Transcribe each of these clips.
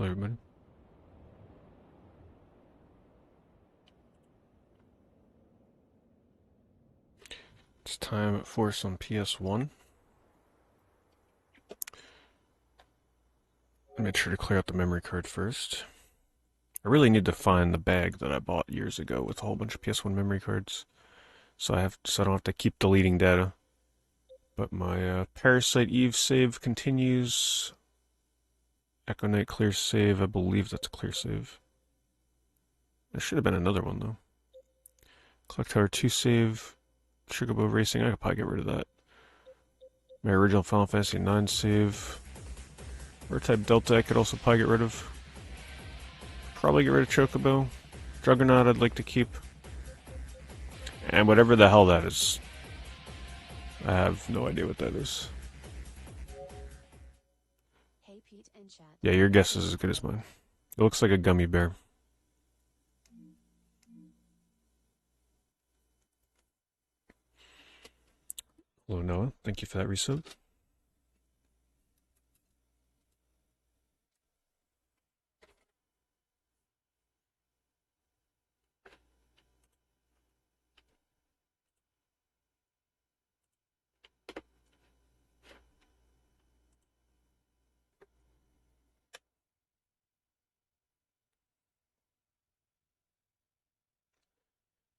Hello, everybody. It's time for some PS1. I made sure to clear out the memory card first. I really need to find the bag that I bought years ago with a whole bunch of PS1 memory cards, so I don't have to keep deleting data. But my Parasite Eve save continues. Echo Knight clear save. I believe that's a clear save. There should have been another one though. Clock Tower 2 save. Sugarbow Racing. I could probably get rid of that. My original Final Fantasy 9 save. R-Type Delta I could also probably get rid of. Probably get rid of Chocobo. Juggernaut I'd like to keep. And whatever the hell that is. I have no idea what that is. Hey, Pete and chat. Yeah, your guess is as good as mine. It looks like a gummy bear. Hello, Noah. Thank you for that resub.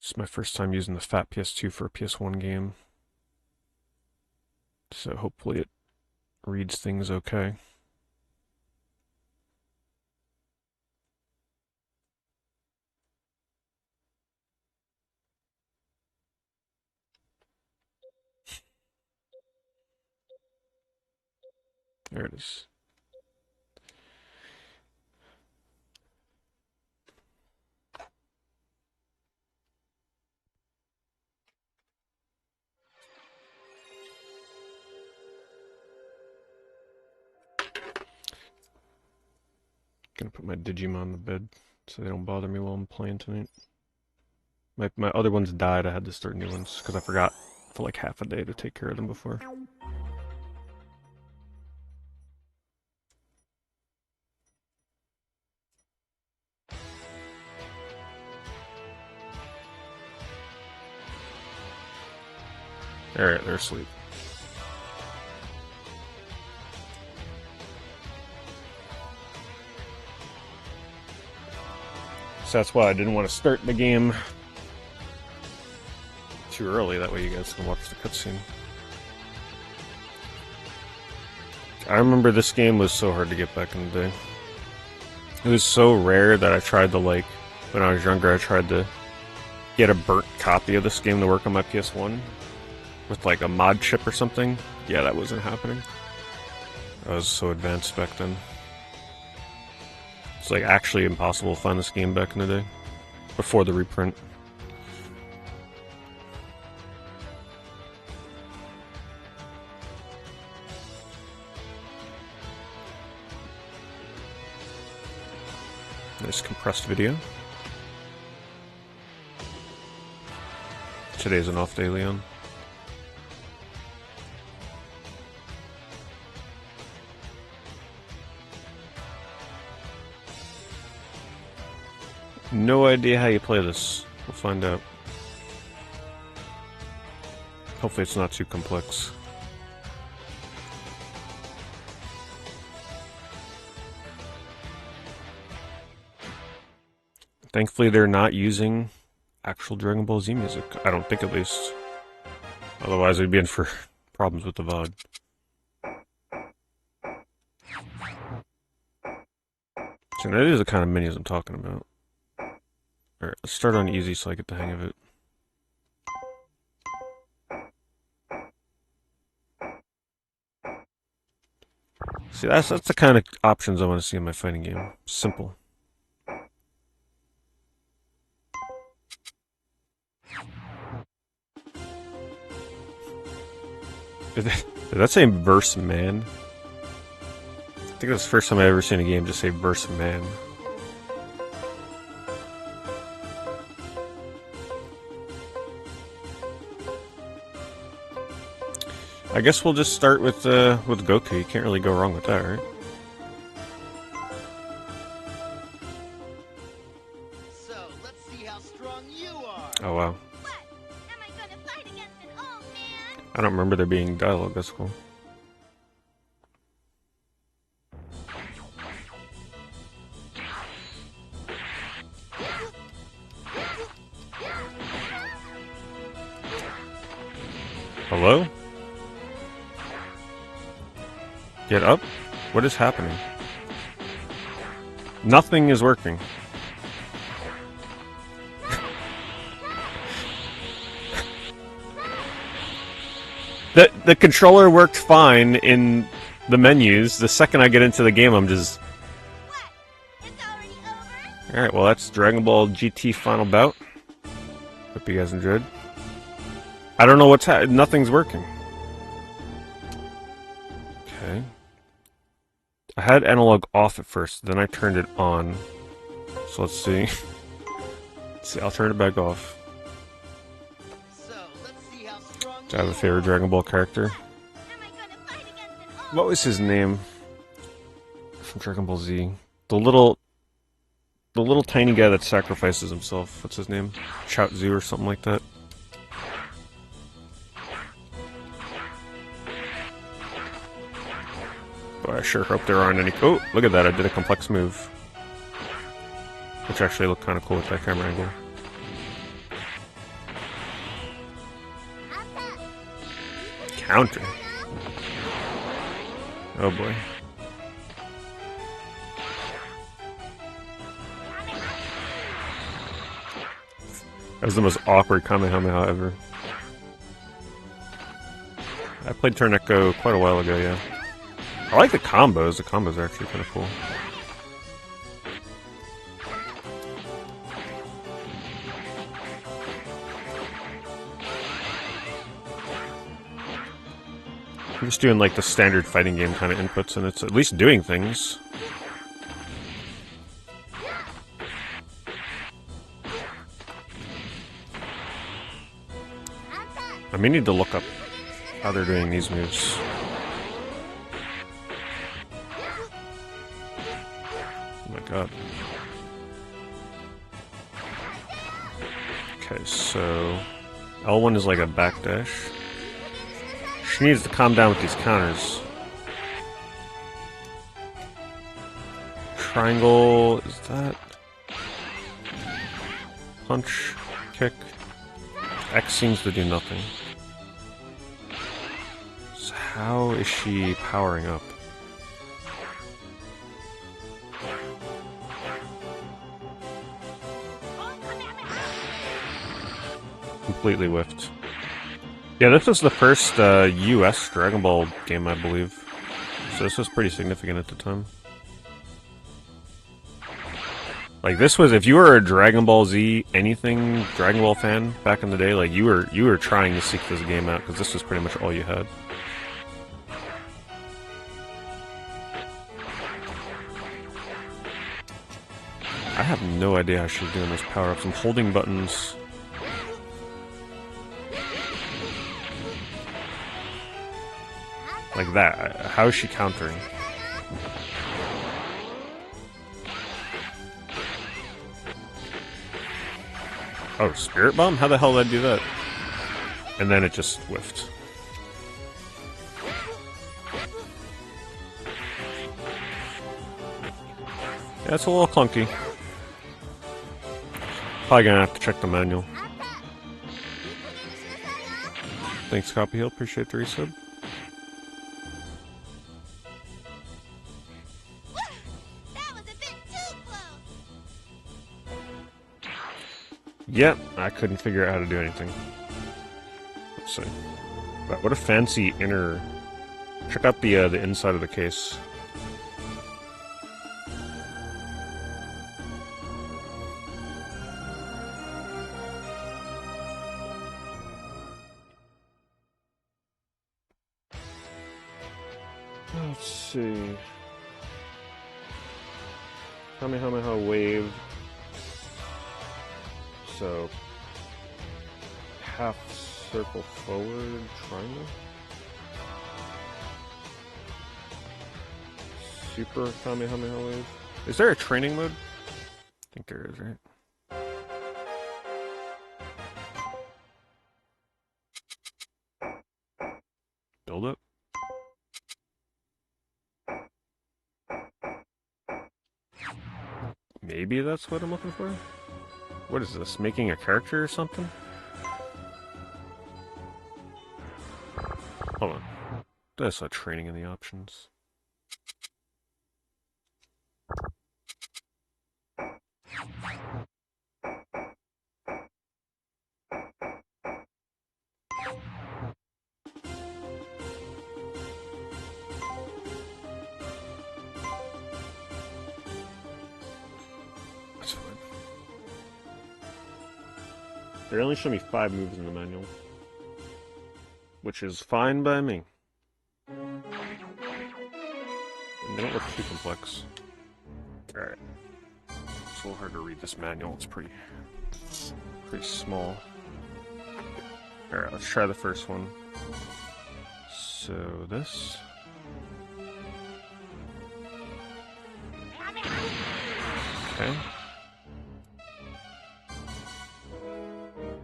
This is my first time using the fat PS2 for a PS1 game. So hopefully it reads things okay. There it is. Gonna put my Digimon on the bed so they don't bother me while I'm playing tonight. My other ones died. I had to start new ones because I forgot for like half a day to take care of them before. Alright, they're asleep. So that's why I didn't want to start the game too early, that way you guys can watch the cutscene. I remember this game was so hard to get back in the day. It was so rare that I tried to, like, when I was younger, I tried to get a burnt copy of this game to work on my PS1 with, like, a mod chip or something. Yeah, that wasn't happening. I was so advanced back then. It's, like, actually impossible to find this game back in the day, before the reprint. Nice compressed video. Today's an off day, Leon. No idea how you play this. We'll find out. Hopefully it's not too complex. Thankfully they're not using actual Dragon Ball Z music. I don't think, at least. Otherwise we'd be in for problems with the VOD. So now these are the kind of menus I'm talking about. Alright, let's start on easy so I get the hang of it. See, that's the kind of options I want to see in my fighting game. Simple. Did that say verse man? I think that's the first time I've ever seen a game just say verse man. I guess we'll just start with Goku. You can't really go wrong with that, right? I don't remember there being dialogue. That's cool. Hello? Get up? What is happening? Nothing is working. The controller worked fine in the menus. The second I get into the game, I'm just... Alright, well that's Dragon Ball GT Final Bout. Hope you guys enjoyed. I don't know what's nothing's working. Okay. I had analog off at first, then I turned it on. So let's see. Let's see, I'll turn it back off. Do I have a favorite Dragon Ball character? What was his name? From Dragon Ball Z. The little tiny guy that sacrifices himself. What's his name? Chaozu or something like that. Boy, I sure hope there aren't any... Oh, look at that, I did a complex move. Which actually looked kind of cool with that camera angle. Counter. Oh boy. That was the most awkward Kamehameha ever. I played Turn Echo quite a while ago, yeah. I like the combos. The combos are actually kind of cool. I'm just doing like the standard fighting game kind of inputs, and it's at least doing things. I may need to look up how they're doing these moves. Oh my god. Okay, so L1 is like a backdash. She needs to calm down with these counters. Triangle, is that? Punch, kick. X seems to do nothing. So how is she powering up? Completely whiffed. Yeah, this was the first US Dragon Ball game, I believe. So this was pretty significant at the time. Like this was, if you were a Dragon Ball Z anything Dragon Ball fan back in the day, like you were trying to seek this game out because this was pretty much all you had. I have no idea how she's doing those power-ups. I'm holding buttons. Like that. How is she countering? Oh, Spirit Bomb? How the hell did I do that? And then it just whiffed. Yeah, it's a little clunky. Probably gonna have to check the manual. Thanks, Copy Hill. Appreciate the resub. Yep, I couldn't figure out how to do anything. Let's see. But what a fancy inner... Check out the inside of the case. Let's see... Kamehameha wave... So, half circle forward, triangle. Super Kamehameha wave. Is there a training mode? I think there is, right? Maybe that's what I'm looking for? What is this? Making a character or something? Hold on. I saw training in the options. That's fine. They only show me 5 moves in the manual, which is fine by me. And they don't look too complex. Alright. It's a little hard to read this manual, it's pretty small. Alright, let's try the first one. So this. Okay.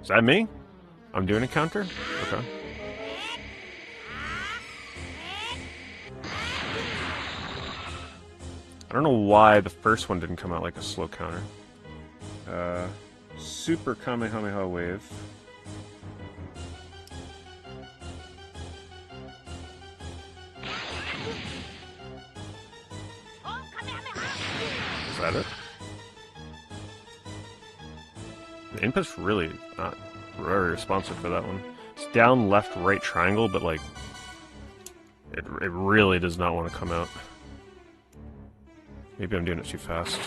Is that me? I'm doing a counter? Okay. I don't know why the first one didn't come out like a slow counter. Super Kamehameha Wave. Is that it? The input's really not very responsive for that one. It's down, left, right triangle, but like, it really does not want to come out. Maybe I'm doing it too fast.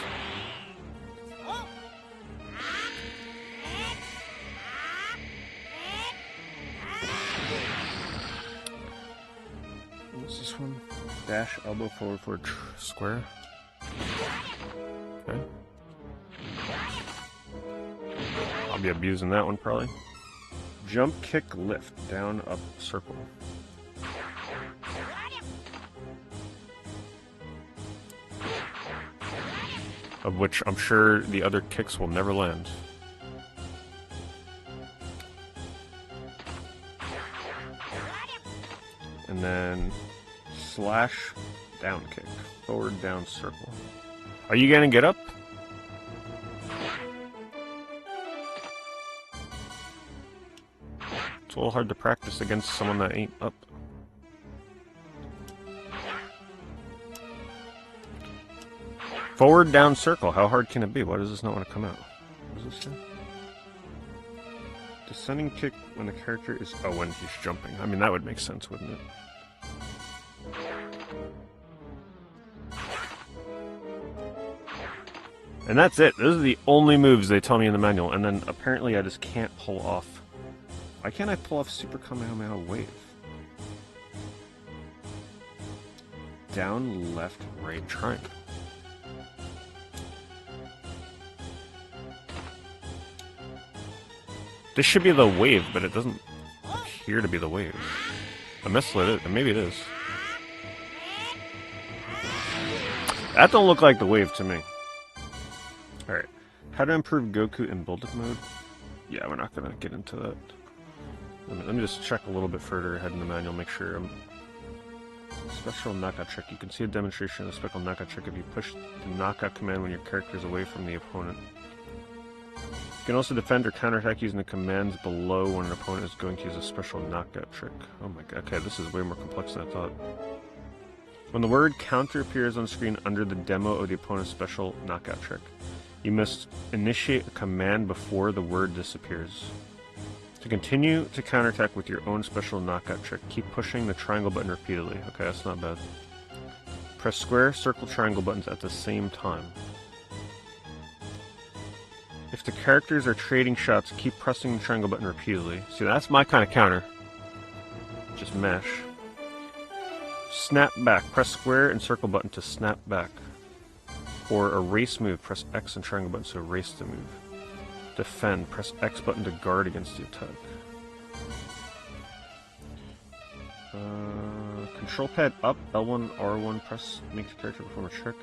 What's this one? Dash, elbow, forward, square. Okay. I'll be abusing that one probably. Jump, kick, lift, down, up, circle. Of which I'm sure the other kicks will never land. And then slash, down kick, forward, down, circle. Are you gonna get up? It's a little hard to practice against someone that ain't up. Forward, down, circle. How hard can it be? Why does this not want to come out? What does this say? Descending kick when the character is... Oh, when he's jumping. I mean, that would make sense, wouldn't it? And that's it. Those are the only moves they tell me in the manual. And then apparently I just can't pull off... Why can't I pull off Super Kamehameha Wave? Down, left, right, triangle. This should be the wave, but it doesn't appear to be the wave. I mislit it, and maybe it is. That don't look like the wave to me. Alright. How to improve Goku in build-up mode? Yeah, we're not gonna get into that. Let me just check a little bit further ahead in the manual, make sure I'm... Special knockout trick. You can see a demonstration of the special knockout trick if you push the knockout command when your character is away from the opponent. You can also defend or counterattack using the commands below when an opponent is going to use a special knockout trick. Oh my god, okay, this is way more complex than I thought. When the word counter appears on screen under the demo of the opponent's special knockout trick, you must initiate a command before the word disappears. To continue to counterattack with your own special knockout trick, keep pushing the triangle button repeatedly. Okay, that's not bad. Press square, circle, triangle buttons at the same time. If the characters are trading shots, keep pressing the triangle button repeatedly. See, that's my kind of counter. Just mash. Snap back. Press square and circle button to snap back. Or erase move. Press X and triangle button to erase the move. Defend. Press X button to guard against the attack. Control pad up. L1, R1. Press. Make the character perform a trick.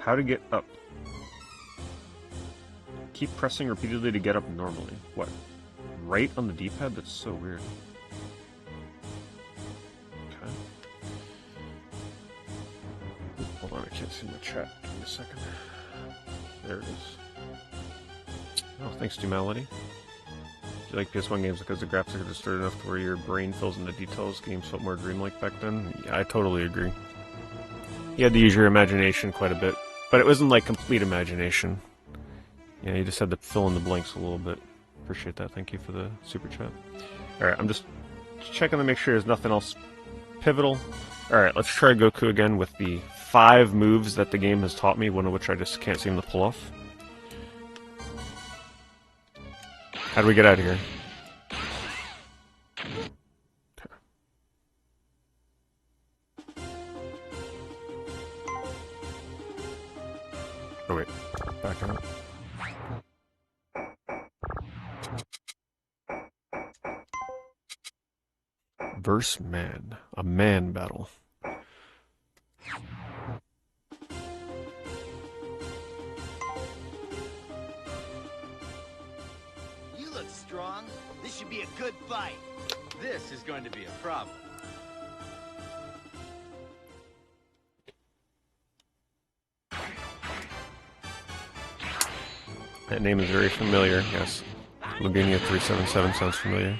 How to get up. Keep pressing repeatedly to get up normally. What? Right on the D-pad? That's so weird. chat. Give me a second. There it is. Oh, thanks to Melody. Do you like PS1 games because the graphics are distorted enough to where your brain fills in the details? Games felt more dreamlike back then? Yeah, I totally agree. You had to use your imagination quite a bit. But it wasn't like complete imagination. Yeah, you just had to fill in the blanks a little bit. Appreciate that. Thank you for the super chat. Alright, I'm just checking to make sure there's nothing else pivotal. Alright, let's try Goku again with the 5 moves that the game has taught me, one of which I just can't seem to pull off. How do we get out of here? Oh wait, back out. Verse Man. A man battle. You look strong. This should be a good fight. This is going to be a problem. That name is very familiar, yes. Lagunia 377 sounds familiar.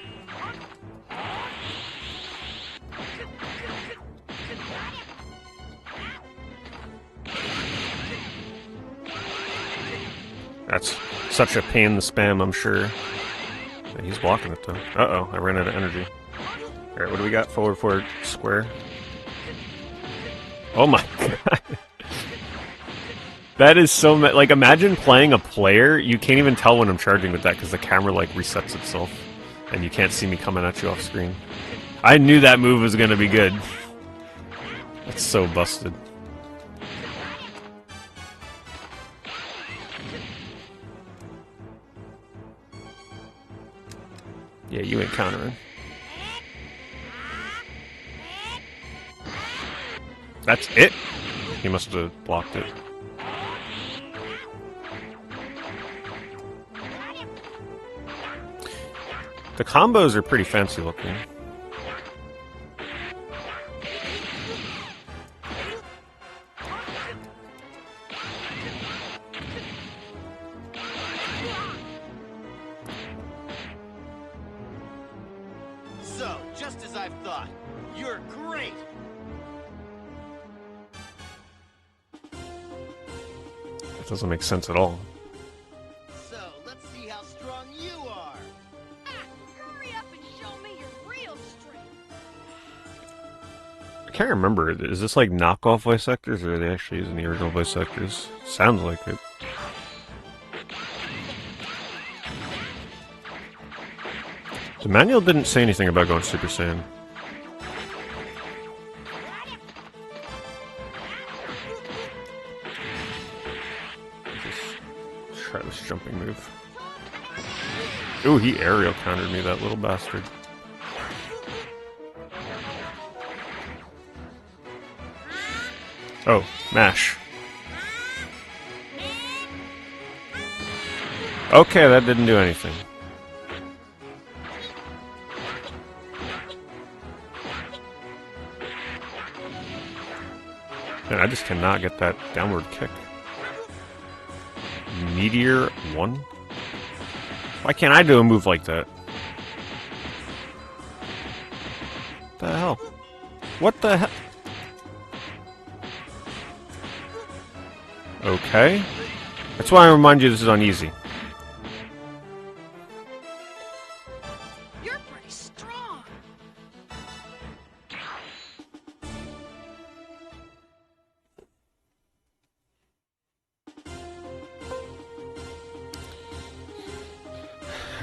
That's such a pain to spam, I'm sure. Yeah, he's blocking it though. Uh-oh, I ran out of energy. Alright, what do we got? Forward, forward, square. Oh my god. That is so... like, imagine playing a player, you can't even tell when I'm charging with that because the camera, like, resets itself. And you can't see me coming at you off screen. I knew that move was gonna be good. That's so busted. Yeah, you ain't countering. That's it? He must have blocked it. The combos are pretty fancy looking. So, just as I've thought, you're great. That doesn't make sense at all. So, let's see how strong you are. Hurry up and show me your real strength. I can't remember. Is this like knockoff voice actors, or are they actually using the original voice actors? Sounds like it. The manual didn't say anything about going Super Saiyan. Just try this jumping move. Ooh, he aerial countered me, that little bastard. Oh, mash. Okay, that didn't do anything. Man, I just cannot get that downward kick. Meteor 1? Why can't I do a move like that? What the hell? What the hell? Okay. That's why I remind you this is on easy. You're pretty strong.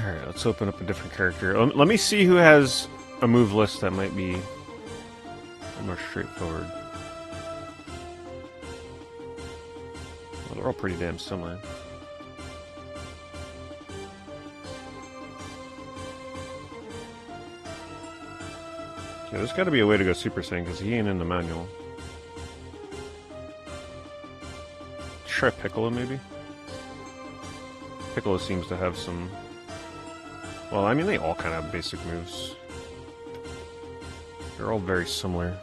Alright, let's open up a different character. Let me see who has a move list that might be more straightforward. Well, they're all pretty damn similar. Yeah, there's gotta be a way to go Super Saiyan, because he ain't in the manual. Try Piccolo, maybe? Piccolo seems to have some... Well, I mean, they all kind of have basic moves. They're all very similar.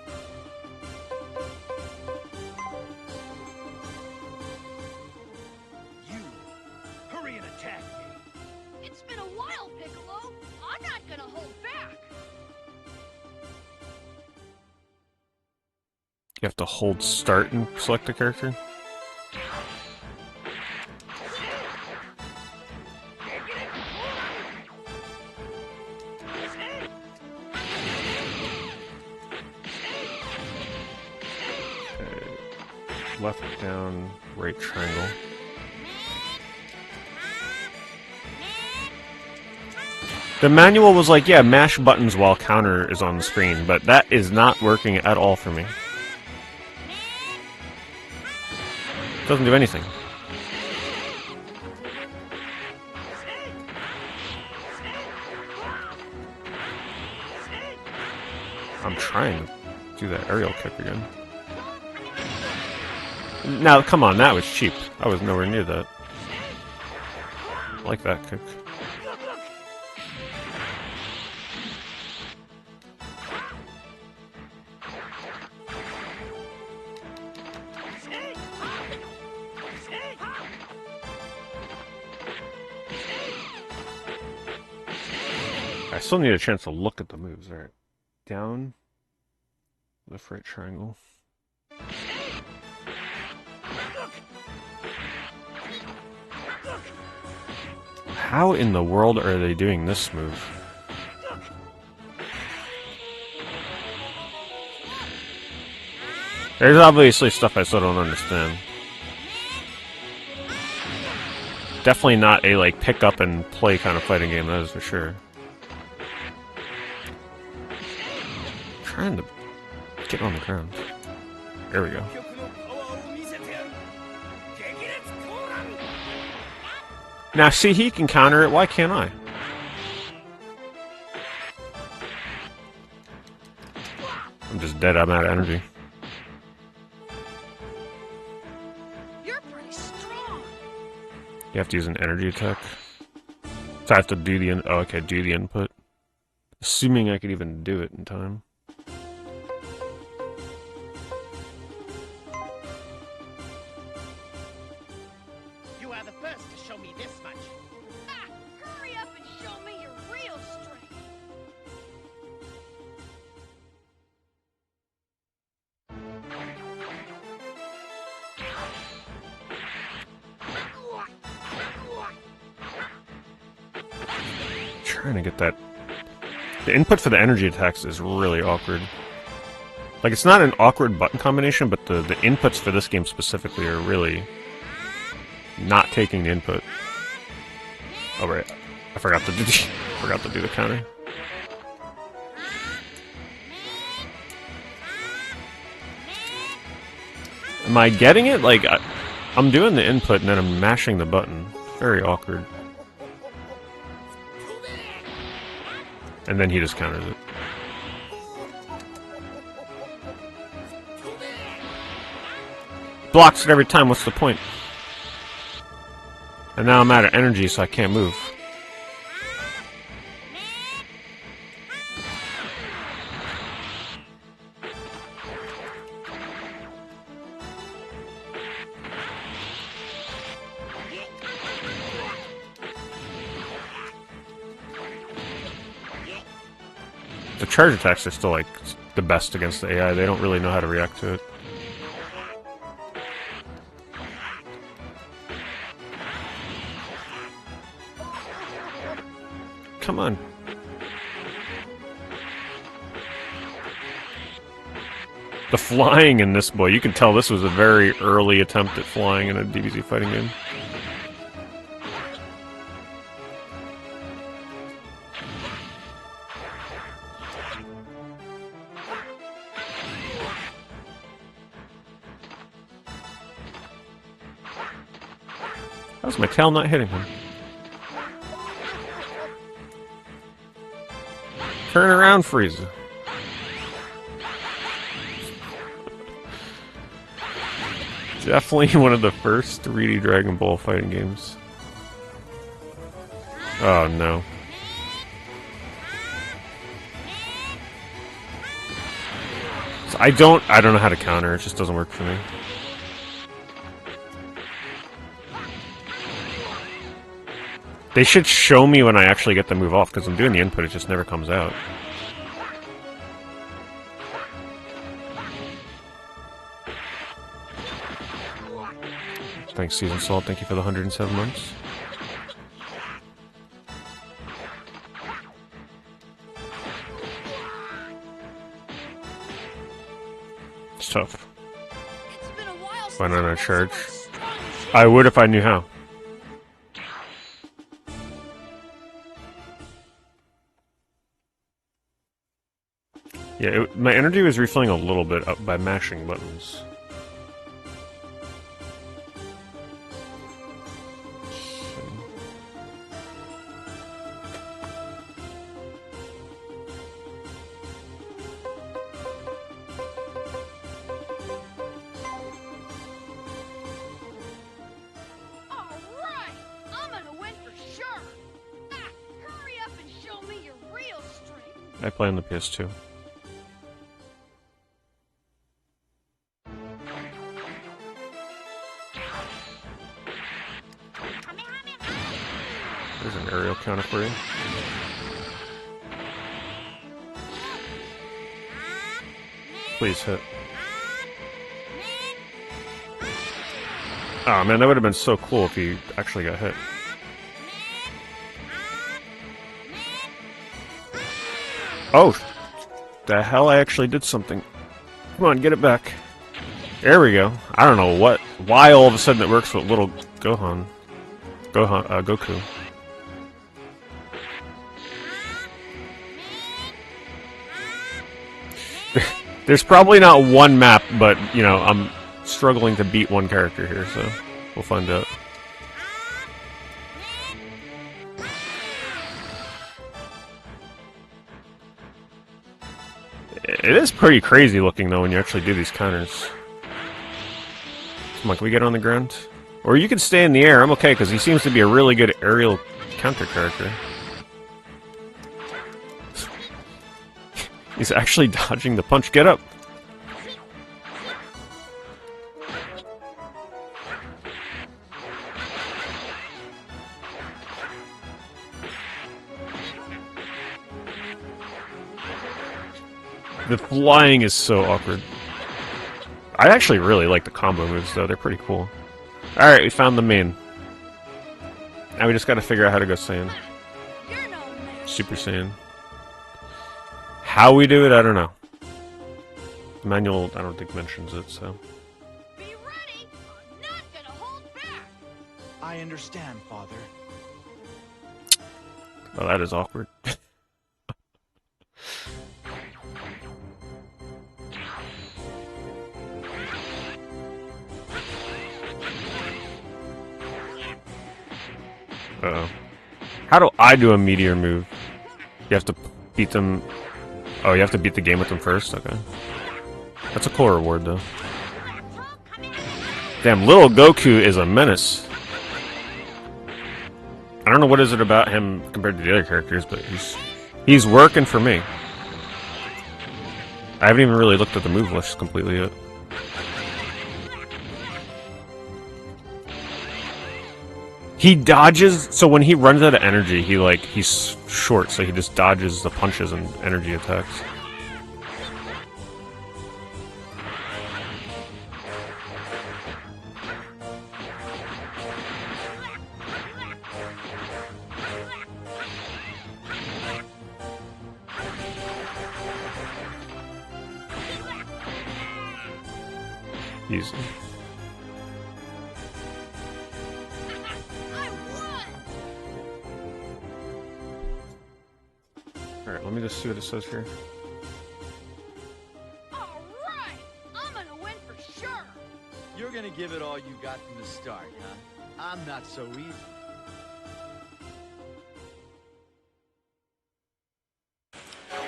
You have to hold start and select a character. Left down, right triangle. The manual was like, yeah, mash buttons while counter is on the screen, but that is not working at all for me. It doesn't do anything. I'm trying to do that aerial kick again. Now, come on, that was cheap. I was nowhere near that. I like that kick. I still need a chance to look at the moves. Alright. Down. Left, right triangle. How in the world are they doing this move? There's obviously stuff I still don't understand. Definitely not a, like, pick up and play kind of fighting game, that is for sure. Trying to get on the ground. There we go. Now, see, he can counter it. Why can't I? I'm just dead. I'm out of energy. You're pretty strong. You have to use an energy attack. So I have to do the oh, okay, do the input. Assuming I could even do it in time. You are the first to show me this much. Ah, hurry up and show me your real strength. Trying to get that. The input for the energy attacks is really awkward. Like, it's not an awkward button combination, but the inputs for this game specifically are really not taking the input. Oh right, I forgot to do the counter. Am I getting it? Like, I'm doing the input and then I'm mashing the button. Very awkward. And then he just counters it. Blocks it every time, what's the point? And now I'm out of energy, so I can't move. The charge attacks are still, like, the best against the AI. They don't really know how to react to it. Come on. The flying in this boy, you can tell this was a very early attempt at flying in a DBZ fighting game. How's my tail not hitting him? Turn around, Frieza. Definitely one of the first 3D Dragon Ball fighting games. Oh no. So I don't know how to counter, it just doesn't work for me. They should show me when I actually get the move off, because I'm doing the input, it just never comes out. Thanks, Season Salt. Thank you for the 107 months. It's tough. It's been a while Why since not I a felt charge? so much strong shit. I would if I knew how. Yeah, my energy was refilling a little bit up by mashing buttons. Alright! I'm gonna win for sure! Ah, hurry up and show me your real strength! I play on the PS2. There's an aerial counter for you. Please hit. Oh man, that would have been so cool if he actually got hit. Oh! The hell, I actually did something. Come on, get it back. There we go. I don't know why all of a sudden it works with little Goku. There's probably not one map, but, you know, I'm struggling to beat one character here, so we'll find out. It is pretty crazy looking, though, when you actually do these counters. Come on, can we get on the ground? Or you can stay in the air, I'm okay, because he seems to be a really good aerial counter character. He's actually dodging the punch. Get up! The flying is so awkward. I actually really like the combo moves, though. They're pretty cool. Alright, we found the main. Now we just gotta figure out how to go Saiyan. You're no match. Super Saiyan. How we do it, I don't know. The manual, I don't think, mentions it, so... Be ready! I'm not gonna hold back! I understand, Father. Oh, that is awkward. Uh-oh. How do I do a meteor move? You have to beat them... Oh, you have to beat the game with them first? Okay. That's a cool reward, though. Damn, little Goku is a menace. I don't know what is it about him compared to the other characters, but he's working for me. I haven't even really looked at the move list completely yet. He dodges, so when he runs out of energy, he's short, so he just dodges the punches and energy attacks. Easy. I won! Alright, let me just see what it says here. Alright! I'm gonna win for sure! You're gonna give it all you got from the start, huh? I'm not so easy.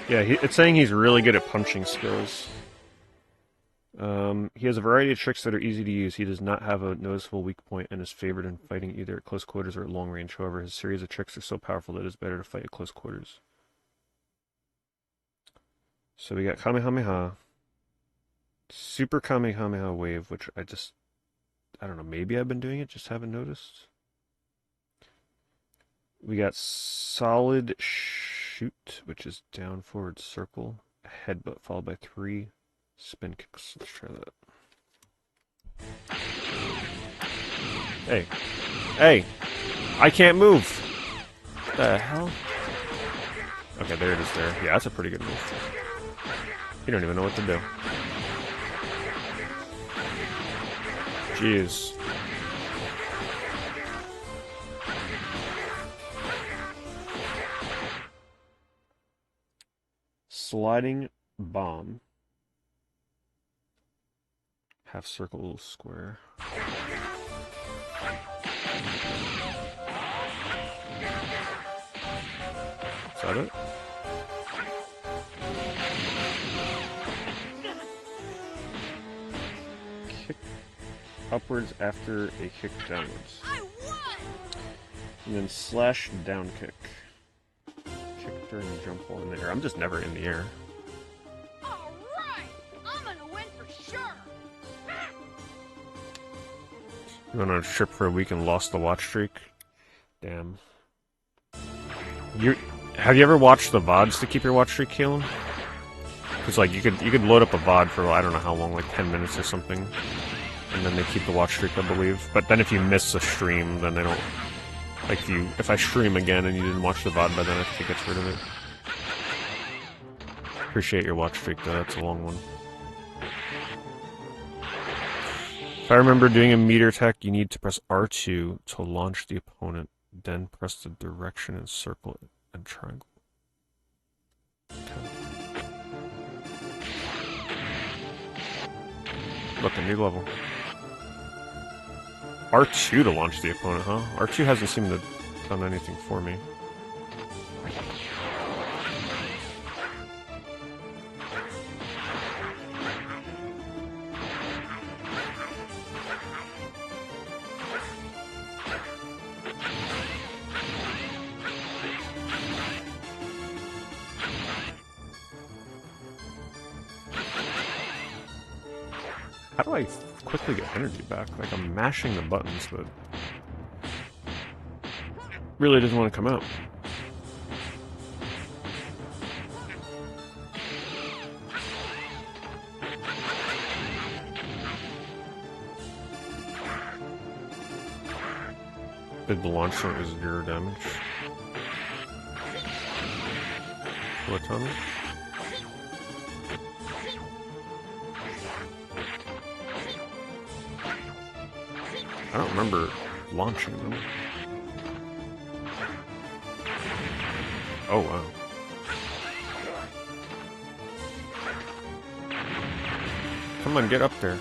Yeah, it's saying he's really good at punching skills. He has a variety of tricks that are easy to use. He does not have a noticeable weak point and is favored in fighting either at close quarters or at long range. However, his series of tricks are so powerful that it is better to fight at close quarters. So we got Kamehameha. Super Kamehameha Wave, which I don't know, maybe I've been doing it, just haven't noticed. We got Solid Shoot, which is down, forward, circle, headbutt, followed by 3 spin kicks. Let's try that. Hey. Hey! I can't move! What the hell? Okay, there it is there. Yeah, that's a pretty good move. You don't even know what to do. Jeez. Sliding bomb. Half circle, square. Is that it? Kick upwards after a kick downwards. I won! And then slash down kick. Kick during the jump while in the air. I'm just never in the air. All right! I'm gonna win for sure! You went on a trip for a week and lost the watch streak? Damn. Have you ever watched the VODs to keep your watch streak, Kalen? Because like you could load up a VOD for I don't know how long, like 10 minutes or something, and then they keep the watch streak, I believe. But then if you miss a stream, then they don't. Like if I stream again and you didn't watch the VOD by then, I think it gets rid of it. Appreciate your watch streak though. That's a long one. If I remember doing a meter attack, you need to press R2 to launch the opponent, then press the direction and circle and triangle. Okay. Look, a new level. R2 to launch the opponent, huh? R2 hasn't seemed to have done anything for me. How do I quickly get energy back? Like, I'm mashing the buttons, but really doesn't want to come out. Did the launch start with 0 damage? What tunnel? I don't remember launching them. Oh, wow. Come on, get up there.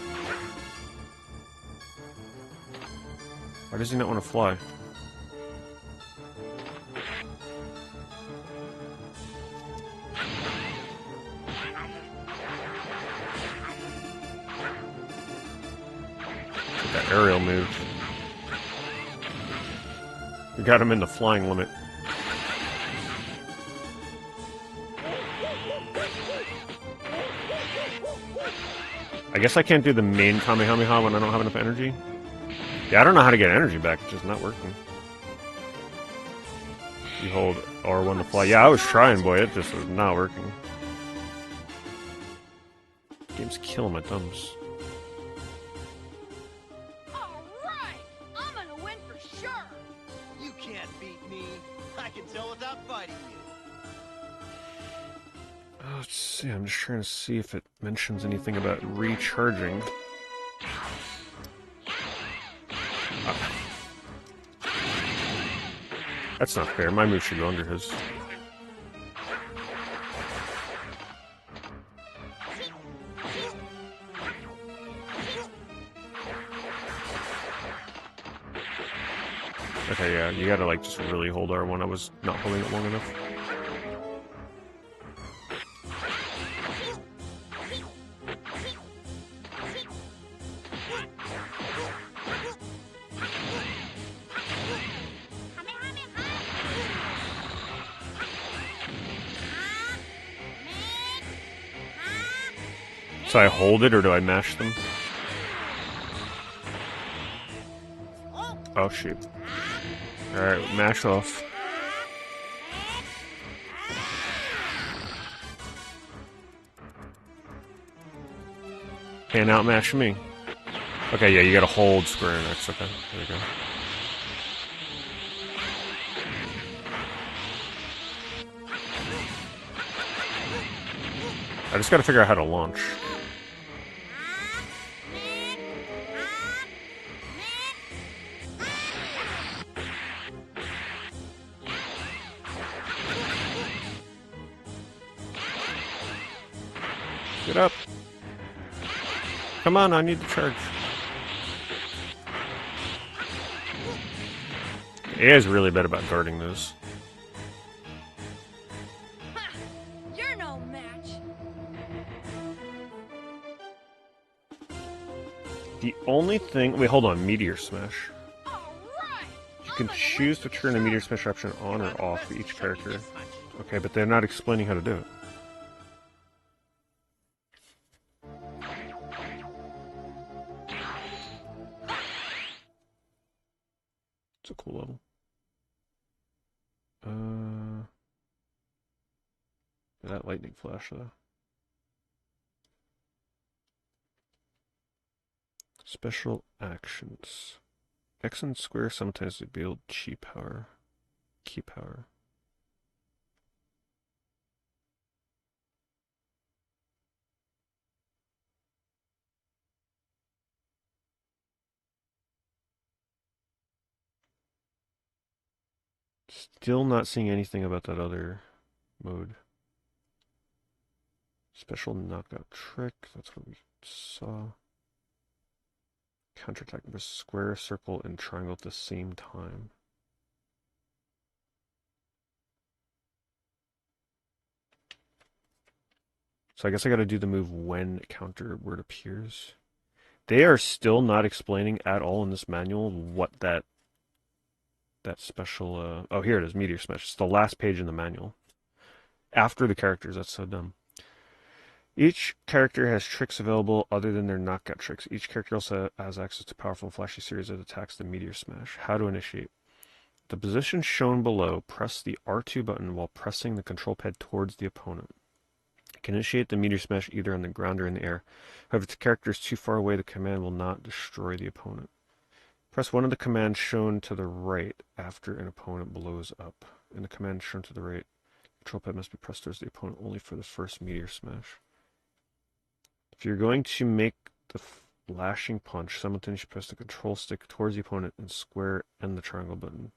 Why does he not want to fly? That aerial move. We got him in the flying limit. I guess I can't do the main Kamehameha when I don't have enough energy. Yeah, I don't know how to get energy back. It's just not working. You hold R1 to fly. Yeah, I was trying, boy. It just was not working. Game's killing my thumbs. All right! I'm gonna win for sure! You can't beat me. I can tell without fighting you. Let's see. I'm just trying to see if it mentions anything about recharging. That's not fair. My move should go under his. Okay, yeah, you gotta like just really hold R1. I was not holding it long enough. So I hold it or do I mash them? Oh shoot. Alright, mash off. Can't outmash me. Okay, yeah, you gotta hold square and X. Okay, there you go. I just gotta figure out how to launch. Get up. Come on, I need to charge. AI is really bad about guarding those. Ha! You're no match. The only thing... Wait, hold on. Meteor Smash. All right. You can choose to turn the Meteor Smash option on or off for each character. Okay, but they're not explaining how to do it. It's a cool level. That lightning flash, though. Special actions. X and square simultaneously build chi power. Key power. Still not seeing anything about that other mode. Special knockout trick. That's what we saw. Counterattack versus square, circle, and triangle at the same time. So I guess I gotta do the move when counter word appears. They are still not explaining at all in this manual what that special oh, here it is, Meteor Smash. It's the last page in the manual. After the characters, that's so dumb. Each character has tricks available other than their knockout tricks. Each character also has access to powerful and flashy series of attacks, the Meteor Smash. How to initiate. The position shown below, press the R2 button while pressing the control pad towards the opponent. You can initiate the Meteor Smash either on the ground or in the air. However, if the character is too far away, the command will not destroy the opponent. Press one of the commands shown to the right after an opponent blows up. In the command shown to the right, the control pad must be pressed towards the opponent only for the first Meteor Smash. If you're going to make the flashing punch, simultaneously press the control stick towards the opponent and square and the triangle button.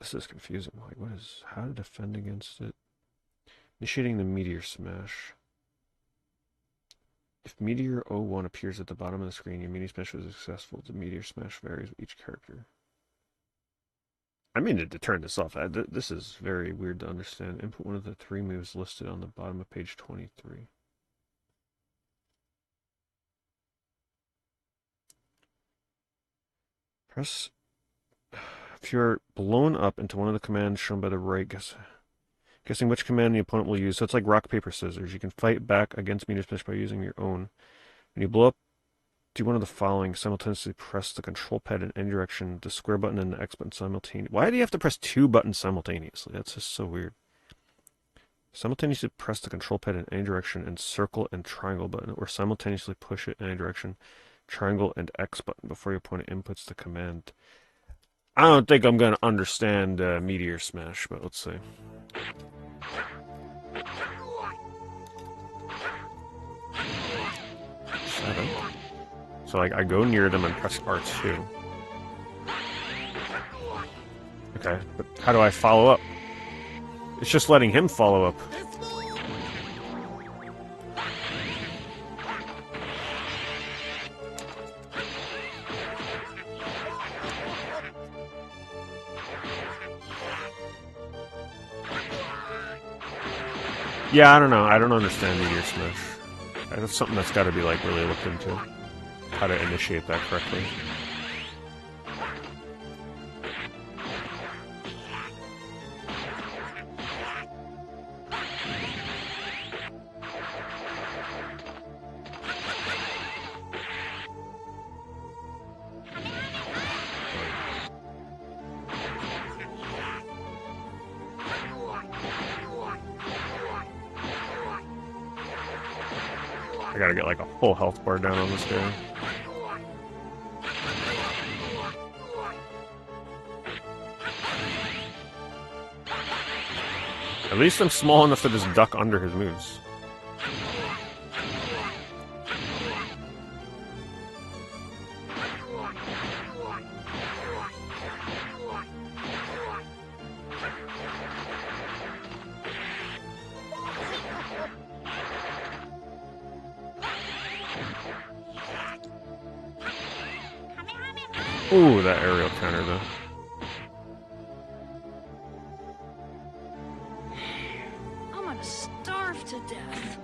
This is confusing. Like, what is... How to defend against it? Initiating the Meteor Smash. If Meteor 01 appears at the bottom of the screen, your Meteor Smash was successful. The Meteor Smash varies with each character. I mean to turn this off. This is very weird to understand. Input one of the 3 moves listed on the bottom of page 23. Press... If you're blown up into one of the commands shown by the right, guessing which command the opponent will use. So it's like rock, paper, scissors. You can fight back against Meteor Smash by using your own. When you blow up, do one of the following. Simultaneously press the control pad in any direction, the square button and the X button simultaneously. Why do you have to press 2 buttons simultaneously? That's just so weird. Simultaneously press the control pad in any direction and circle and triangle button, or simultaneously push it in any direction, triangle and X button before your opponent inputs the command. I don't think I'm going to understand Meteor Smash, but let's see. Seven. So I go near them and press R2. Okay, but how do I follow up? It's just letting him follow up. Yeah, I don't know. I don't understand Meteor Smash. That's something that's got to be like really looked into. How to initiate that correctly. gotta get like a full health bar down on this guy. At least I'm small enough to just duck under his moves. Ooh, that aerial counter though. I'm gonna starve to death.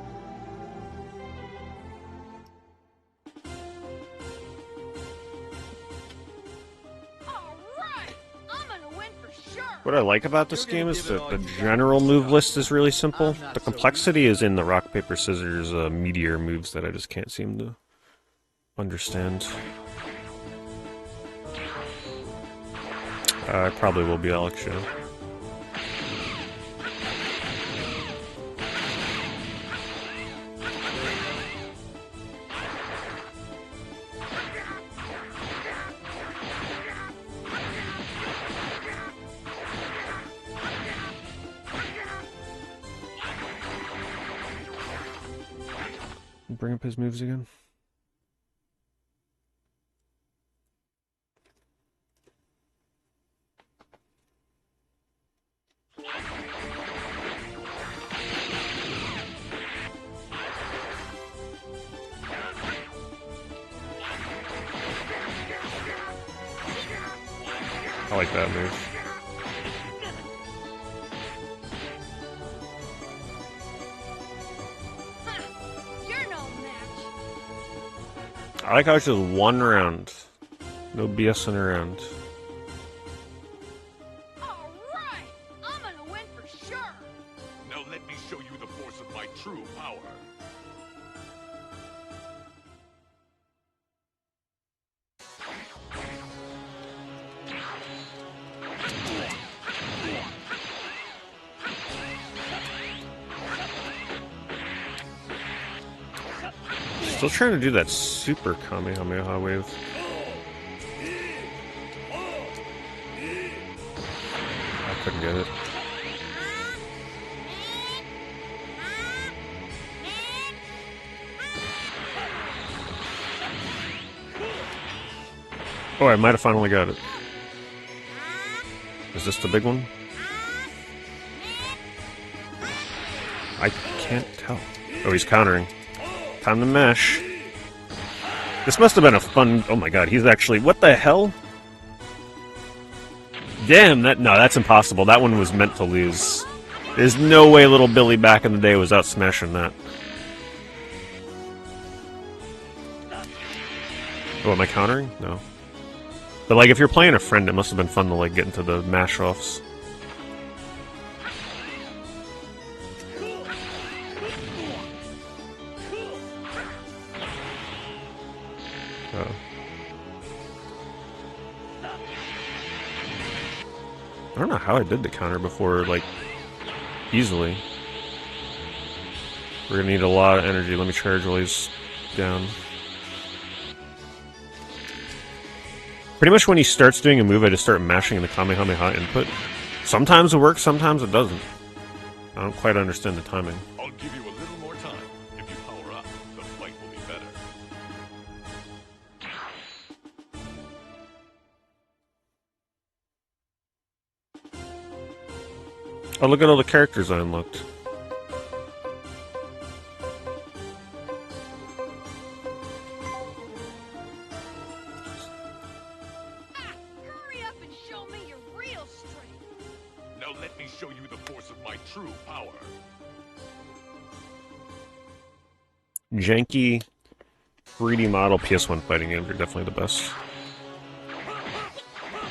Alright! I'm gonna win for sure! What I like about this game is that the general move list is really simple. The complexity is in the rock, paper, scissors, meteor moves that I just can't seem to understand. I probably will be Alex Show. Bring up his moves again. I like that move. You're no match. I like how it's just one round. No BSing around. Alright! I'm gonna win for sure! Now let me show you the force of my true power. Still trying to do that super Kamehameha wave. I couldn't get it. Oh, I might have finally got it. Is this the big one? I can't tell. Oh, he's countering. Time to mesh. This must have been a fun... Oh my god, he's actually... What the hell? Damn, that... No, that's impossible. That one was meant to lose. There's no way little Billy back in the day was out smashing that. Oh, am I countering? No. But, like, if you're playing a friend, it must have been fun to, like, get into the mash-offs. I don't know how I did the counter before, like, easily. We're gonna need a lot of energy. Let me charge while he's down. Pretty much when he starts doing a move, I just start mashing the Kamehameha input. Sometimes it works, sometimes it doesn't. I don't quite understand the timing. I'll give you a little more time. If you power up, the fight will be better. Oh, look at all the characters I unlocked. Hurry up and show me your real strength! Now let me show you the force of my true power. Janky 3D model PS1 fighting games are definitely the best.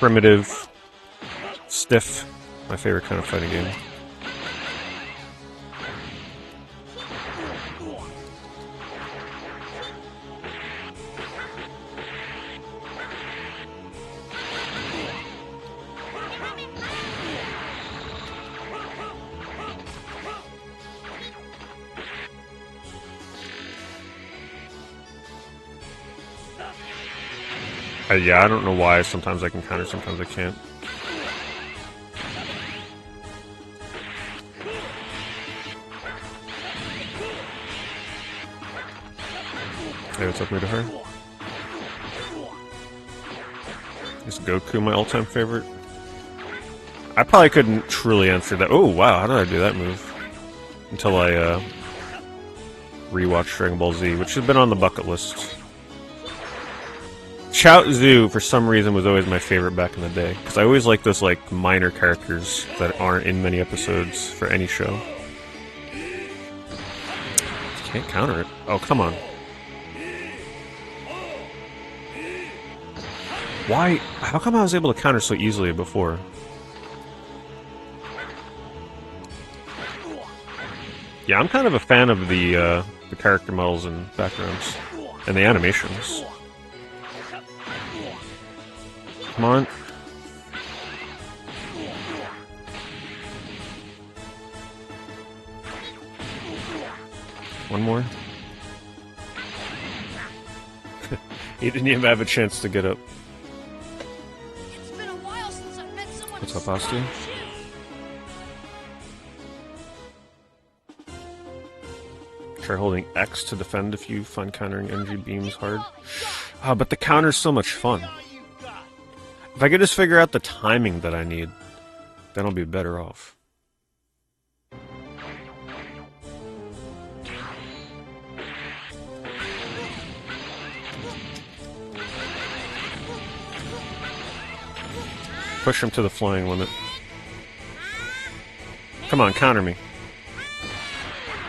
Primitive, stiff, my favorite kind of fighting game. Yeah, I don't know why. Sometimes I can counter, sometimes I can't. Hey, what's up, me to her? Is Goku my all-time favorite? I probably couldn't truly answer that. Oh, wow, how did I do that move? Until I, rewatched Dragon Ball Z, which has been on the bucket list. Chaozu, for some reason, was always my favorite back in the day. Because I always like those, like, minor characters that aren't in many episodes for any show. Can't counter it. Oh, come on. Why? How come I was able to counter so easily before? Yeah, I'm kind of a fan of the character models and backgrounds. And the animations. Come on. One more. He didn't even have a chance to get up. It's been a while since I've met someone. What's up, Asti? Try holding X to defend if you find countering energy beams hard. But the counter's so much fun. If I could just figure out the timing that I need, then I'll be better off. Push him to the flying limit. Come on, counter me.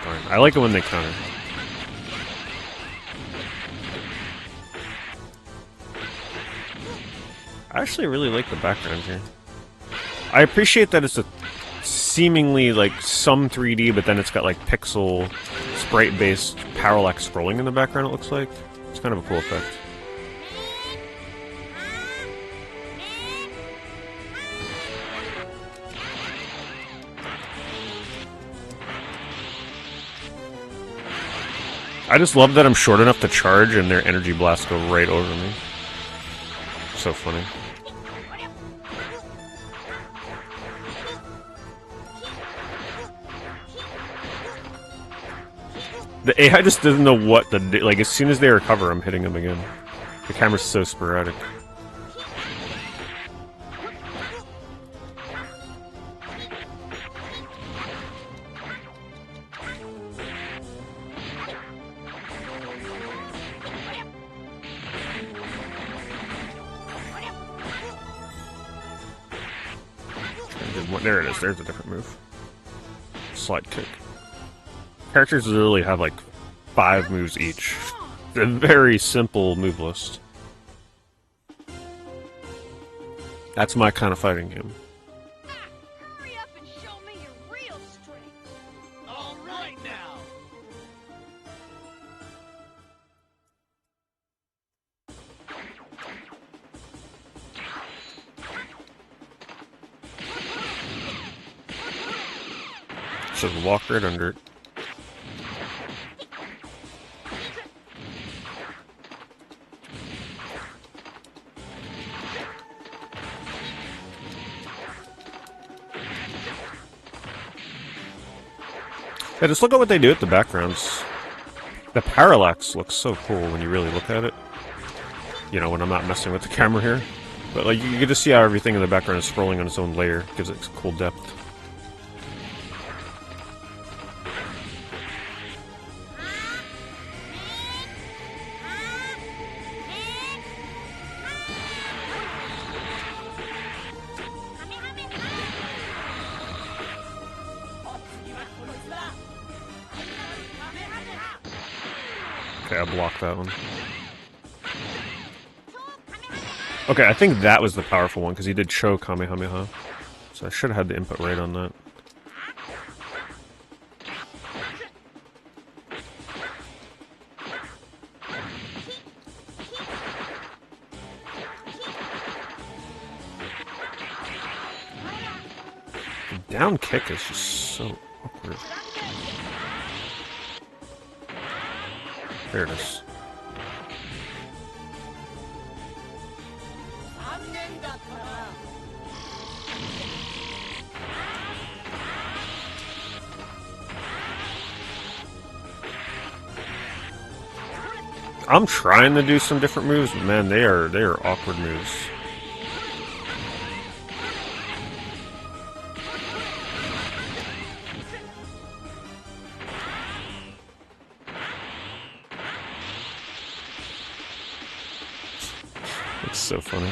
Darn, I like it when they counter. I actually really like the background here. I appreciate that it's a seemingly like some 3D, but then it's got like pixel sprite-based parallax scrolling in the background, it looks like. It's kind of a cool effect. I just love that I'm short enough to charge and their energy blasts go right over me. So funny. The AI just doesn't know what to do. Like, as soon as they recover, I'm hitting them again. The camera's so sporadic. There it is. There's a different move. Slide kick. Characters literally have like 5 moves each. It's a very simple move list. That's my kind of fighting game. Hurry up and show me your real strength. All right now. Just walk right under it. Yeah, just look at what they do with the backgrounds. The parallax looks so cool when you really look at it. You know, when I'm not messing with the camera here. But like, you get to see how everything in the background is scrolling on its own layer. Gives it cool depth. Okay, I blocked that one. Okay, I think that was the powerful one, because he did Cho Kamehameha. So I should have had the input right on that. The down kick is just so awkward. There it is. I'm trying to do some different moves, but man, they are awkward moves. It's so funny.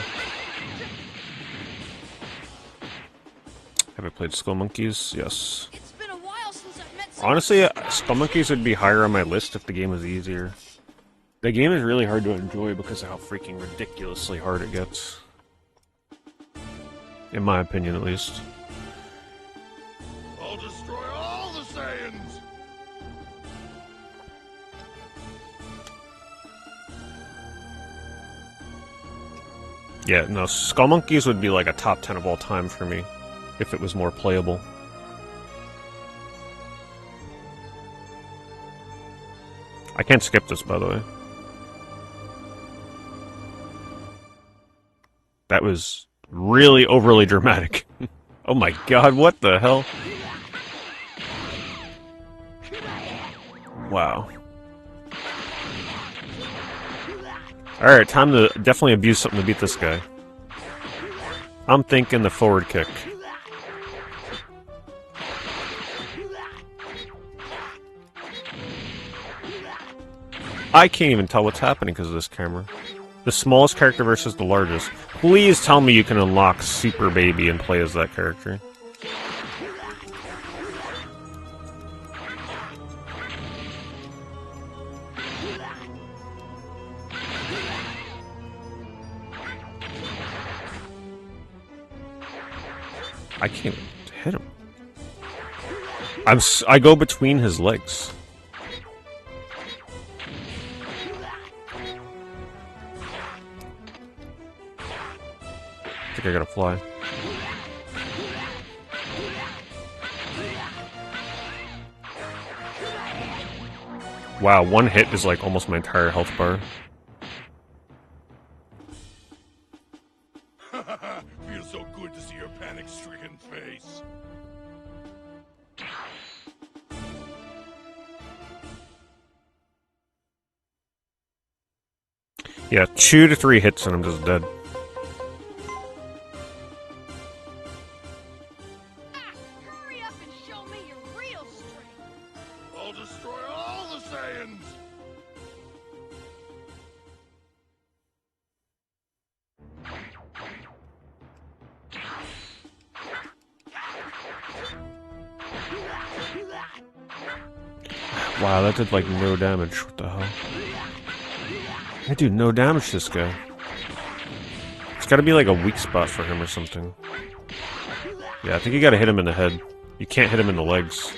Have I played Skull Monkeys? Yes. It's been a while since I've met Honestly, Skull Monkeys would be higher on my list if the game was easier. The game is really hard to enjoy because of how freaking ridiculously hard it gets. In my opinion, at least. I'll destroy all the Saiyans! Yeah, no, Skull Monkeys would be like a top 10 of all time for me, if it was more playable. I can't skip this, by the way. That was really overly dramatic. Oh my god, what the hell? Wow. Alright, time to definitely abuse something to beat this guy. I'm thinking the forward kick. I can't even tell what's happening because of this camera. The smallest character versus the largest. Please tell me you can unlock Super Baby and play as that character. I can't hit him. I go between his legs. I think I gotta fly. Wow, one hit is like almost my entire health bar. Feels so good to see your panic-stricken face. Yeah, 2 to 3 hits and I'm just dead. Hurry up and show me your real strength. I'll destroy all the Saiyans! Wow, that did like no damage. What the hell? I do no damage to this guy. It's gotta be like a weak spot for him or something. Yeah, I think you gotta hit him in the head. You can't hit him in the legs.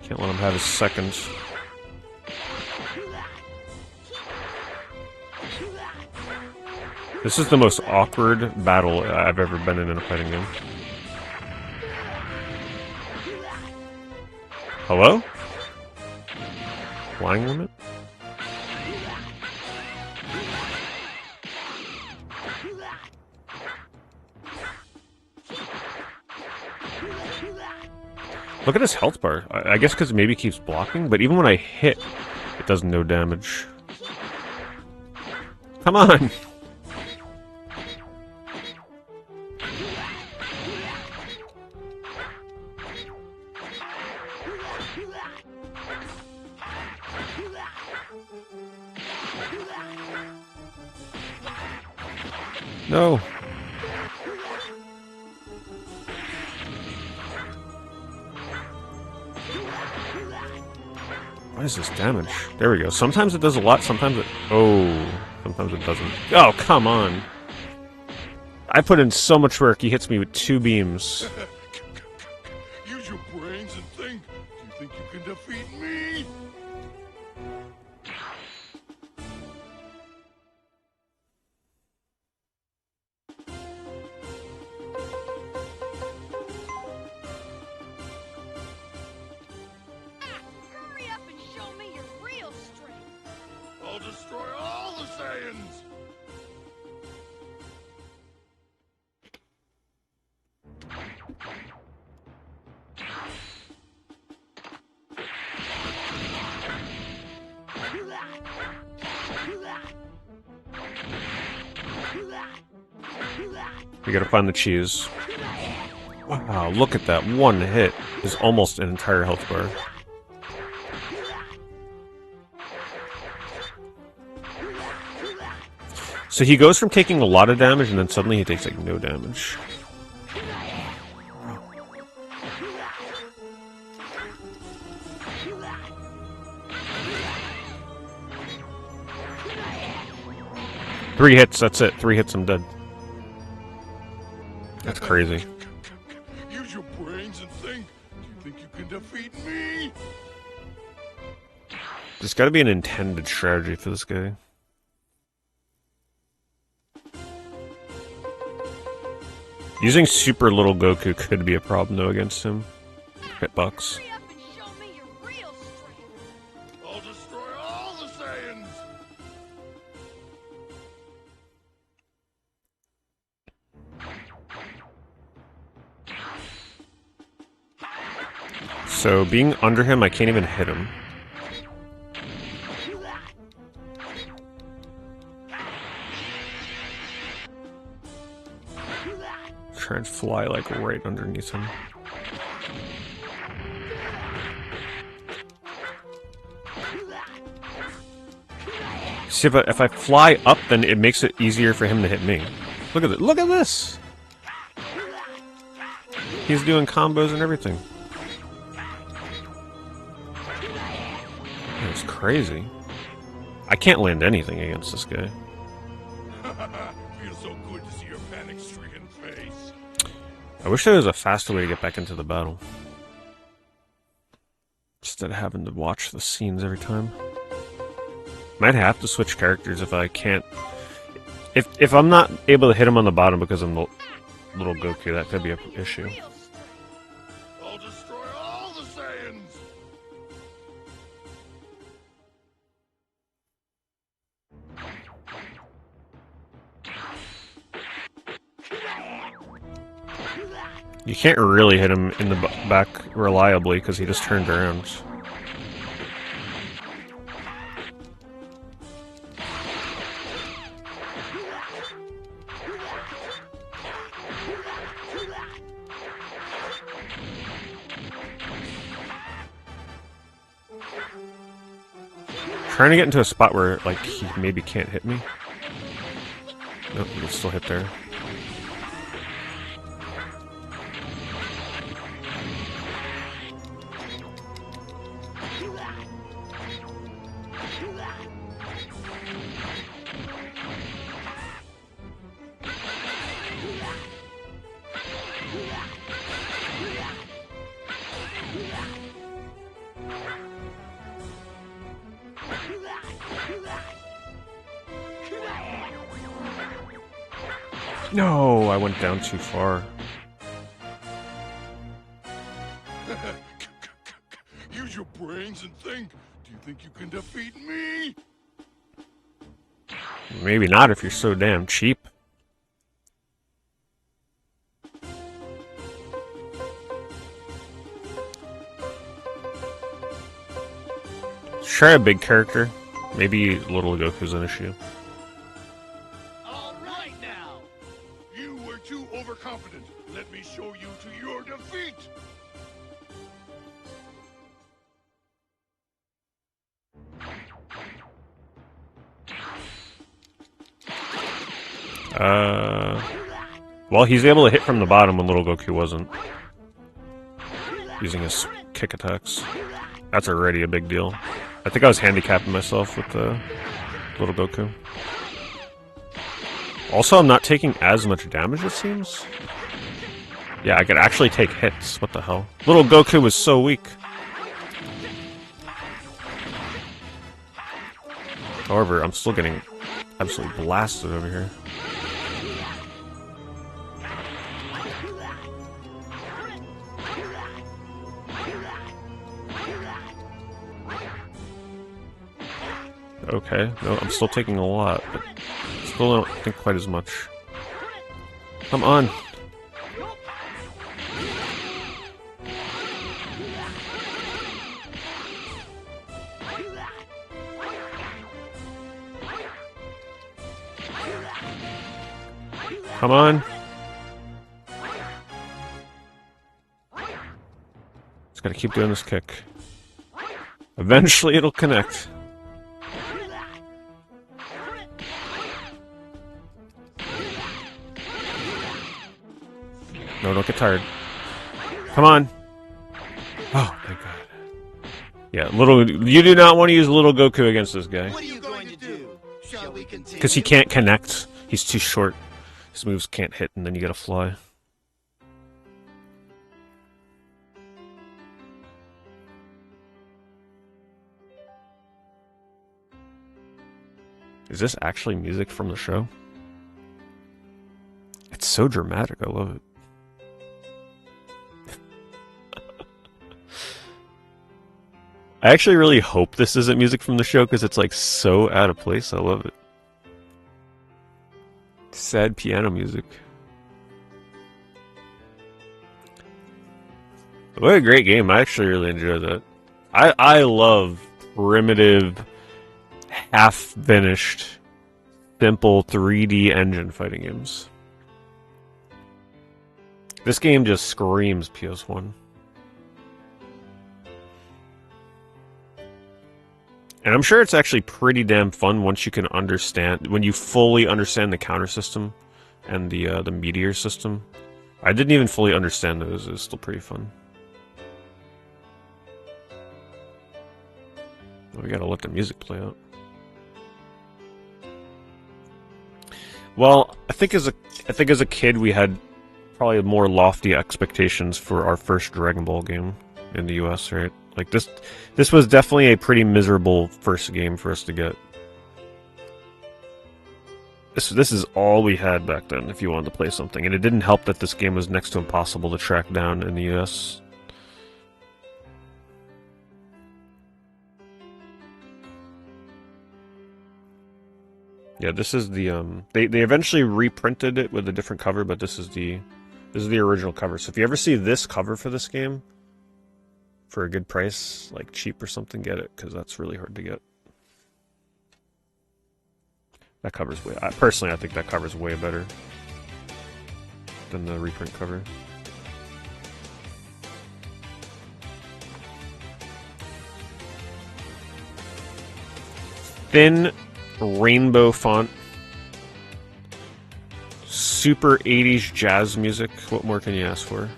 Can't let him have his seconds. This is the most awkward battle I've ever been in a fighting game. Hello? Flying limit? Look at his health bar. I guess because maybe it keeps blocking, but even when I hit, it does no damage. Come on! No! What is this damage? There we go. Sometimes it does a lot, sometimes it... Oh, sometimes it doesn't. Oh, come on! I put in so much work, he hits me with 2 beams. Use your can defeat me? Ah, hurry up and show me your real strength. I'll destroy all the Saiyans! We gotta find the cheese. Wow, look at that. One hit is almost an entire health bar. So he goes from taking a lot of damage and then suddenly he takes like no damage. Three hits, that's it. 3 hits, I'm dead. That's crazy. Use your brains and think. Do you think you can defeat me? There's gotta be an intended strategy for this guy. Using super little Goku could be a problem though against him. Hitbox. Hurry up and show me your real strength. I'll destroy all the Saiyans! So being under him, I can't even hit him. Try and fly like right underneath him. See, if I fly up, then it makes it easier for him to hit me. Look at it! Look at this! He's doing combos and everything. That's crazy. I can't land anything against this guy. Feels so good to see your panic-stricken face. I wish there was a faster way to get back into the battle. Instead of having to watch the scenes every time. Might have to switch characters if I can't... If I'm not able to hit him on the bottom because I'm the little Goku, that could be an issue. Real strength. I'll destroy all the Saiyans! You can't really hit him in the back reliably because he just turned around. Trying to get into a spot where, like, he maybe can't hit me. Nope, he can still hit there. No, I went down too far. Use your brains and think. Do you think you can defeat me? Maybe not if you're so damn cheap. Try a big character. Maybe Little Goku's an issue. All right now. You were too overconfident. Let me show you to your defeat. Well, he's able to hit from the bottom when Little Goku wasn't. Using his kick attacks. That's already a big deal. I think I was handicapping myself with the Little Goku. Also, I'm not taking as much damage, it seems. Yeah, I could actually take hits. What the hell? Little Goku was so weak. However, I'm still getting absolutely blasted over here. Okay, no, I'm still taking a lot, but still don't think quite as much. Come on! Come on! Just gotta keep doing this kick. Eventually it'll connect. No, don't get tired. Come on! Oh, thank God. Yeah, you do not want to use little Goku against this guy. What are you going to do? Shall we continue? Because he can't connect. He's too short. His moves can't hit, and then you gotta fly. Is this actually music from the show? It's so dramatic, I love it. I actually really hope this isn't music from the show because it's like so out of place. I love it. Sad piano music. What a great game. I actually really enjoy that. I love primitive, half-finished, simple 3D engine fighting games. This game just screams PS1. And I'm sure it's actually pretty damn fun once you can understand, when you fully understand the counter system and the meteor system. I didn't even fully understand those. It was still pretty fun. We gotta let the music play out. Well, I think as a kid we had probably more lofty expectations for our first Dragon Ball game in the US, right? Like this was definitely a pretty miserable first game for us to get. This is all we had back then if you wanted to play something, and it didn't help that this game was next to impossible to track down in the US. Yeah, this is the they eventually reprinted it with a different cover, but this is the original cover. So if you ever see this cover for this game for a good price, like cheap or something, get it, because that's really hard to get. That cover's personally, I think that cover's way better than the reprint cover. Thin rainbow font, super 80s jazz music. What more can you ask for?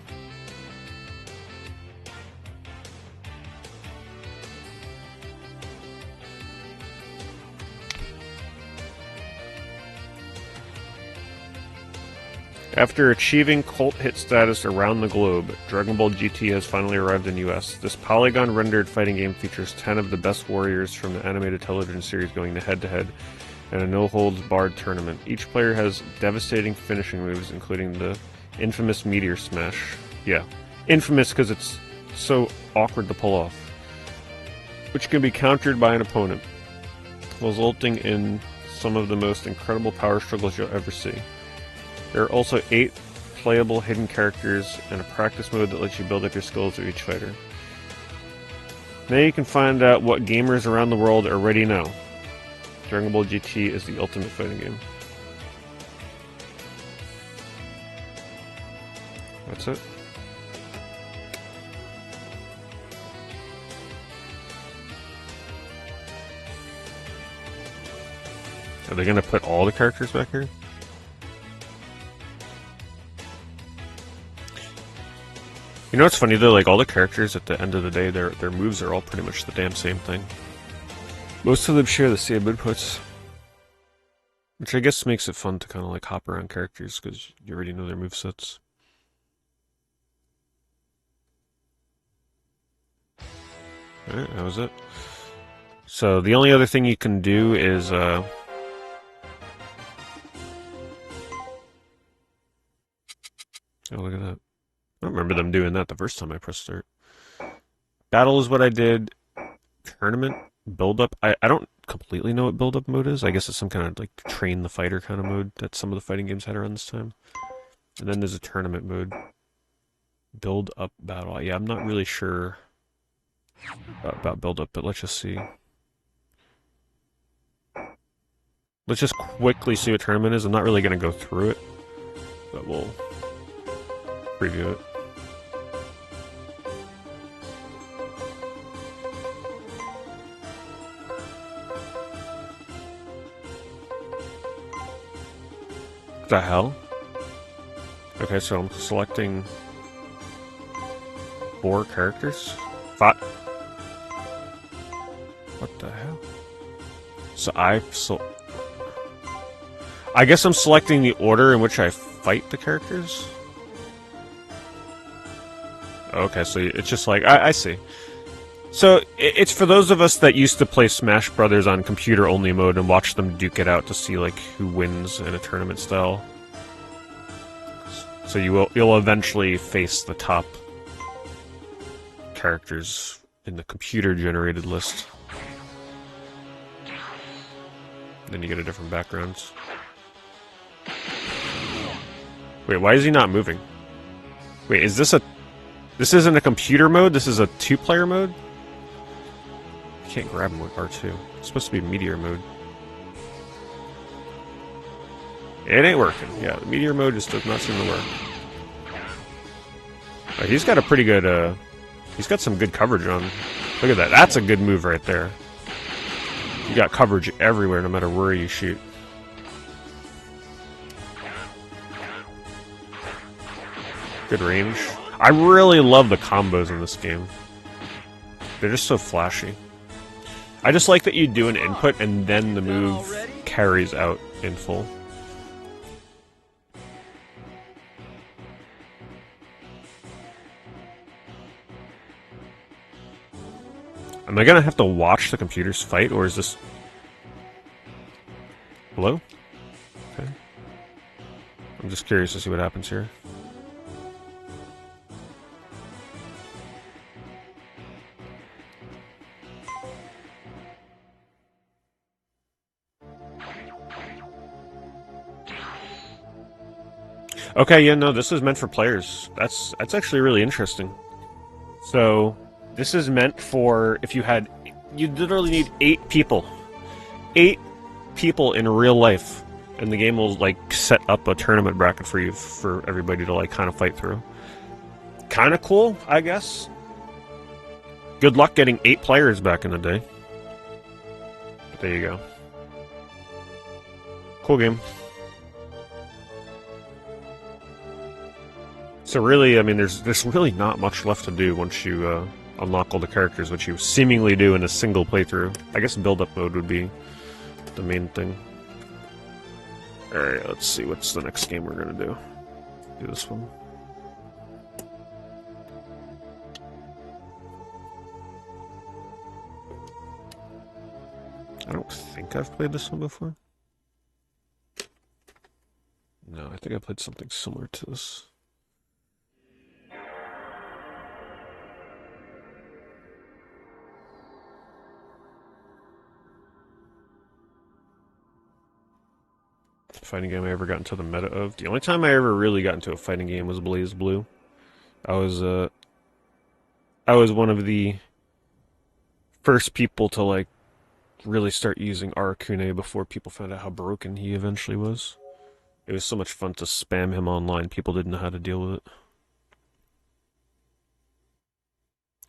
After achieving cult hit status around the globe, Dragon Ball GT has finally arrived in the US. This polygon-rendered fighting game features 10 of the best warriors from the animated television series going head-to-head in a no-holds-barred tournament. Each player has devastating finishing moves, including the infamous Meteor Smash. Yeah, infamous because it's so awkward to pull off, which can be countered by an opponent, resulting in some of the most incredible power struggles you'll ever see. There are also 8 playable hidden characters and a practice mode that lets you build up your skills with each fighter. Now you can find out what gamers around the world already know. Dragon Ball GT is the ultimate fighting game. That's it. Are they gonna put all the characters back here? You know what's funny though? Like all the characters at the end of the day, their moves are all pretty much the damn same thing. Most of them share the same inputs, which I guess makes it fun to kind of like hop around characters because you already know their movesets. Alright, that was it. So the only other thing you can do is oh, look at that. I don't remember them doing that the first time I pressed start. Battle is what I did. Tournament build up. I don't completely know what build up mode is. I guess it's some kind of like train the fighter kind of mode that some of the fighting games had around this time. And then there's a tournament mode. Build up battle. Yeah, I'm not really sure about build up, but let's just see. Let's just quickly see what tournament is. I'm not really going to go through it, but we'll preview it. What the hell? Okay, so I'm selecting 4 characters. 5. What the hell? So I guess I'm selecting the order in which I fight the characters. Okay, so it's just like I see. So it's for those of us that used to play Smash Brothers on computer-only mode and watch them duke it out to see like who wins in a tournament style. So you'll eventually face the top characters in the computer-generated list. Then you get a different backgrounds. Wait, why is he not moving? Wait, is this a... This isn't a computer mode? This is a 2-player mode? I can't grab him with R2. It's supposed to be Meteor mode. It ain't working. Yeah, the Meteor mode just does not seem to work. Oh, he's got a pretty good, he's got some good coverage on... Look at that. That's a good move right there. You got coverage everywhere, no matter where you shoot. Good range. I really love the combos in this game. They're just so flashy. I just like that you do an input and then the move carries out in full. Am I gonna have to watch the computers fight, or is this... Hello? Okay. I'm just curious to see what happens here. Okay, yeah, no, this is meant for players. That's actually really interesting. So, this is meant for if you had... You literally need 8 people. 8 people in real life. And the game will, like, set up a tournament bracket for you, for everybody to, like, kind of fight through. Kind of cool, I guess. Good luck getting 8 players back in the day. But there you go. Cool game. So really, I mean, there's really not much left to do once you unlock all the characters, which you seemingly do in a single playthrough. I guess build-up mode would be the main thing. Alright, let's see, what's the next game we're gonna do? Do this one. I don't think I've played this one before. No, I think I played something similar to this. Fighting game I ever got into the meta of. The only time I ever really got into a fighting game was Blaze Blue. I was one of the first people to like really start using Arakune before people found out how broken he eventually was. It was so much fun to spam him online. People didn't know how to deal with it.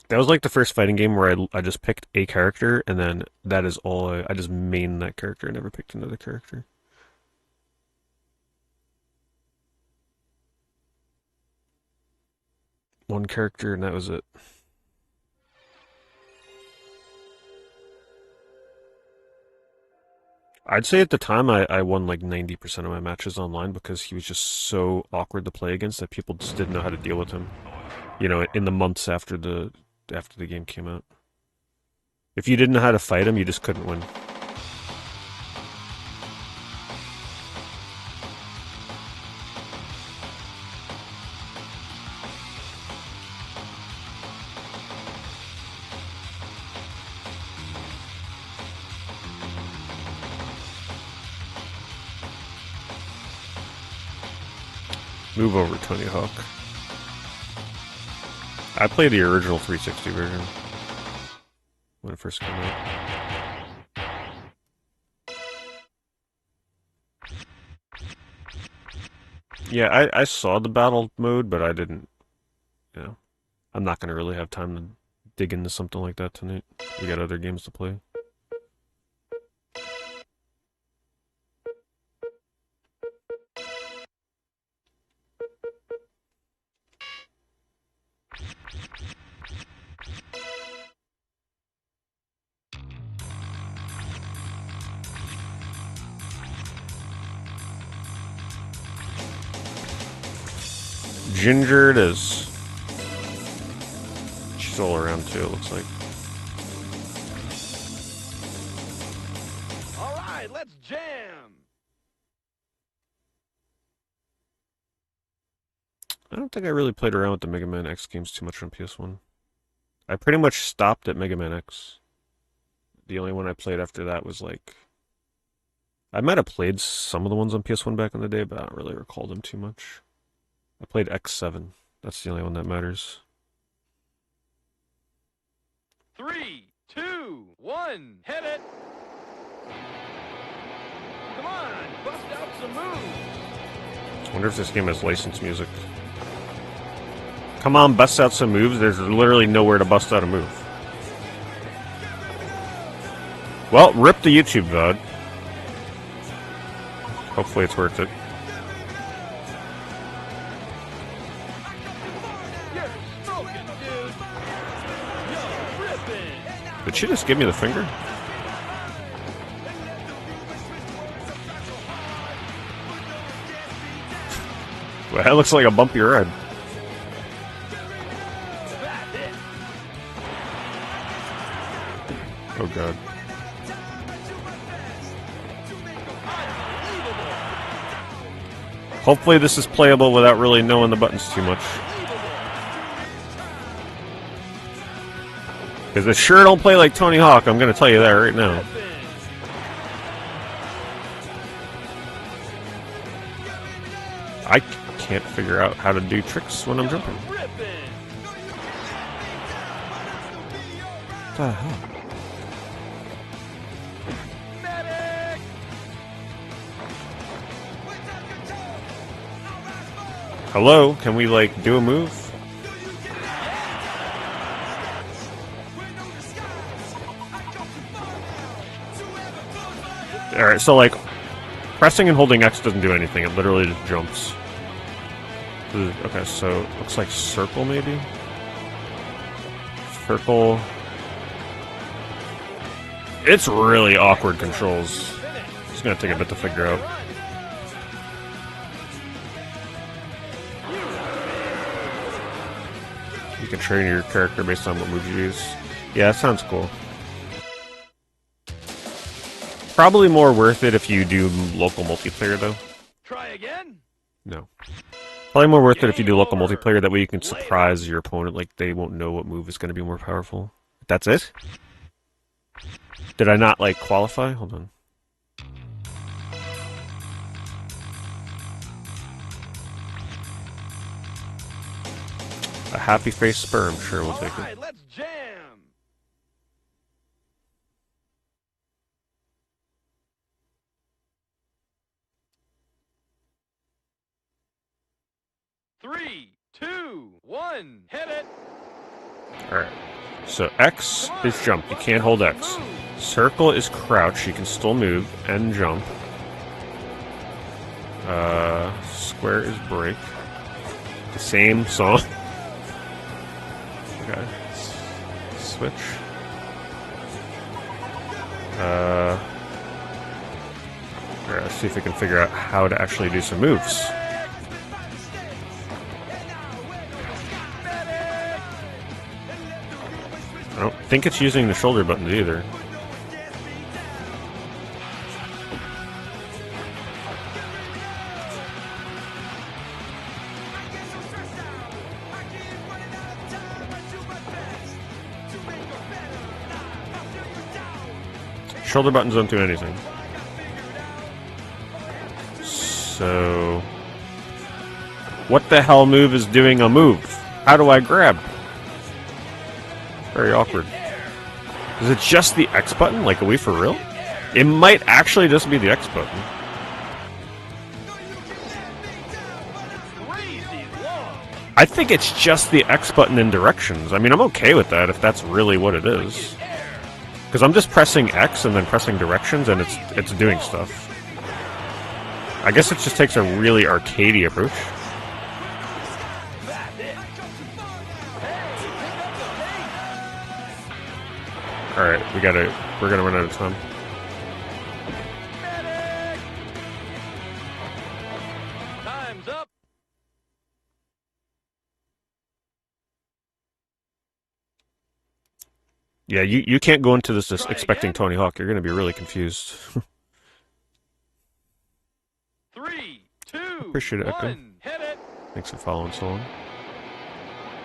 That was like the first fighting game where I just picked a character and then that is all I just mained that character. I never picked another character. One character and that was it. I'd say at the time I won like 90% of my matches online because he was just so awkward to play against that people just didn't know how to deal with him. You know, in the months after the game came out. If you didn't know how to fight him, you just couldn't win. Move over, Tony Hawk. I played the original 360 version when it first came out. Yeah, I saw the battle mode, but I didn't, you know, I'm not going to really have time to dig into something like that tonight. We got other games to play. Ginger it is. She's all around too, it looks like. All right, let's jam. I don't think I really played around with the Mega Man X games too much on PS1. I pretty much stopped at Mega Man X. The only one I played after that was like... I might have played some of the ones on PS1 back in the day, but I don't really recall them too much. I played X7. That's the only one that matters. 3, 2, 1, hit it. Come on, bust out some moves. I wonder if this game has licensed music. Come on, bust out some moves. There's literally nowhere to bust out a move. Well, rip the YouTube VOD. Hopefully it's worth it. You're smoking, dude. You're ripping. Did she just give me the finger? Well, that looks like a bumpy ride. That's it. Oh god. Hopefully this is playable without really knowing the buttons too much. Because it sure don't play like Tony Hawk, I'm going to tell you that right now. I can't figure out how to do tricks when I'm jumping. What the hell? Hello? Can we, like, do a move? Alright, so, like, pressing and holding X doesn't do anything. It literally just jumps. Okay, so, looks like circle, maybe? Circle. It's really awkward controls. It's gonna take a bit to figure out. You can train your character based on what moves you use. Yeah, that sounds cool. Probably more worth it if you do local multiplayer, though. Try again? No. Probably more worth it if you do local multiplayer, that way you can surprise your opponent, like they won't know what move is going to be more powerful. That's it? Did I not, like, qualify? Hold on. A happy face sperm, sure, we'll take it. Let's jam. Three, 2, 1, hit it. Alright. So X is jump, you can't hold X. Circle is crouch, you can still move and jump. Square is break. The same song. Okay. Switch. Alright, let's see if we can figure out how to actually do some moves. I don't think it's using the shoulder buttons either. Shoulder buttons don't do anything. So... what the hell move is doing a move? How do I grab? Very awkward. Is it just the X button? Like, are we for real? It might actually just be the X button. I think it's just the X button in directions. I mean, I'm okay with that if that's really what it is. Because I'm just pressing X and then pressing directions and it's doing stuff. I guess it just takes a really arcadey approach. Alright, we're gonna run out of time. Time's up. Yeah, you can't go into this just expecting Tony Hawk. You're gonna be really confused. 3, 2, Appreciate it, Echo. 1, hit it. Thanks for following so long.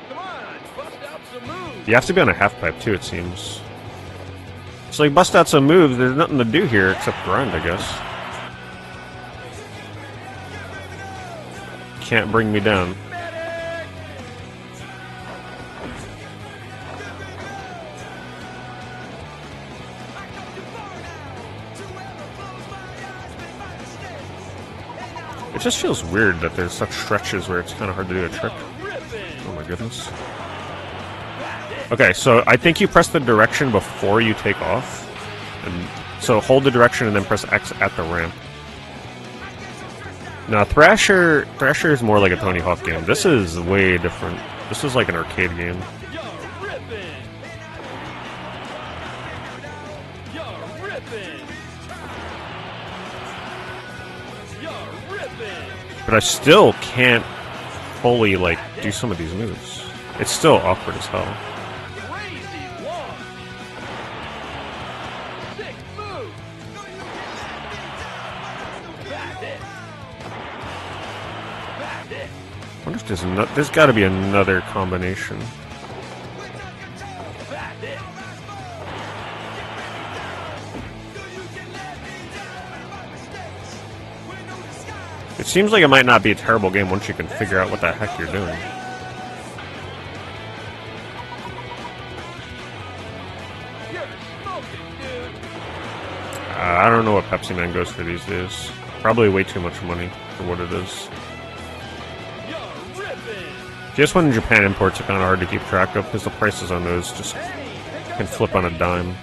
Come on, bust out some moves. You have to be on a half pipe too, it seems. So you bust out some moves, there's nothing to do here except grind, I guess. Can't bring me down. It just feels weird that there's such stretches where it's kind of hard to do a trick. Oh my goodness. Okay, so I think you press the direction before you take off. And so hold the direction and then press X at the ramp. Now Thrasher is more like a Tony Hawk game. This is way different. This is like an arcade game. But I still can't fully, like, do some of these moves. It's still awkward as hell. I wonder if there's got to be another combination. It seems like it might not be a terrible game once you can figure out what the heck you're doing. I don't know what Pepsi Man goes for these days. Probably way too much money for what it is. PS1 in Japan imports are kind of hard to keep track of because the prices on those just can flip on a dime.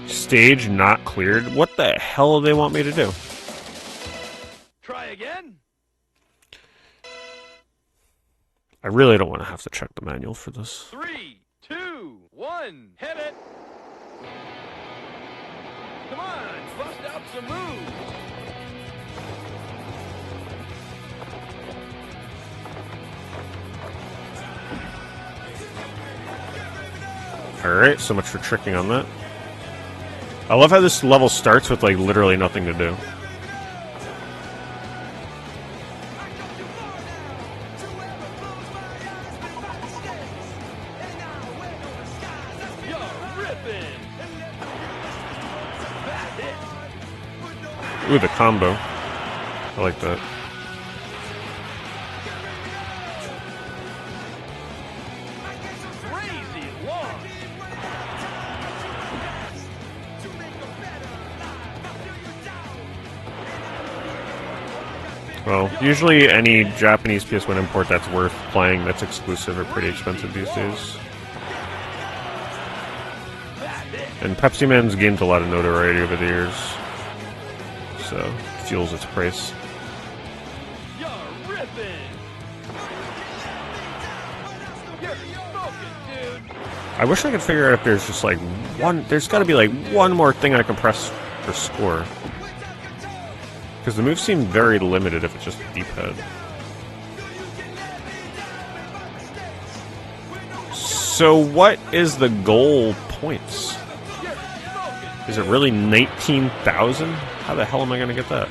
Stage not cleared? What the hell do they want me to do? Try again. I really don't want to have to check the manual for this. 3, 2, 1, hit it. Come on, bust out some moves. Alright, so much for tricking on that. I love how this level starts with, like, literally nothing to do. Ooh, the combo. I like that. Well, usually any Japanese PS1 import that's worth playing that's exclusive are pretty expensive these days. And Pepsi Man's gained a lot of notoriety over the years, so fuels its price. I wish I could figure out if there's just like one. There's got to be like one more thing I can press for score. Because the moves seem very limited if it's just a D-pad. So what is the goal points? Is it really 19,000? How the hell am I going to get that?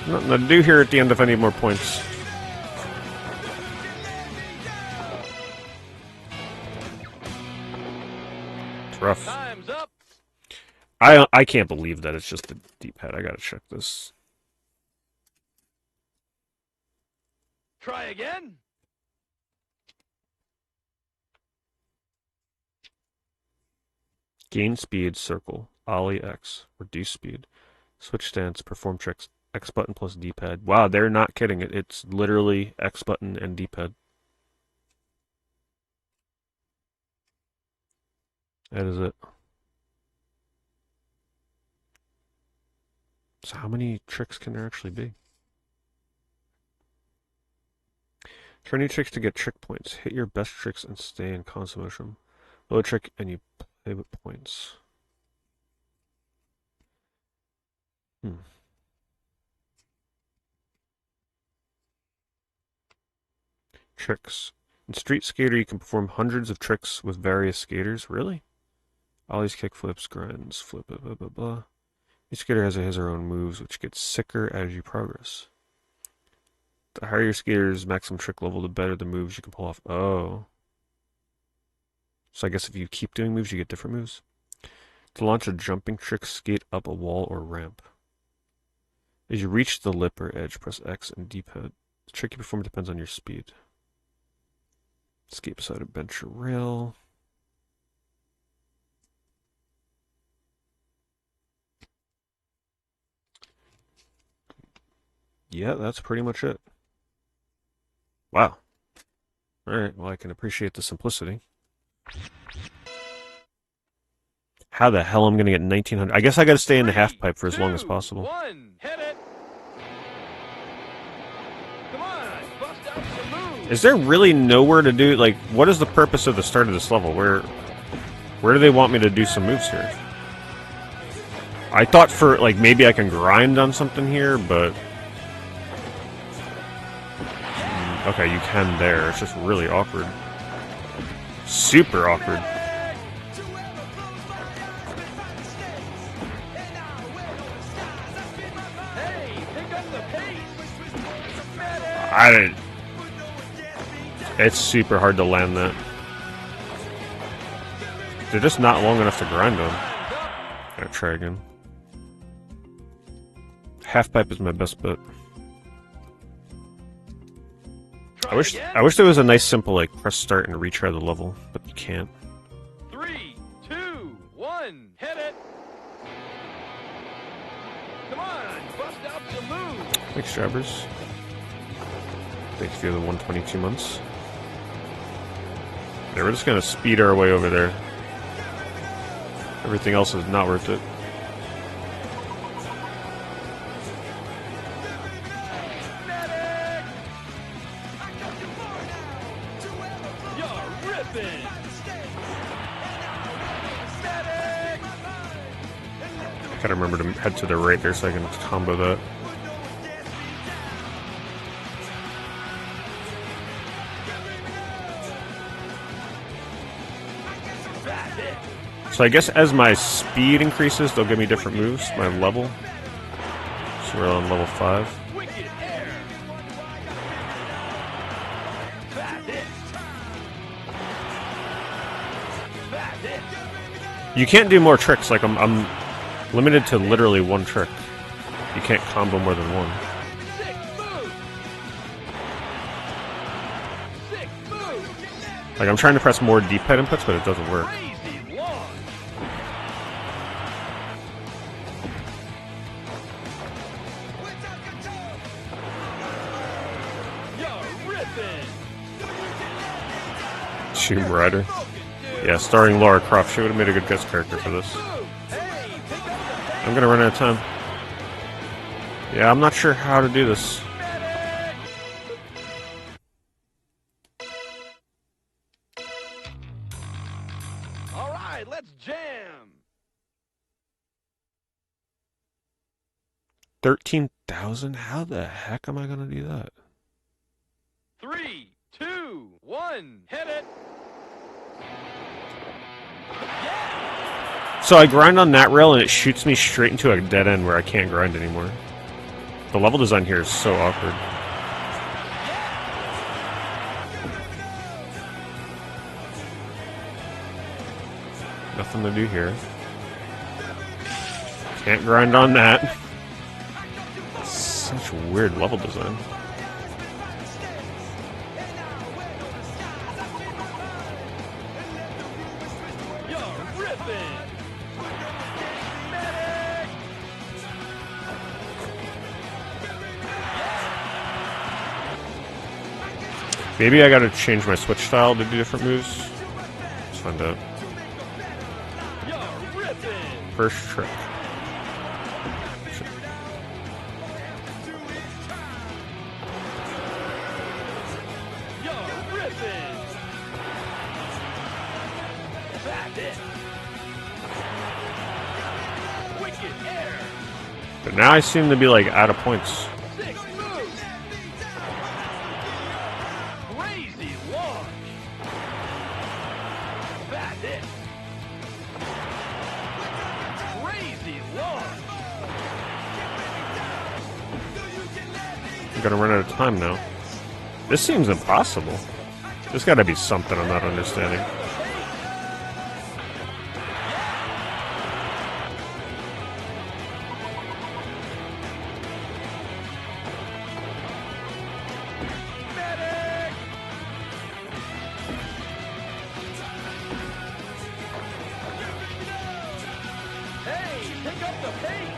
Nothing to do here at the end if I need more points. It's rough. Time's up. I can't believe that it's just a D-pad. I gotta check this. Try again. Gain speed, circle. Ollie X. Reduce speed. Switch stance, perform tricks. X button plus D-pad. Wow, they're not kidding. It's literally X button and D-pad. That is it. So how many tricks can there actually be? Try new tricks to get trick points. Hit your best tricks and stay in constant motion. Load a trick and you play with points. Tricks. In Street Skater, you can perform hundreds of tricks with various skaters. Really? Ollies, kickflips, grinds, flip, blah, blah, blah, blah. Each skater has her own moves, which gets sicker as you progress. The higher your skater's maximum trick level, the better the moves you can pull off. Oh. So I guess if you keep doing moves, you get different moves. To launch a jumping trick, skate up a wall or ramp. As you reach the lip or edge, press X and D-pad. The trick you perform depends on your speed. Skate beside a bench or rail. Yeah, that's pretty much it. Wow. Alright, well I can appreciate the simplicity. How the hell I'm gonna get 1900? I guess I gotta stay in the half pipe for as long as possible. One, hit it. Come on, bust out some moves. Is there really nowhere to do, like, what is the purpose of the start of this level? Where do they want me to do some moves here? I thought for, like, maybe I can grind on something here, but... Okay, you can there. It's just really awkward. Super awkward. Hey, pick up the pace. I didn't... It's super hard to land that. They're just not long enough to grind on. Gotta try again. Half pipe is my best bet. I wish there was a nice simple like press start and retry the level, but you can't. 3, 2, 1, hit it. Come on, bust out some moves. Thanks, Jabbers. Thanks for the 122 months. Yeah, we're just gonna speed our way over there. Everything else is not worth it. Gotta remember to head to the right there so I can combo that. So I guess as my speed increases, they'll give me different moves, my level. So we're on level 5. You can't do more tricks, like I'm limited to literally one trick. You can't combo more than one. Like I'm trying to press more D-pad inputs, but it doesn't work. Tomb Raider. Yeah, starring Lara Croft. She would have made a good guest character for this. I'm gonna run out of time. Yeah, I'm not sure how to do this. All right, let's jam. 13,000? How the heck am I gonna do that? 3, 2, 1, hit it. So I grind on that rail and it shoots me straight into a dead end where I can't grind anymore. The level design here is so awkward. Nothing to do here. Can't grind on that. Such weird level design. You're ripping. Medic. Maybe I gotta change my switch style to do different moves. Let's find out. You're ripping. First trick. You're ripping. That's it. Wicked air. But now I seem to be like out of points. Sick move. Crazy launch. That's it. Crazy launch. I'm gonna run out of time now. This seems impossible. There's gotta be something I'm not understanding. Medic. Hey, pick up the pace.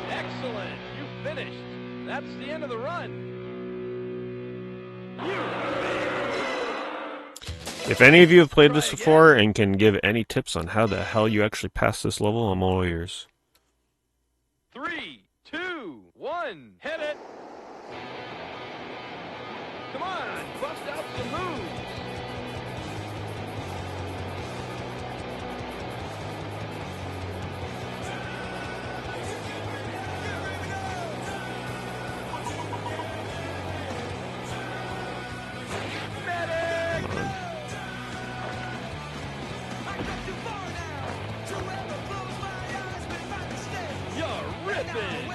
Excellent. You finished. That's the end of the run. If any of you have played this before and can give any tips on how the hell you actually pass this level, I'm all ears. 3, 2, 1, hit it. Come on, bust out some moves. Medic. You're ripping.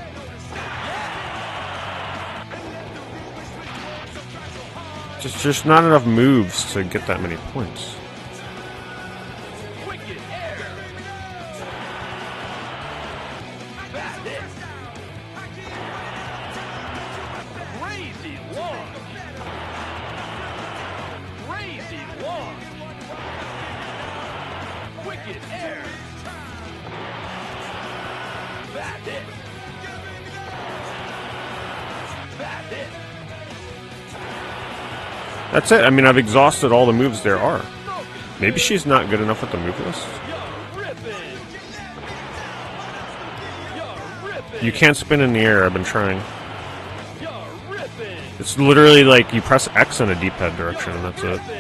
Just not enough moves to get that many points. Wicked air. That's it. Crazy launch. Crazy launch. Wicked air. That's it. That's it. That's it. I mean, I've exhausted all the moves there are. Maybe she's not good enough with the move list. You're ripping. You're ripping. You can't spin in the air. I've been trying. You're ripping. It's literally like you press X in a D-pad direction and that's it. Ripping.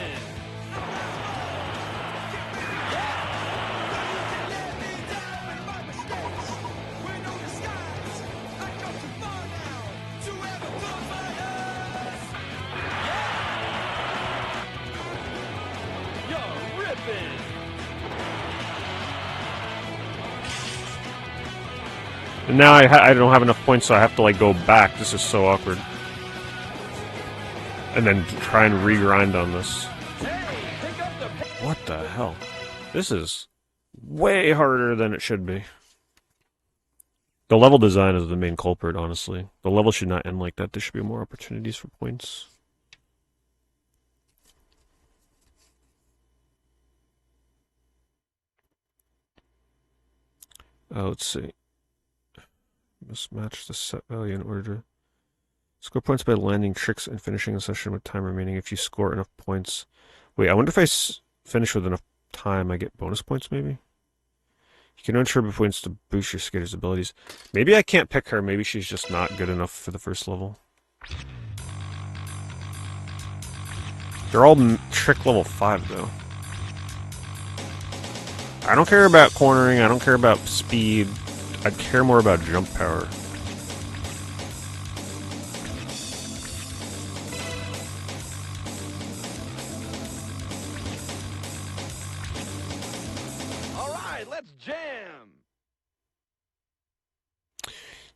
You're ripping. And now I don't have enough points, so I have to like go back. This is so awkward. And then try and regrind on this. Hey, pick up the pace. What the hell? This is way harder than it should be. The level design is the main culprit, honestly. The level should not end like that. There should be more opportunities for points. Let's see. Must match the set value in order to score points by landing tricks and finishing a session with time remaining. If you score enough points Wait, I wonder if finish with enough time, I get bonus points, maybe? You can earn turbo points to boost your skater's abilities. Maybe I can't pick her. Maybe she's just not good enough for the first level. They're all trick level 5, though. I don't care about cornering. I don't care about speed. I care more about jump power. All right, let's jam.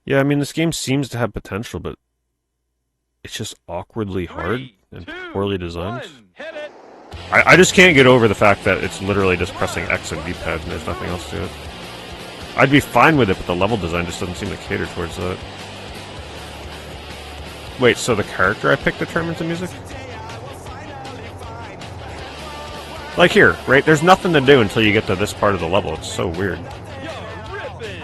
Yeah, I mean, this game seems to have potential, but it's just awkwardly hard Three, and two, poorly designed. one, hit it. I just can't get over the fact that it's literally just pressing X and D-pad and there's nothing else to it. I'd be fine with it, but the level design just doesn't seem to cater towards that. Wait, so the character I picked determines the music? Like here, right? There's nothing to do until you get to this part of the level. It's so weird. You're ripping.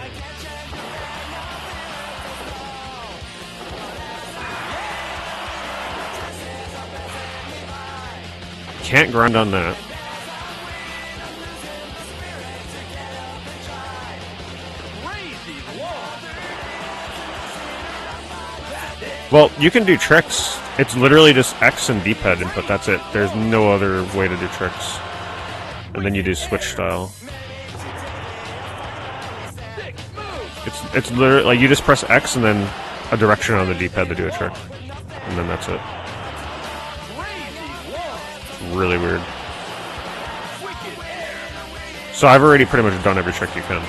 Can't grind on that. Crazy long. Well, you can do tricks. It's literally just X and D-pad input, that's it. There's no other way to do tricks. And then you do switch style. It's literally, like, you just press X and then a direction on the D-pad to do a trick. And then that's it. Really weird. So I've already pretty much done every trick you can.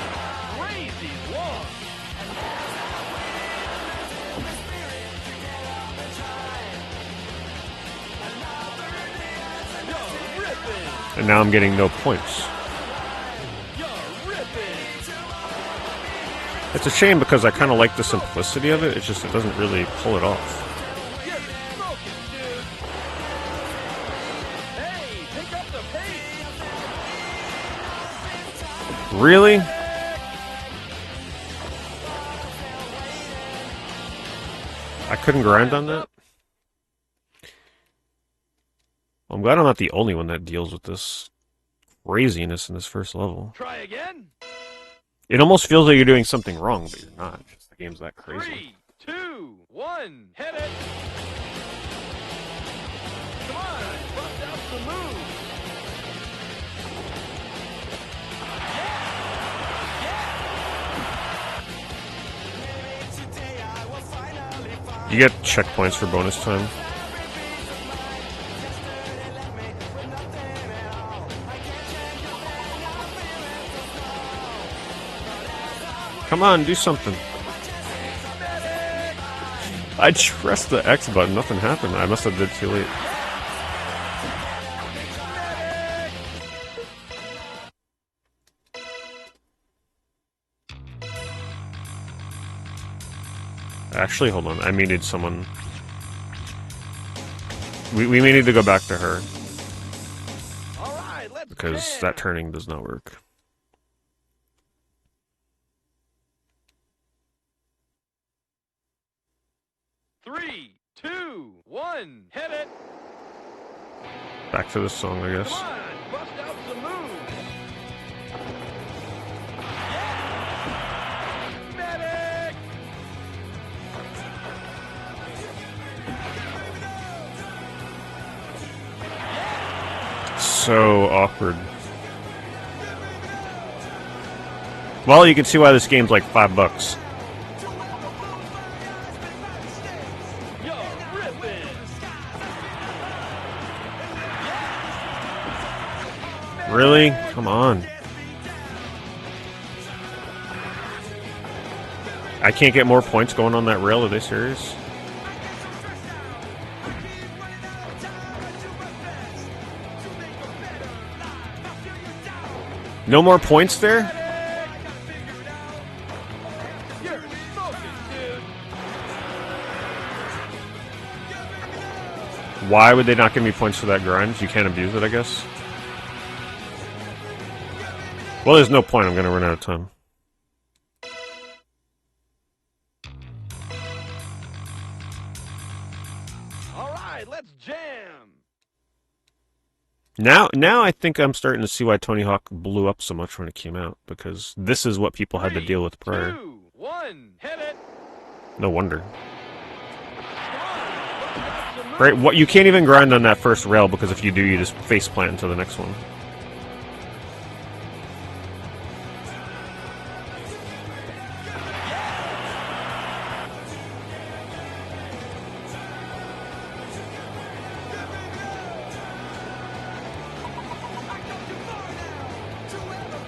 And now I'm getting no points. It's a shame because I kind of like the simplicity of it. It's just it doesn't really pull it off. Really? I couldn't grind on that? Well, I'm glad I'm not the only one that deals with this craziness in this first level. Try again. It almost feels like you're doing something wrong, but you're not. Just the game's that crazy. 3, 2, 1, hit it. Come on, bust out the move. You get checkpoints for bonus time. Come on, do something. I pressed the X button, nothing happened. I must have did too late. Actually, hold on. I may need someone. We may need to go back to her. All right, let's Because jam. that turning does not work. Three, two, one, hit it. Back to this song, I guess. Come on, bust out some moves. Medic. So awkward. Well, you can see why this game's like $5. You're ripping. Really? Come on. I can't get more points going on that rail. Are they serious? No more points there? You're smoking, dude. Why would they not give me points for that grind? You can't abuse it, I guess. Well, there's no point. I'm going to run out of time. All right, let's jam. Now I think I'm starting to see why Tony Hawk blew up so much when it came out, because this is what people had to deal with prior. 2, 1, hit it. No wonder. Right, what you can't even grind on that first rail, because if you do, you just face plant into the next one.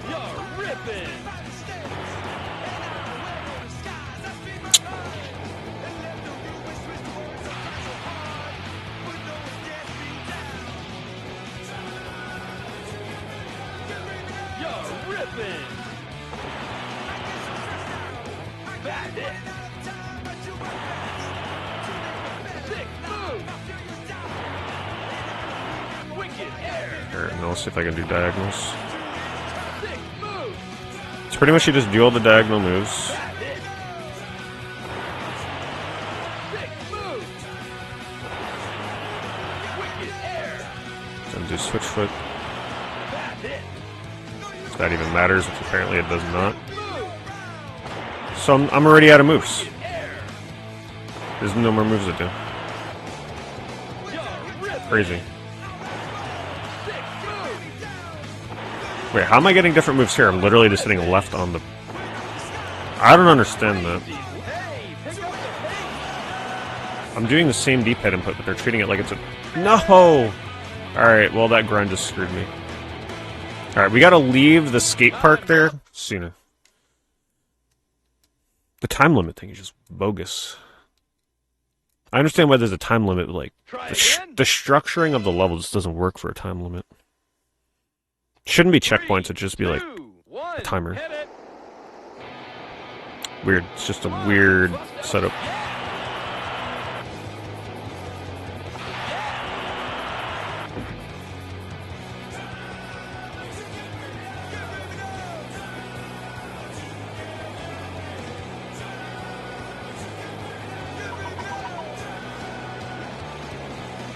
You're ripping. You're ripping. Bad hit. Sick move. Wicked air. Alright, now let's see if I can do diagonals. Sick move. It's pretty much you just do all the diagonal moves. Bad hit. Sick move. Wicked air. Then do switch foot. Bad hit. If that even matters, which apparently it does not. Move. So I'm already out of moves. Air. There's no more moves to do. You're ripping. Crazy. Sick move. Wait, how am I getting different moves here? I'm literally just hitting left on the... I don't understand that. Hey, pick up the pace. I'm doing the same D-pad input, but they're treating it like it's a... No! Alright, well that grind just screwed me. Alright, we gotta leave the skate park there sooner. The time limit thing is just bogus. I understand why there's a time limit, but like, Try the again. structuring of the level just doesn't work for a time limit. Shouldn't be checkpoints, it'd just be like 2, 1, a timer. hit it. Weird. It's just a weird setup.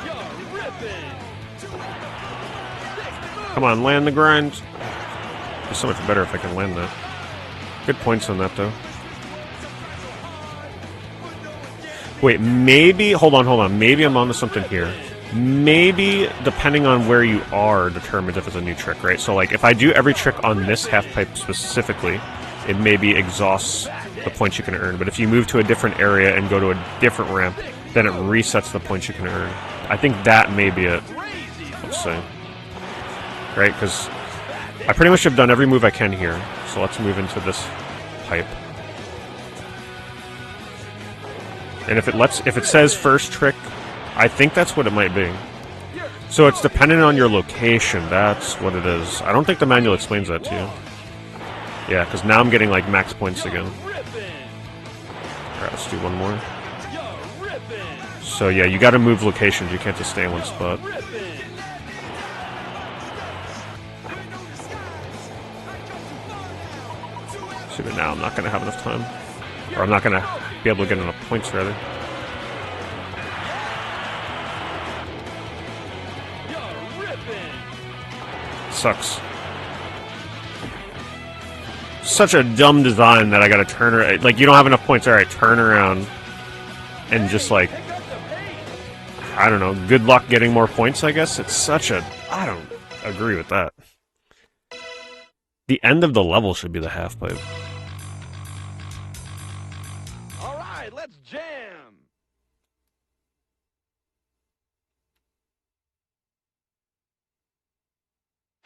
You're ripping. Come on, land the grind. It's so much better if I can land that. Good points on that, though. Wait, maybe... Hold on. Maybe I'm onto something here. Maybe, depending on where you are, determines if it's a new trick, right? So, like, if I do every trick on this half-pipe specifically, it maybe exhausts the points you can earn. But if you move to a different area and go to a different ramp, then it resets the points you can earn. I think that may be it. Let's see. Right? Because I pretty much have done every move I can here. So let's move into this pipe. And if it says first trick, I think that's what it might be. So it's dependent on your location. That's what it is. I don't think the manual explains that to you. Yeah, because now I'm getting like max points again. Alright, let's do one more. So yeah, you gotta move locations. You can't just stay in one spot. See, but now I'm not gonna have enough time. Or I'm not gonna be able to get enough points, rather. Sucks. Such a dumb design that I gotta turn around. Like, you don't have enough points. Alright, turn around. And just, like... I don't know. Good luck getting more points, I guess? It's such a... I don't agree with that. The end of the level should be the half-pipe. Alright, let's jam!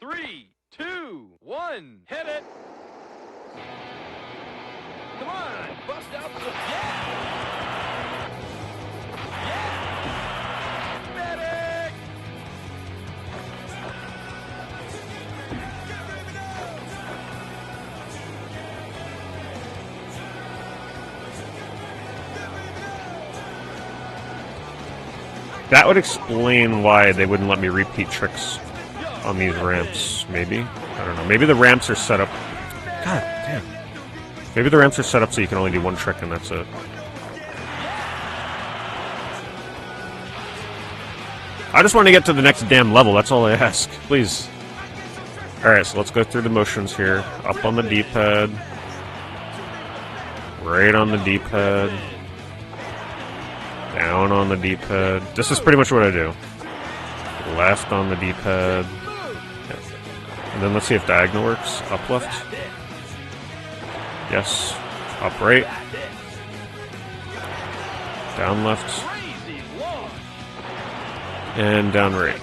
3, 2, 1, hit it! Come on, bust out some... Yeah! Yeah! Medic! That would explain why they wouldn't let me repeat tricks on these ramps, maybe? I don't know. Maybe the ramps are set up... God damn. Maybe the ramps are set up so you can only do one trick and that's it. I just want to get to the next damn level. That's all I ask. Please. Alright, so let's go through the motions here. Up on the D-pad. Right on the D-pad. Down on the D-pad. This is pretty much what I do. Left on the D-pad. And then let's see if diagonal works. Up left. Yes. Up right. Down left. And down right.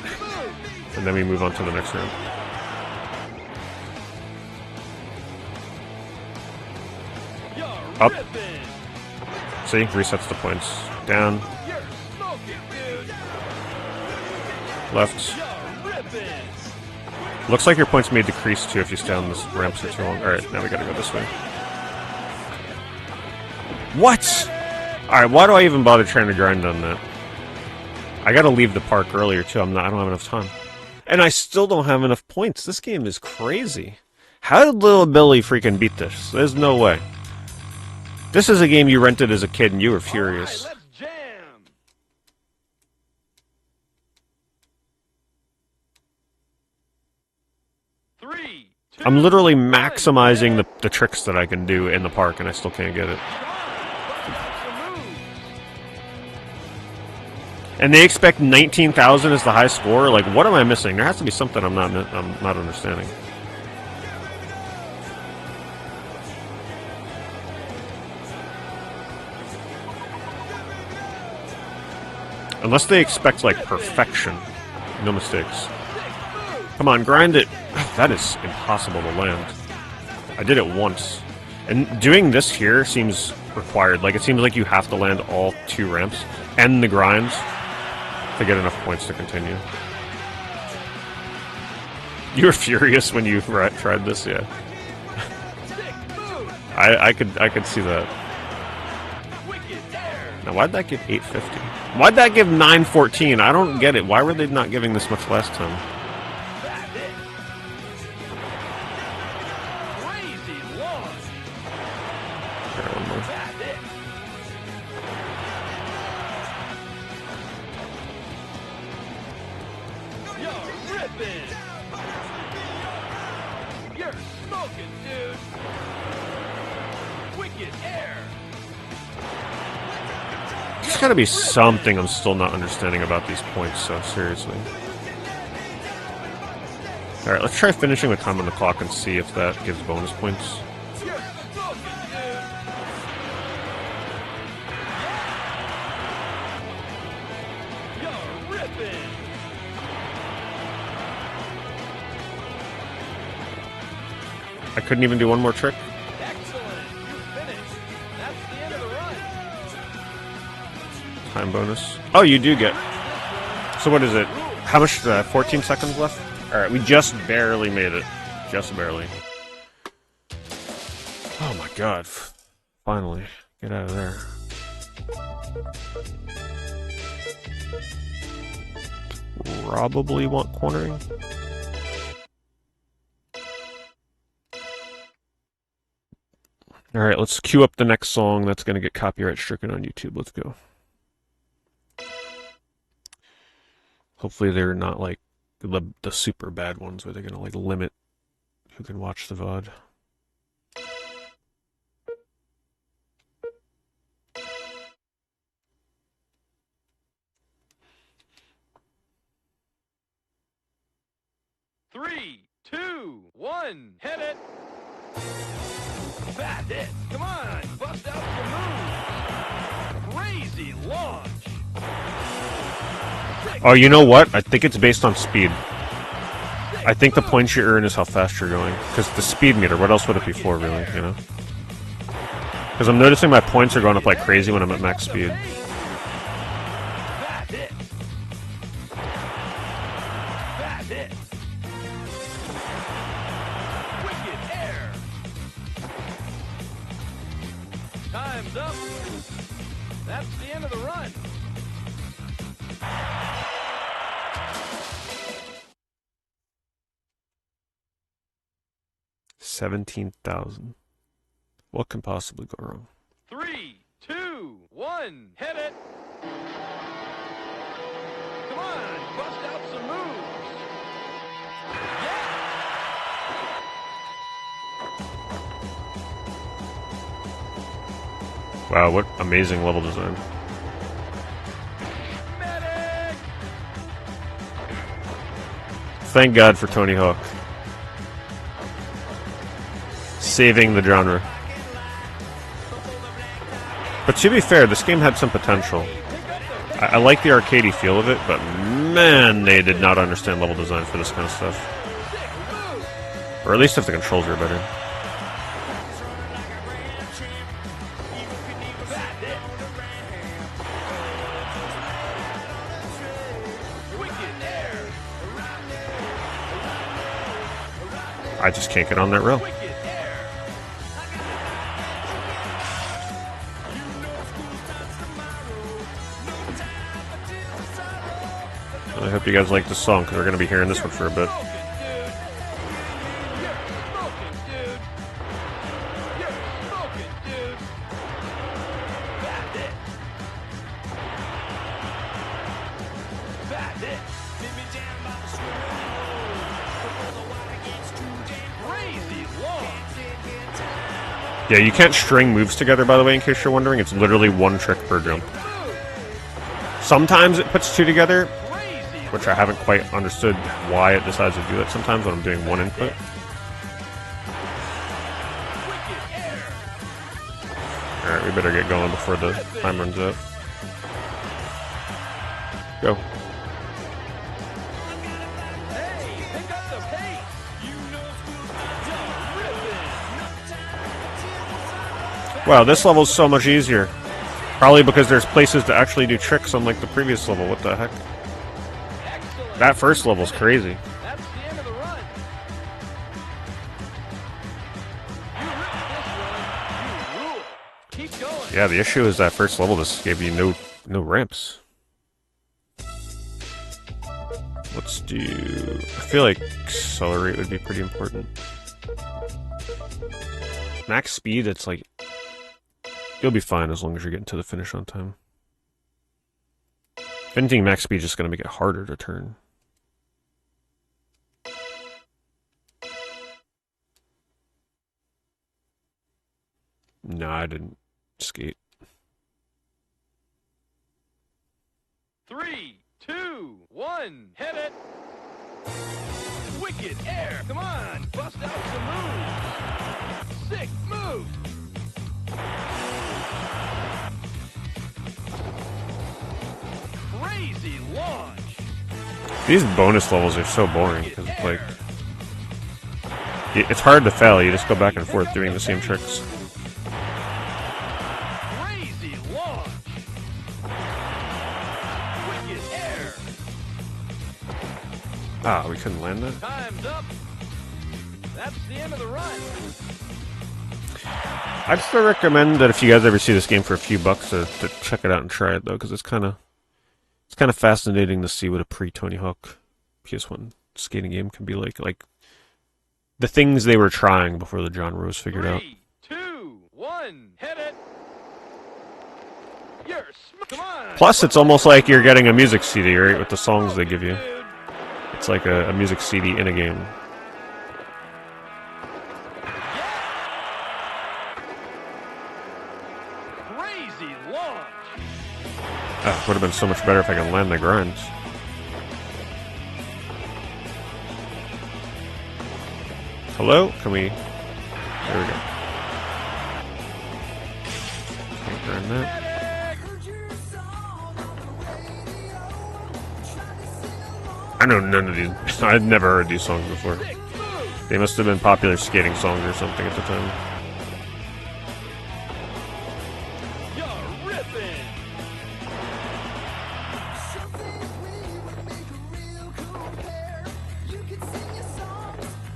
And then we move on to the next round. Up. See? Resets the points. Down. Left. Looks like your points may decrease too if you stay on this ramp for too long. Alright, now we gotta go this way. What?! Alright, why do I even bother trying to grind on that? I gotta leave the park earlier too. I don't have enough time. And I still don't have enough points. This game is crazy. How did little Billy freaking beat this? There's no way. This is a game you rented as a kid and you were furious. Right, let's jam. 3, 2, I'm literally 1. maximizing the tricks that I can do in the park and I still can't get it. And they expect 19,000 as the high score? Like, what am I missing? There has to be something I'm not understanding. Unless they expect, like, perfection. No mistakes. Come on, grind it. That is impossible to land. I did it once. And doing this here seems required. Like, it seems like you have to land all 2 ramps and the grinds to get enough points to continue. You were furious when you tried this, yeah. I could see that. Now, why'd that give 850? Why'd that give 914? I don't get it. Why were they not giving this much last time? Alright, one more. You're smoking, dude. Wicked air. There's gotta be something I'm still not understanding about these points, so seriously. Alright, let's try finishing with time on the clock and see if that gives bonus points. You're smoking, dude. You're ripping. I couldn't even do one more trick. Excellent. You finished. That's the end of the run. Time bonus. Oh, you do get. So what is it? How much? 14 seconds left? Alright, we just barely made it. Just barely. Oh my god. Finally. Get out of there. Probably want cornering. Alright, let's queue up the next song that's going to get copyright stricken on YouTube. Let's go. Hopefully they're not like the super bad ones where they're going to like limit who can watch the VOD. Three, 2, 1, hit it! That's it! Come on, bust out the move! Crazy launch! Oh, you know what? I think it's based on speed. I think the points you earn is how fast you're going. Because the speed meter, what else would it be for, really, you know? Because I'm noticing my points are going up like crazy when I'm at max speed. That's it! That's it! Wicked air! Time's up! That's the end of the run! $17,000. What can possibly go wrong? 3, 2, 1, hit it! Come on, Bust out some moves. Wow, what amazing level design. Medic! Thank God for Tony Hawk. Saving the genre. But to be fair, this game had some potential. I like the arcadey feel of it, but man, they did not understand level design for this kind of stuff. Or at least if the controls are better. I just can't get on that rail. I hope you guys like this song, because we're going to be hearing this one for a bit. Yeah, you can't string moves together, by the way, in case you're wondering. It's literally one trick per jump. Sometimes it puts two together, which I haven't quite understood why it decides to do that sometimes when I'm doing one input. Alright, we better get going before the time runs out. Go. Wow, this level's so much easier. Probably because there's places to actually do tricks unlike the previous level. What the heck? That first level's crazy. That's the end of the run. You rule. Keep going. Yeah, the issue is that first level just gave you no ramps. Let's do... I feel like accelerate would be pretty important. Max speed, it's like... You'll be fine as long as you're getting to the finish on time. If anything, max speed is just going to make it harder to turn. No, I didn't skate. 3, 2, 1, hit it! Wicked air! Come on, bust out some moves! Sick move! Crazy launch! These bonus levels are so boring because it's like it's hard to fail. You just go back and forth doing the same tricks. Crazy launch! Wicked air! Ah, we couldn't land that. Time's up! That's the end of the run! I'd still recommend that if you guys ever see this game for a few bucks to check it out and try it though, because it's kind of fascinating to see what a pre-Tony Hawk PS1 skating game can be like. Like the things they were trying before the genre was figured out. 3, 2, 1, hit it! Come on! Plus, it's almost like you're getting a music CD, right, with the songs they give you. It's like a music CD in a game. Crazy launch! Would have been so much better if I could land the grinds. Hello? Can we... There we go. Can't grind that. I know none of these... I'd never heard these songs before. They must have been popular skating songs or something at the time. You're ripping!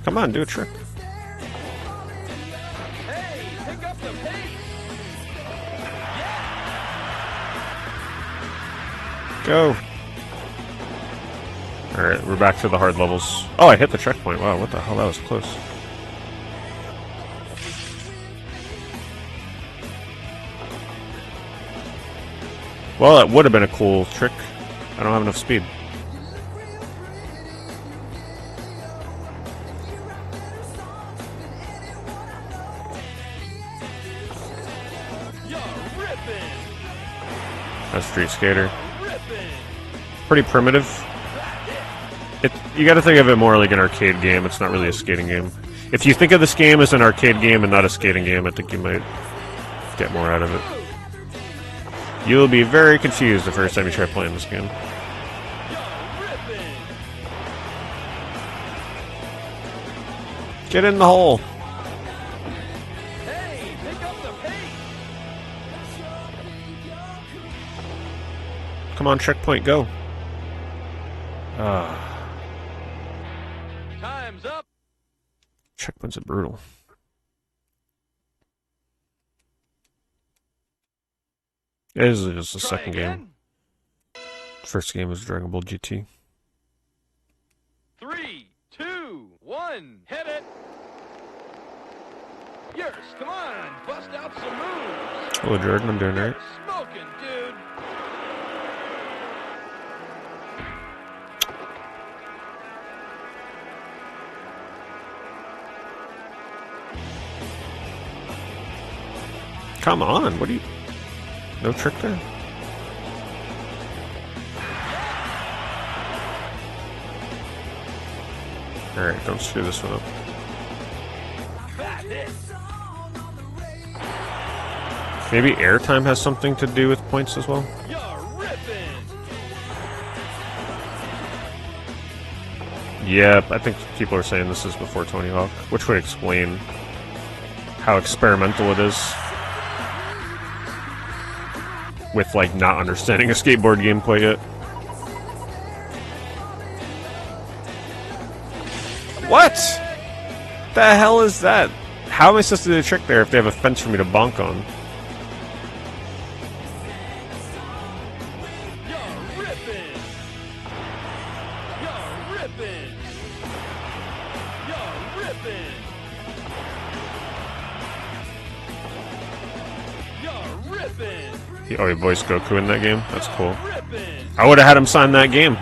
Come on, do a trick. Hey, pick up the pace! Go. Alright, we're back to the hard levels. Oh, I hit the checkpoint. Wow, what the hell? That was close. Well, that would have been a cool trick. I don't have enough speed. That's Street Skater. Pretty primitive. You gotta think of it more like an arcade game. It's not really a skating game. If you think of this game as an arcade game and not a skating game, I think you might get more out of it. You'll be very confused the first time you try playing this game. Get in the hole! Hey, pick up the pace. Come on, checkpoint, go. Time's up. Checkpoints are brutal. This is just the Try second again. game. First game was Dragon Ball GT. 3, 2, 1, hit it. Yes, come on, bust out some moves. Hello, Jordan. I'm doing You're right. smoking, dude. Come on, what are you... No trick there? Alright, don't screw this one up. Fat hit. Maybe airtime has something to do with points as well? You're ripping. Yep, I think people are saying this is before Tony Hawk, which would explain how experimental it is with, like, not understanding a skateboard game quite yet. What? The hell is that? How am I supposed to do the trick there if they have a fence for me to bonk on? You're ripping. You're ripping. You're ripping. You're ripping. Oh, he voiced Goku in that game? That's cool. Ripping. I would have had him sign that game.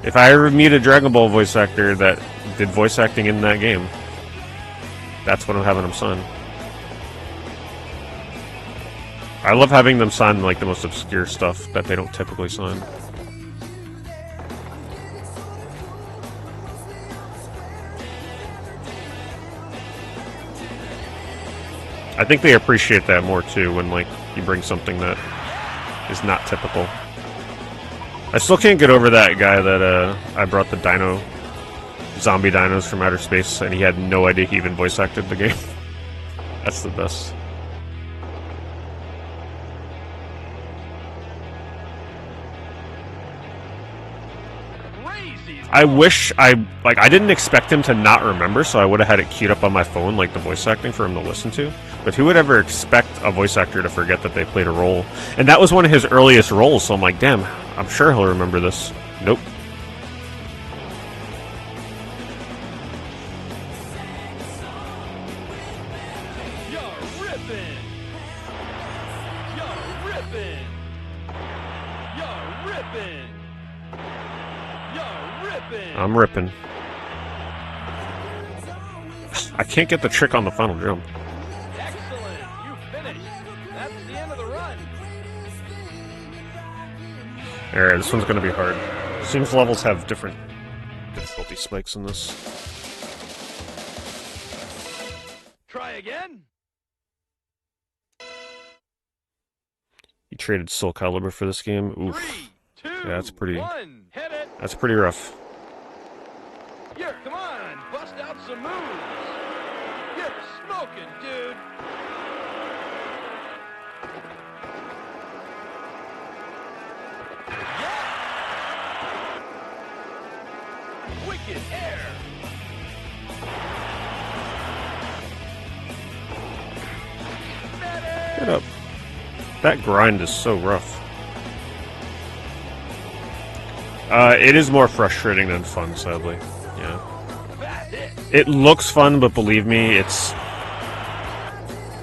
If I ever meet a Dragon Ball voice actor that did voice acting in that game, that's what I'm having him sign. I love having them sign, like, the most obscure stuff that they don't typically sign. I think they appreciate that more, too, when, like, you bring something that is not typical. I still can't get over that guy that I brought the zombie dinos from outer space, and he had no idea he even voice acted the game. That's the best. Crazy. I wish I didn't expect him to not remember, so I would have had it queued up on my phone, like the voice acting for him to listen to. But who would ever expect a voice actor to forget that they played a role? And that was one of his earliest roles, so I'm like, damn, I'm sure he'll remember this. Nope. You're ripping. You're ripping. You're ripping. You're ripping. I'm ripping. I can't get the trick on the final jump. Excellent. You finished. That's the end of the run. Alright, this one's gonna be hard. Seems levels have different difficulty spikes in this. Try again. You traded Soul Calibur for this game? Oof. 3, 2, Yeah, that's pretty- 1. Hit it. That's pretty rough. Here, come on. Bust out some moves. You're smoking, dude. Yeah. Wicked air. Get up. That grind is so rough. It is more frustrating than fun, sadly. Yeah. Fat hit. It looks fun, but believe me,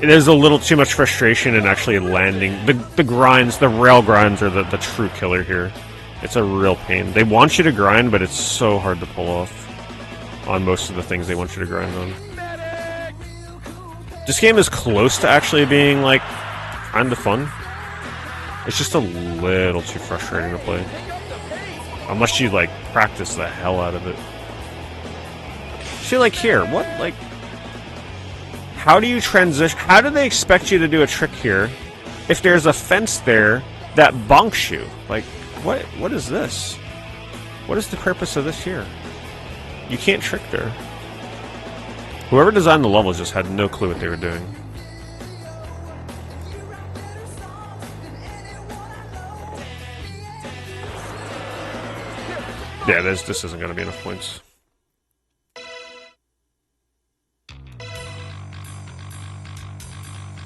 there's a little too much frustration in actually landing. The grinds, the rail grinds are the true killer here. It's a real pain. They want you to grind, but it's so hard to pull off on most of the things they want you to grind on. Medic. This game is close to actually being, like, kinda fun. It's just a little too frustrating to play. Pick up the pace. Unless you, like, practice the hell out of it. See, like, here, what, like... How do you transition... How do they expect you to do a trick here if there's a fence there that bonks you? Like, what is this? What is the purpose of this here? You can't trick there. Whoever designed the levels just had no clue what they were doing. Yeah, this isn't going to be enough points.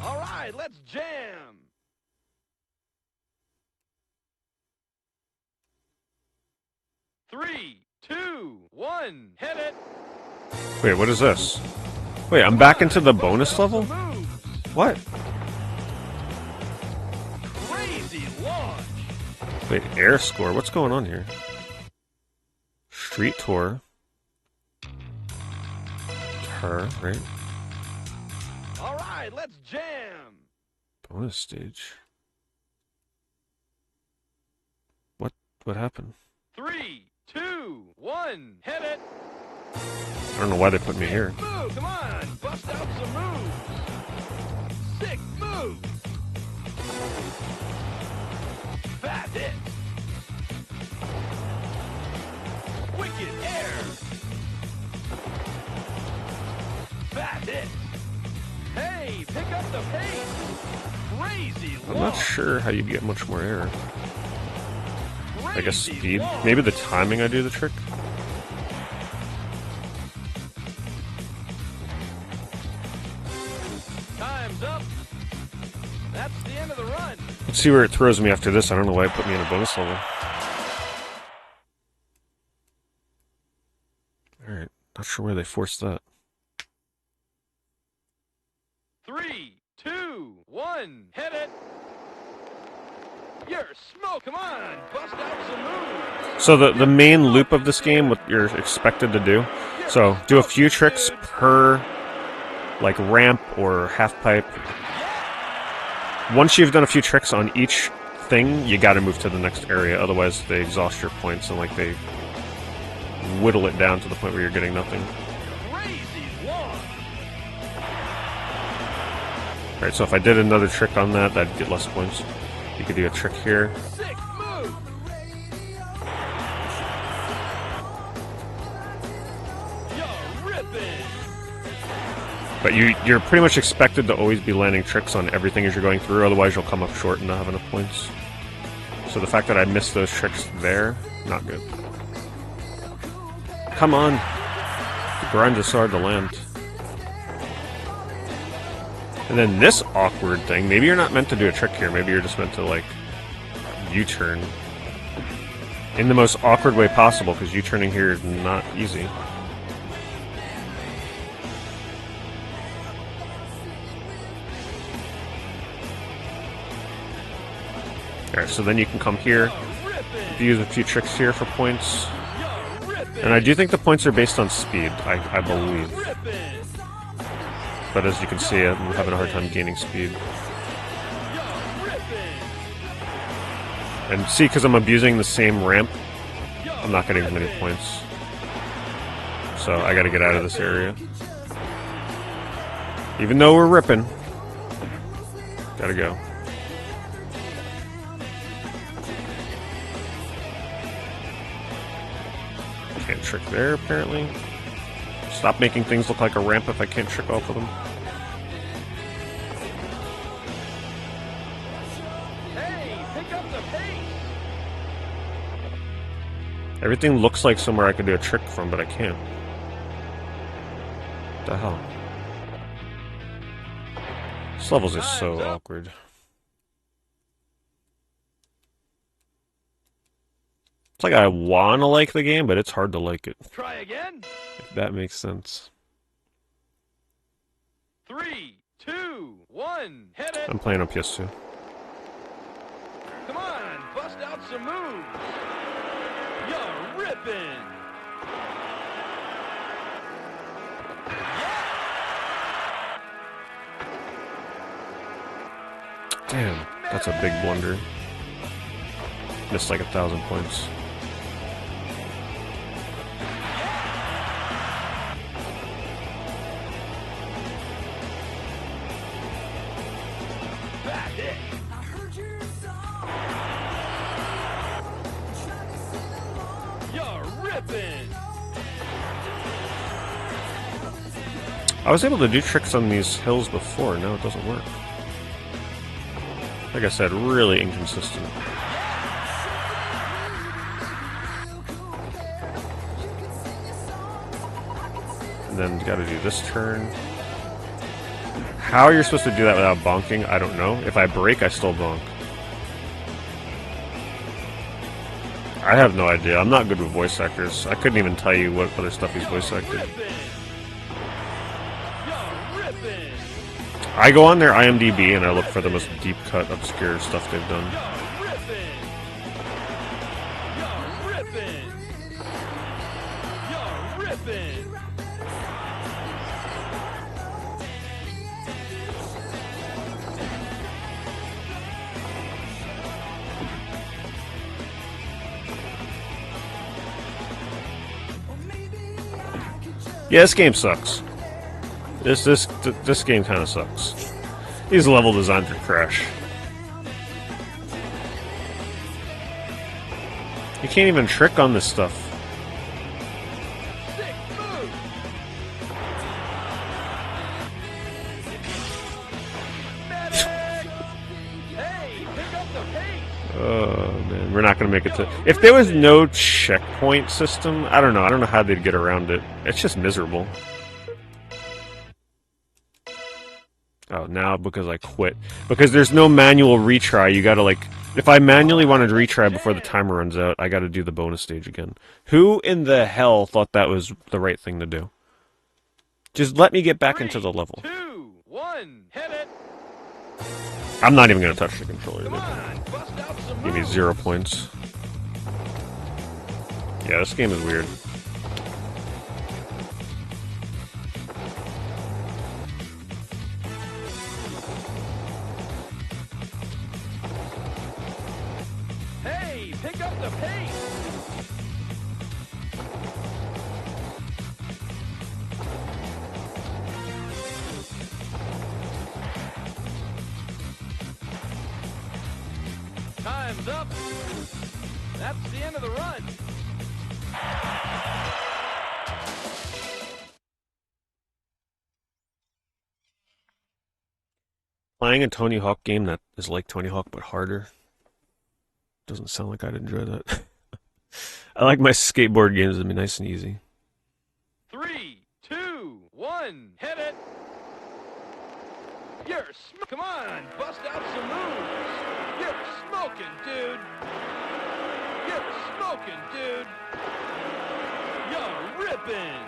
All right, let's jam. Three, two, one, hit it. Wait, what is this? Wait, I'm back into the bonus level? Moves. What? Crazy launch. Wait, air score? What's going on here? Street tour. Her, right? All right, let's jam. Bonus stage. What happened? Three, two, one, hit it. I don't know why they put me here. Move, come on, bust out some moves. Sick move. Fat hit. Wicked air. Fat hit. Hey, pick up the pace. Crazy I'm not launch. sure how you get much more air. I guess Crazy speed. launch. Maybe the timing I do the trick? Time's up. That's the end of the run. Let's see where it throws me after this. I don't know why it put me in a bonus level. Alright, not sure where they forced that. Three, two, one, hit it. You're smoke. Come on, bust out some moves. So the main loop of this game, what you're expected to do, so do a few tricks per like ramp or half pipe. Once you've done a few tricks on each thing, you gotta move to the next area, otherwise they exhaust your points and like they whittle it down to the point where you're getting nothing. Crazy launch. Alright, so if I did another trick on that, I'd get less points. You could do a trick here. Sick move. You're ripping. But you're pretty much expected to always be landing tricks on everything as you're going through, otherwise you'll come up short and not have enough points. So the fact that I missed those tricks there, not good. Come on! The grind is hard to land. And then this awkward thing, maybe you're not meant to do a trick here, maybe you're just meant to, like, U-turn. In the most awkward way possible, because U-turning here is not easy. Alright, so then you can come here, use a few tricks here for points. And I do think the points are based on speed, I believe. But as you can see, I'm having a hard time gaining speed. And see, because I'm abusing the same ramp, I'm not getting as many points. So I gotta get out of this area. Even though we're ripping, gotta go. Can't trick there, apparently. Stop making things look like a ramp if I can't trick off of them. Hey, pick up the pace. Everything looks like somewhere I could do a trick from, but I can't. What the hell? This level's just so awkward. It's like I wanna like the game, but it's hard to like it. Try again. If that makes sense. Three, two, one, hit it. I'm playing on PS2. Come on, bust out some moves. You're ripping. Damn, that's a big blunder. Missed like 1,000 points. Bad hit. You're ripping. I was able to do tricks on these hills before, now it doesn't work. Like I said, really inconsistent. And then gotta do this turn. How you're supposed to do that without bonking, I don't know. If I break, I still bonk. I have no idea. I'm not good with voice actors. I couldn't even tell you what other stuff he's voice acted. I go on their IMDb and I look for the most deep cut, obscure stuff they've done. Yeah, this game sucks. This game kind of sucks. These level designs are trash. You can't even trick on this stuff. Oh man, we're not gonna make it to. If there was no checkpoint system, I don't know. I don't know how they'd get around it. It's just miserable. Oh, now because I quit. Because there's no manual retry, you gotta like... If I manually wanted to retry before the timer runs out, I gotta do the bonus stage again. Who in the hell thought that was the right thing to do? Just let me get back into the level. 2, 1, hit it. I'm not even gonna touch the controller. Come on, bust out some Give me moves. 0 points. Yeah, this game is weird. Hey, pick up the pace. Time's up. That's the end of the run. Playing a Tony Hawk game that is like Tony Hawk but harder doesn't sound like I'd enjoy that. I like my skateboard games to be nice and easy. 3, 2, 1, hit it. Come on, bust out some moves. You're smoking, dude. You're smoking, dude. You're ripping.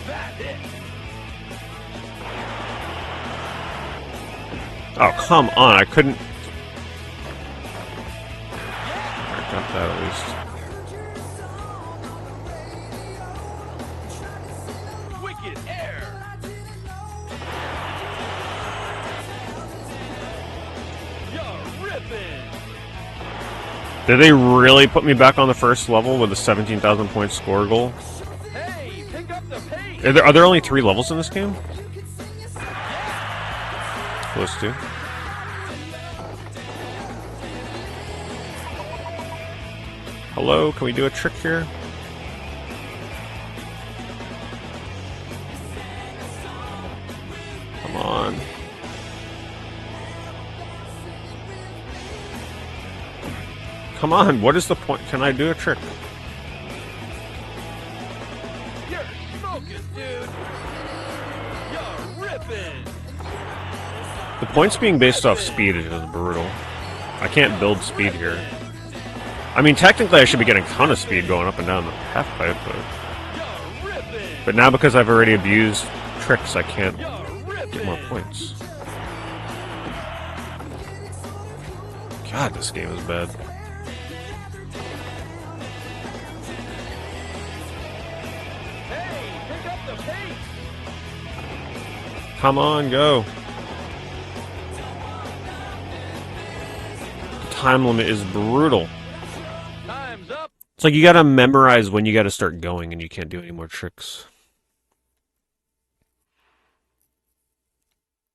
That hit. Oh, come on, I couldn't... I got that at least. Wicked air. You're ripping. Did they really put me back on the first level with a 17,000 point score goal? Hey, pick up the pace. Are there only 3 levels in this game? Close to. Hello, can we do a trick here? Come on. Come on, what is the point? Can I do a trick? You're smoking, dude. You're ripping. The points being based off speed is just brutal. I can't build speed here. I mean, technically I should be getting a ton of speed going up and down the half pipe, You're ripping. but now because I've already abused tricks, I can't You're ripping. get more points. God, this game is bad. Hey, pick up the pace. Come on, go. The time limit is brutal. Time's up. It's like you gotta memorize when you gotta start going and you can't do any more tricks.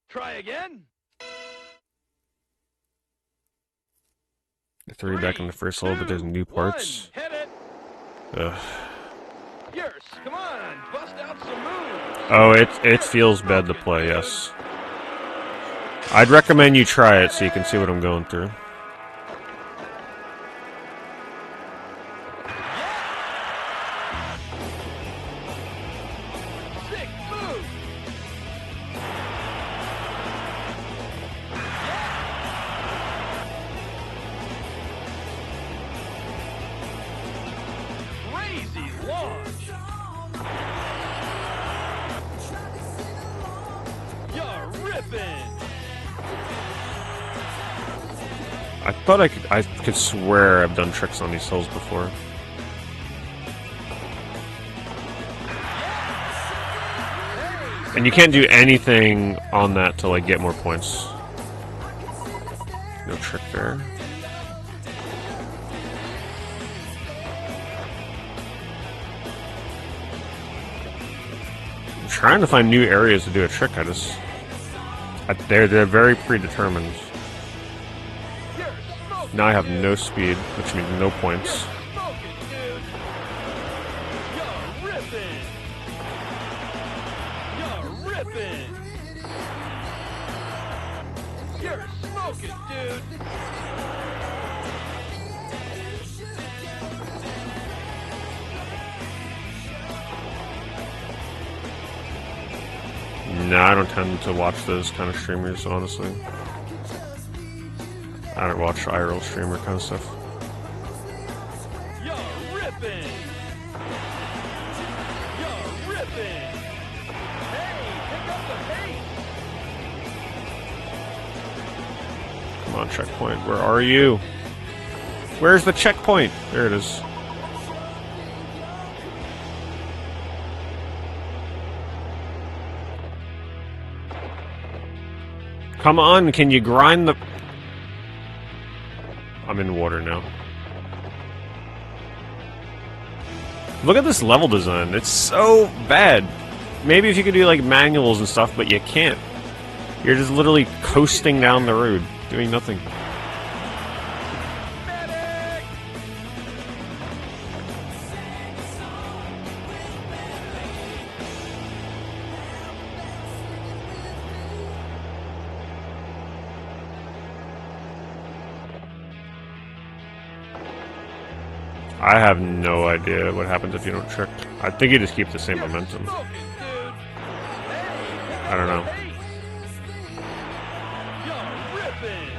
Try again. I threw you back in the first level, but there's new parts. Hit it. Ugh. Yours. Come on. Bust out some moves. Oh, it feels bad to play, yes. I'd recommend you try it so you can see what I'm going through. Sick move. Crazy launch. You're ripping. I thought I could swear I've done tricks on these hills before. And you can't do anything on that to like get more points. No trick there. I'm trying to find new areas to do a trick. They're very predetermined. You're smoking. Now I have no speed, which means no points. Smoking, dude. You're ripping. You're ripping. You're smoking, dude. No, I don't tend to watch those kind of streamers, honestly. I don't watch IRL streamer kind of stuff. You're ripping. You're ripping. Hey, pick up the pace. Come on, checkpoint. Where are you? Where's the checkpoint? There it is. Come on, can you grind the... I'm in water now. Look at this level design. It's so bad. Maybe if you could do like manuals and stuff, but you can't. You're just literally coasting down the road, doing nothing. Medic! I have no idea what happens if you don't trick. I think you just keep the same momentum. Smoking, dude. Hey, I don't know. you're ripping.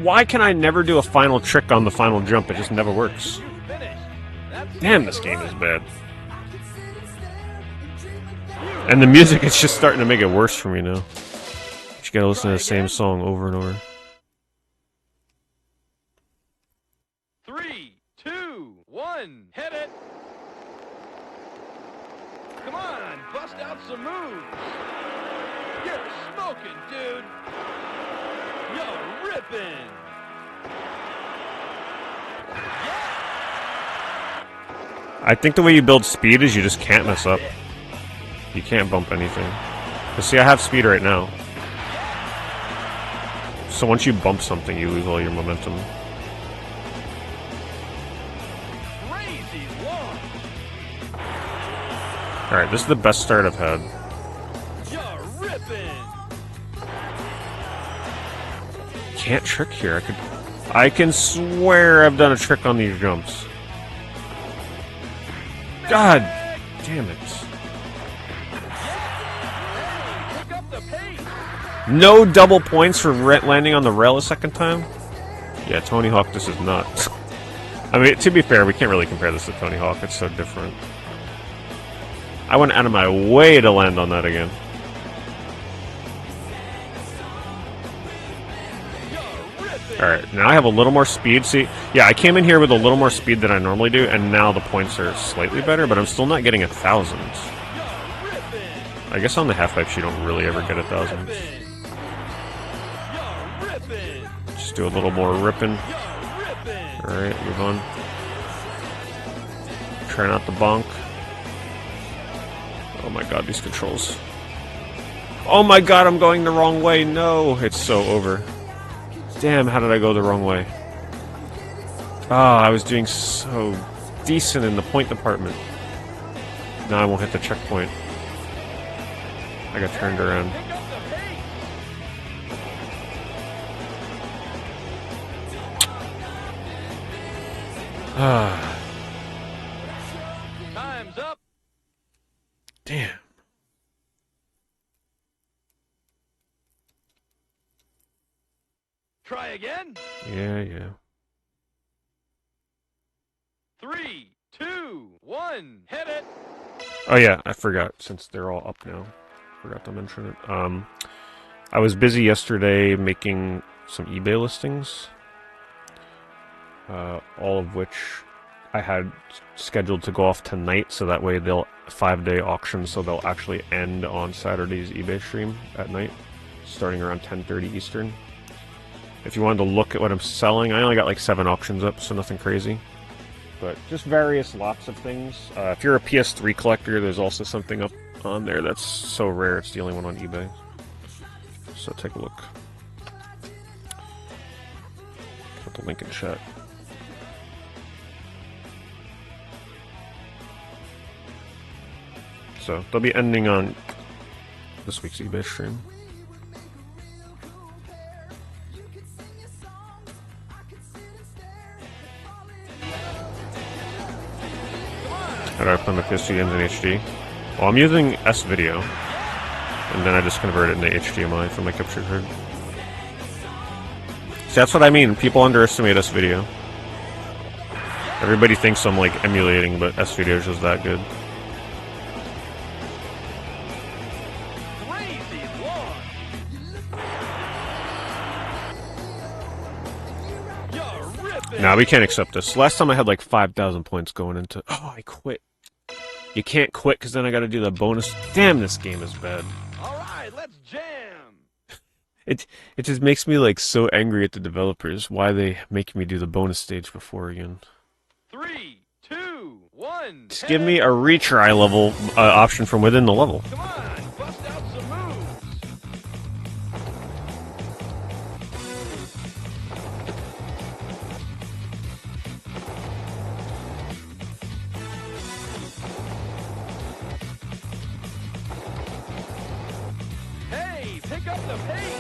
Why can I never do a final trick on the final jump? It just never works. You finished. That's Damn, this game is bad. And the music is just starting to make it worse for me now. Just gotta listen to the same song over and over. 3, 2, 1, hit it. Come on, bust out some moves. You're smoking, dude. You're ripping. I think the way you build speed is you just can't mess up. You can't bump anything. But see, I have speed right now. So once you bump something, you lose all your momentum. Crazy launch. Alright, this is the best start I've had. You're ripping. Can't trick here. I can swear I've done a trick on these jumps. God damn it. Pick up the pace. No double points for landing on the rail a second time? Yeah, Tony Hawk, this is nuts. I mean, to be fair, we can't really compare this to Tony Hawk. It's so different. I went out of my way to land on that again. Alright, now I have a little more speed. See, yeah, I came in here with a little more speed than I normally do, and now the points are slightly better, but I'm still not getting 1,000. You're ripping. I guess on the half-pipes you don't really ever get 1,000. You're ripping. Just do a little more ripping. You're ripping. Alright, move on. Try not to bonk. Oh my god, these controls. Oh my god, I'm going the wrong way. No, it's so over. Damn, how did I go the wrong way? Ah, I was doing so decent in the point department. Now I won't hit the checkpoint. I got turned around. Pick up the pace. Ah, Time's up. damn. Try again. Yeah. 3, 2, 1. Hit it. Oh yeah, I forgot, since they're all up now. Forgot to mention it. I was busy yesterday making some eBay listings. All of which I had scheduled to go off tonight, so that way they'll 5-day auction, so they'll actually end on Saturday's eBay stream at night, starting around 10:30 Eastern. If you wanted to look at what I'm selling, I only got like 7 auctions up, so nothing crazy. But just various lots of things. If you're a PS3 collector, there's also something up on there that's so rare, it's the only one on eBay. So take a look. Put the link in chat. So they'll be ending on this week's eBay stream. How do I play my PS2 games in HD? Well, I'm using S-Video, and then I just convert it into HDMI for my capture card. See, that's what I mean. People underestimate S-Video. Everybody thinks I'm like emulating, but S-Video is just that good. Crazy launch. You're ripping. Nah, we can't accept this. Last time I had like 5,000 points going into... Oh, I quit. You can't quit, because then I gotta do the bonus... Damn, this game is bad. All right, let's jam. It just makes me like so angry at the developers. Why they make me do the bonus stage before again. 3, 2, 1. Just give me a retry level option from within the level. Come on, bust out some moves. Hey, pick up the pace.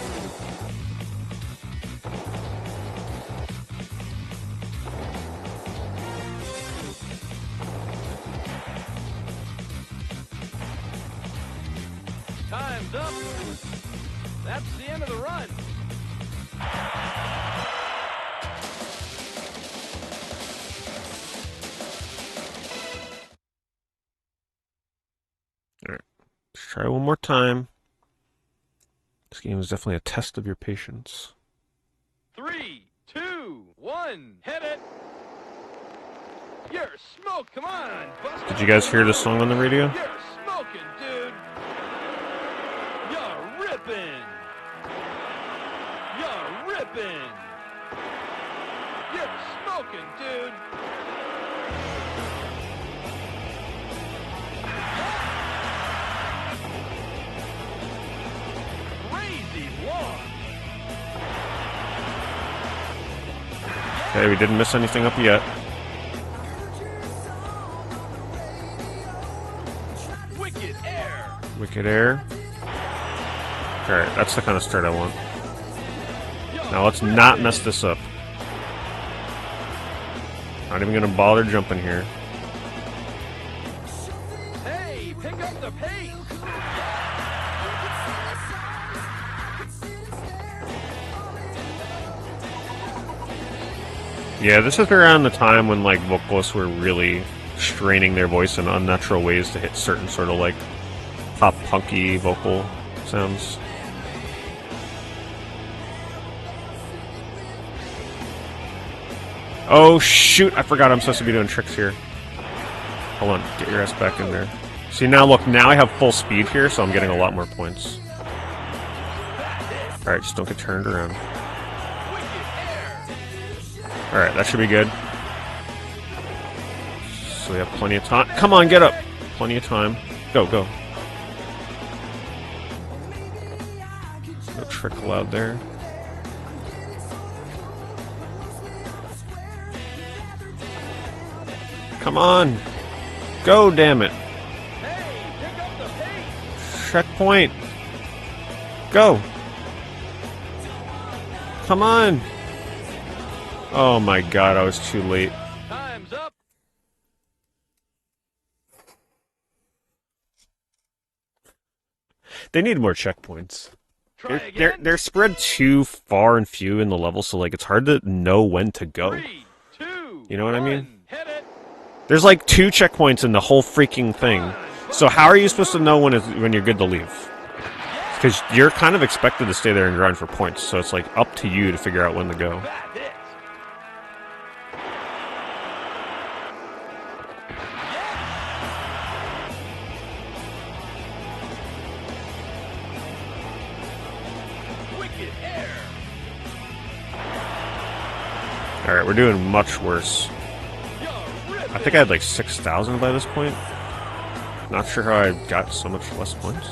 Time's up. That's the end of the run. Alright, let's try one more time. This game is definitely a test of your patience. 3, 2, 1. Hit it. You're smoke. Come on. Bust Did out you guys some hear this moves. song on the radio? You're smoking, dude. You're ripping. You're ripping. You're smoking, dude. Crazy launch. Okay, we didn't miss anything up yet. Wicked air. Wicked Air. Alright, that's the kind of start I want. Now let's not mess this up. Not even gonna bother jumping here. Hey, pick up the pace. Yeah, this is around the time when like vocalists were really straining their voice in unnatural ways to hit certain sort of like pop punky vocal sounds. Oh shoot, I forgot I'm supposed to be doing tricks here. Hold on, get your ass back in there. See, now look, now I have full speed here, so I'm getting a lot more points. Alright, just don't get turned around. Alright, that should be good. So we have plenty of time. Come on, get up! Plenty of time. Go, go. No trick allowed there. Come on! Go, damn it! Checkpoint! Go! Come on! Oh my god, I was too late. Time's up. They need more checkpoints. Try They're again. they're spread too far and few in the level, so like it's hard to know when to go. 3, 2, You know what I mean? 1, hit it. There's like 2 checkpoints in the whole freaking thing. So how are you supposed to know when you're good to leave? Because you're kind of expected to stay there and grind for points, so it's like up to you to figure out when to go. That hit. Wicked air. Alright, we're doing much worse. You're ripping. I think I had like 6,000 by this point. Not sure how I got so much less points.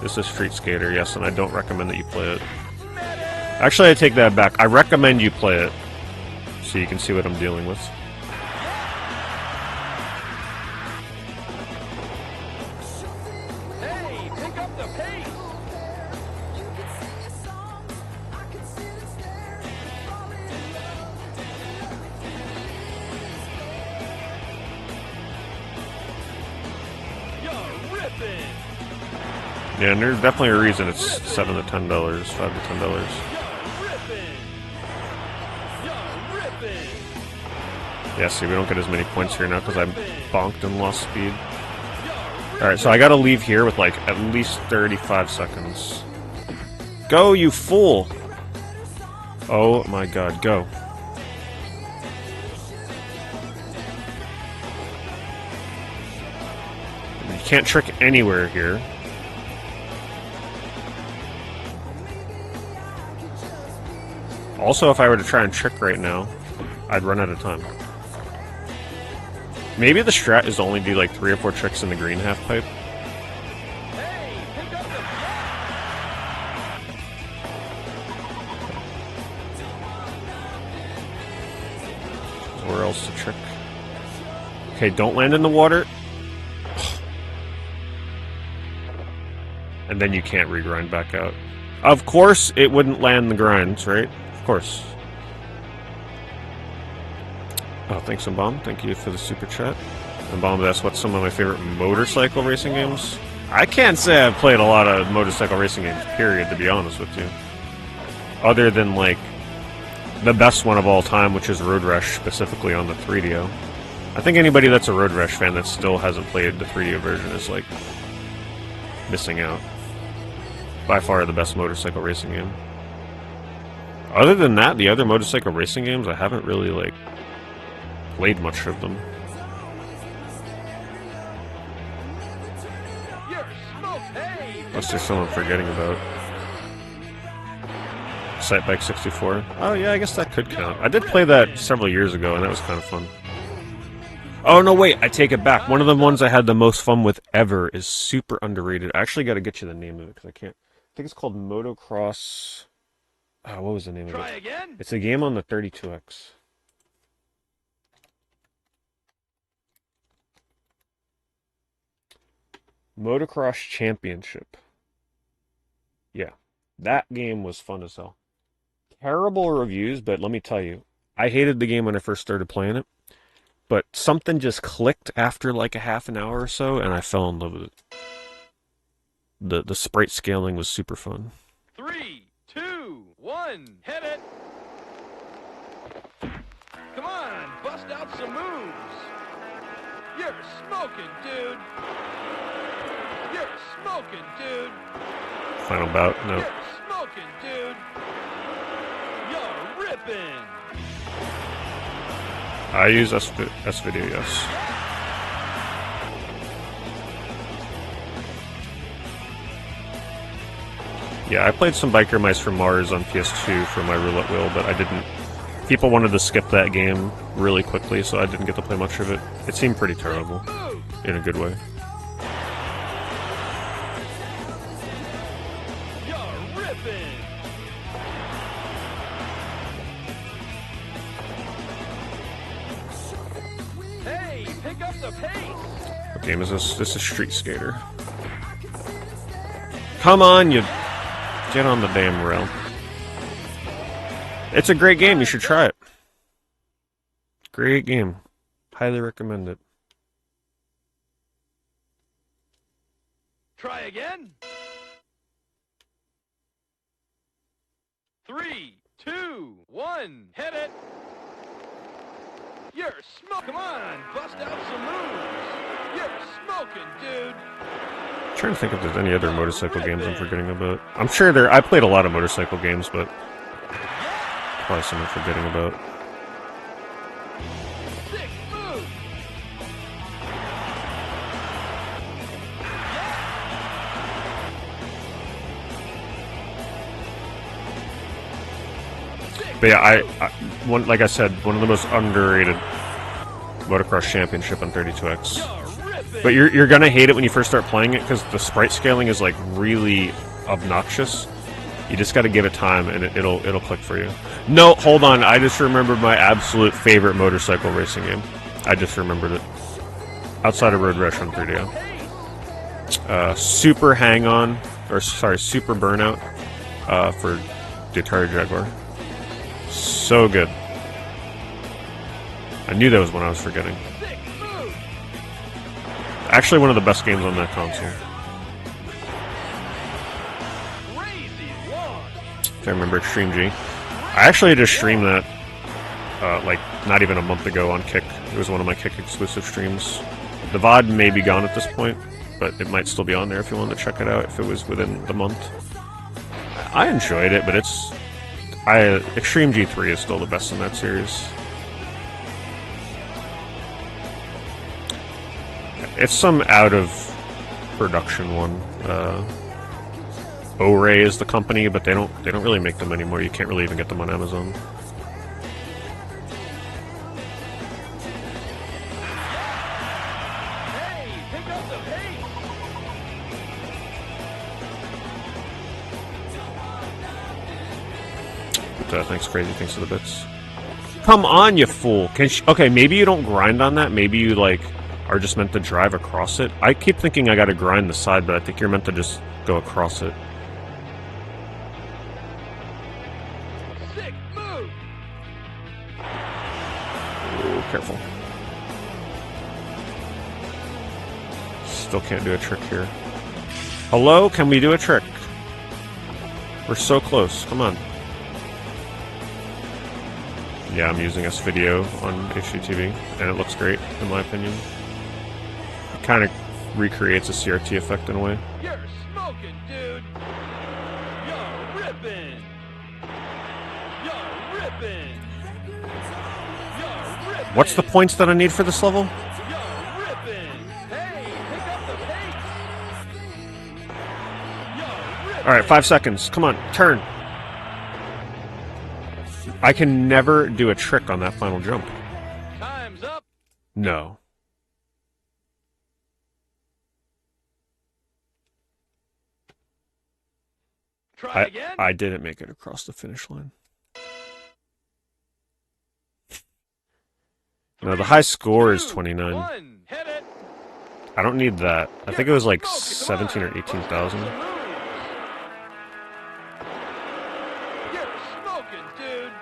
This is Street Skater, yes, and I don't recommend that you play it. Actually, I take that back. I recommend you play it, so you can see what I'm dealing with. Hey, pick up the pace. You're ripping. Yeah, and there's definitely a reason it's $7 to $10, $5 to $10. You're ripping. You're ripping. Yeah, see, we don't get as many points here now because I bonked and lost speed. Alright, so I gotta leave here with like at least 35 seconds. Go, you fool! Oh my god, go. You can't trick anywhere here. Also, if I were to try and trick right now, I'd run out of time. Maybe the strat is to only do like 3 or 4 tricks in the green half pipe. Hey, pick up the Where else to trick? Okay, don't land in the water. And then you can't regrind back out. Of course it wouldn't land the grinds, right? Of course. Oh, thanks, Bomb. Thank you for the super chat. And Bomb asks what's some of my favorite motorcycle racing games. I can't say I've played a lot of motorcycle racing games, period, to be honest with you. Other than, like, the best one of all time, which is Road Rash, specifically on the 3DO. I think anybody that's a Road Rash fan that still hasn't played the 3DO version is, like, missing out. By far the best motorcycle racing game. Other than that, the other motorcycle racing games, I haven't really, like, played much of them. You're smoke. Hey, Unless there's someone I'm forgetting about. Sightbike 64. Oh yeah, I guess that could count. I did play that several years ago, and that was kind of fun. Oh no, wait, I take it back. One of the ones I had the most fun with ever is super underrated. I actually got to get you the name of it, because I can't. I think it's called Motocross... what was the name of try it? again. It's a game on the 32X. Motocross Championship. Yeah, that game was fun as hell. Terrible reviews, but let me tell you, I hated the game when I first started playing it, but something just clicked after like a half an hour or so, and I fell in love with it. The sprite scaling was super fun. 3, 2, 1, hit it. Come on, bust out some moves. You're smoking, dude. You're smoking, dude. Final bout, no. You're smoking, dude. You're ripping. I use S-Video, yes. Yeah, I played some Biker Mice from Mars on PS2 for my roulette wheel, but I didn't. People wanted to skip that game really quickly, so I didn't get to play much of it. It seemed pretty terrible, in a good way. You're ripping. Hey, pick up the pace. What game is this? This is Street Skater. Come on, you... Get on the damn rail. It's a great game, you should try it. Great game. Highly recommend it. Try again. 3, 2, 1, hit it. You're smoking. Come on, bust out some moves. You're smoking, dude. I'm trying to think if there's any other motorcycle games I'm forgetting about. I'm sure there... I played a lot of motorcycle games, but... Probably some I'm forgetting about. Sick move. But yeah, like I said, one of the most underrated motocross championship on 32X. You're ripping. But you're gonna hate it when you first start playing it because the sprite scaling is like really obnoxious. You just got to give it time, and it'll click for you. No, hold on. I just remembered my absolute favorite motorcycle racing game. I just remembered it. Outside of Road Rash on 3DO. Super Hang-On, or sorry, Super Burnout for the Atari Jaguar. So good. I knew that was one I was forgetting. Sick move. Actually, one of the best games on that console. Crazy launch. If I remember Extreme G. I actually just streamed that, like, not even a month ago on Kick. It was one of my Kick exclusive streams. The VOD may be gone at this point, but it might still be on there if you wanted to check it out if it was within the month. I enjoyed it, but Extreme G3 is still the best in that series. It's some out of production one. O-Ray is the company, but they don't really make them anymore. You can't really even get them on Amazon. Hey, pick up the pace. Thanks, Crazy. Thanks for the bits. Come on, you fool! Okay, maybe you don't grind on that. Maybe you like are just meant to drive across it. I keep thinking I gotta grind the side, but I think you're meant to just go across it. Sick move. Ooh, careful. Still can't do a trick here. Hello? Can we do a trick? We're so close. Come on. Yeah, I'm using S-Video on HDTV, and it looks great, in my opinion. It kind of recreates a CRT effect in a way. You're smoking, dude. You're ripping. You're ripping. You're ripping. What's the points that I need for this level? You're ripping. Hey, pick up the pace. You're ripping. Alright, 5 seconds. Come on, turn. I can never do a trick on that final jump. Time's up. No. Try again. I didn't make it across the finish line. No, the high score is 29. 1, hit it. I don't need that. I think it was like 17 or 18,000. You're smoking, dude.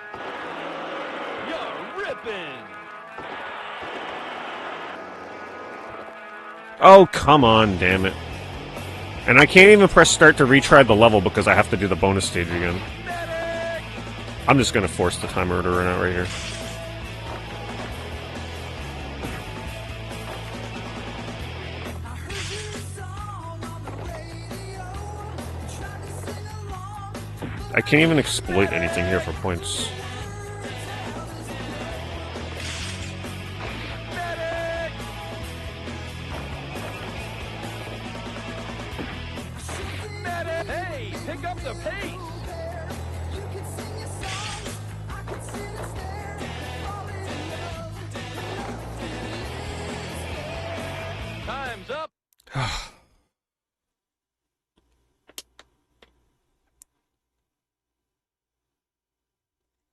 You're ripping. Oh, come on, damn it. And I can't even press start to retry the level because I have to do the bonus stage again. Medic. I'm just gonna force the timer to run out right here. I can't even exploit anything here for points. Medic. Medic. Hey, pick up the pace. Time's up.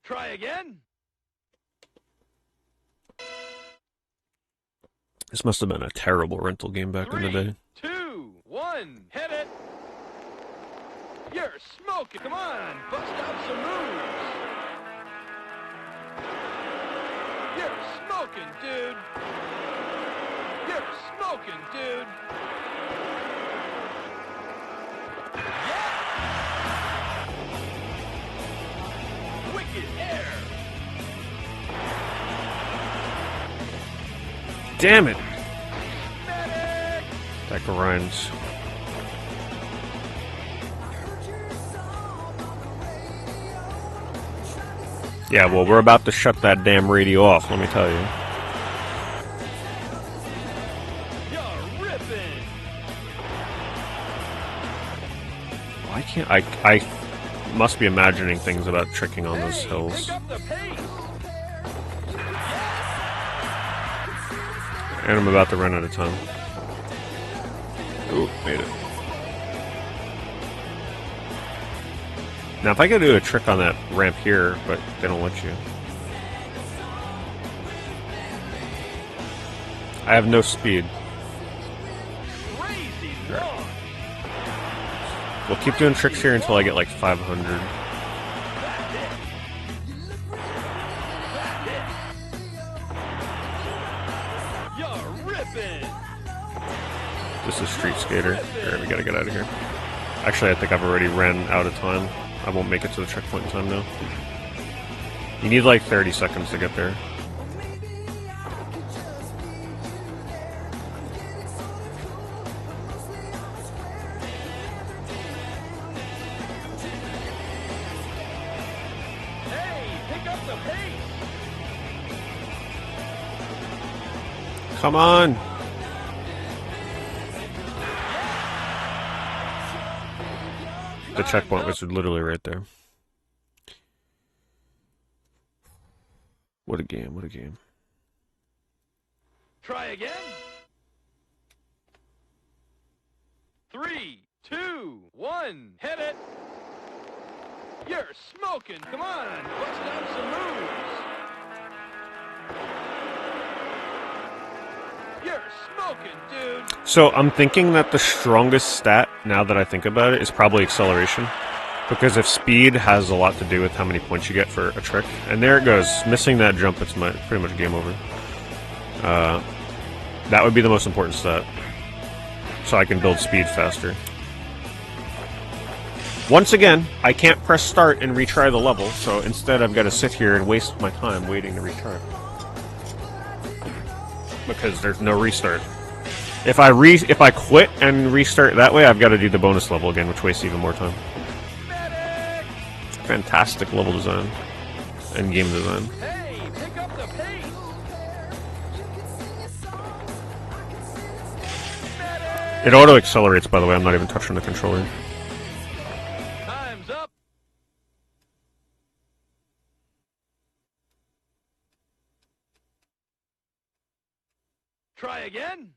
Try again. This must have been a terrible rental game back in the day. 3, 2, 1, hit it. You're smoking. Come on, bust out some moves. You're smoking, dude. You're smoking, dude. Yeah. Wicked air. Damn it! Medic. That grinds. Yeah, well, we're about to shut that damn radio off, let me tell you. You're ripping. Why can't I must be imagining things about tricking on those Hey, hills. pick up the pace. And I'm about to run out of time. Ooh, made it. Now, if I could do a trick on that ramp here, but they don't let you. I have no speed. Crazy long. We'll keep doing tricks here until I get like 500. That's it. That's it. You're ripping. This is Street Skater. Alright, we gotta get out of here. Actually, I think I've already ran out of time. I won't make it to the checkpoint in time now. You need like 30 seconds to get there. Hey, pick up the pace. Come on! The checkpoint was literally right there. What a game, what a game. Try again. 3, 2, 1, hit it. You're smoking. Come on, bust out some moves. You're smoking, dude. So I'm thinking that the strongest stat, now that I think about it, is probably acceleration. Because if speed has a lot to do with how many points you get for a trick. And there it goes. Missing that jump, it's pretty much game over. That would be the most important stat. So I can build speed faster. Once again, I can't press start and retry the level, so instead I've got to sit here and waste my time waiting to retry. Because there's no restart. If I quit and restart that way, I've got to do the bonus level again, which wastes even more time. Fantastic level design and game design. Hey, pick up the pace. It auto accelerates, by the way. I'm not even touching the controller. Time's up. Try again.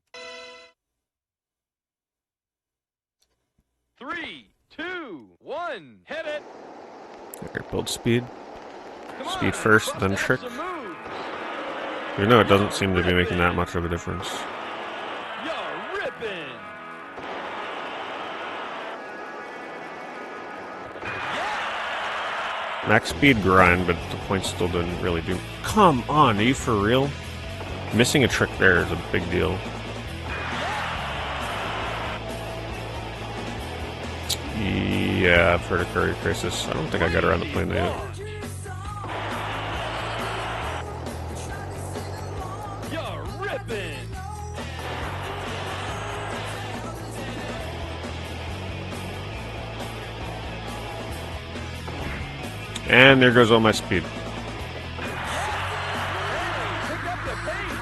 3, 2, 1, hit it. Okay, build speed. Come Speed on, first, bust then out trick. some moves. You know, it doesn't seem to be making that much of a difference. You're ripping. Max speed grind, but the points still didn't really do. Come on, are you for real? Missing a trick there is a big deal. Yeah, I've heard of Courier Crisis. I don't think I got around to playing that yet. You're ripping. And there goes all my speed. Pick up the pace.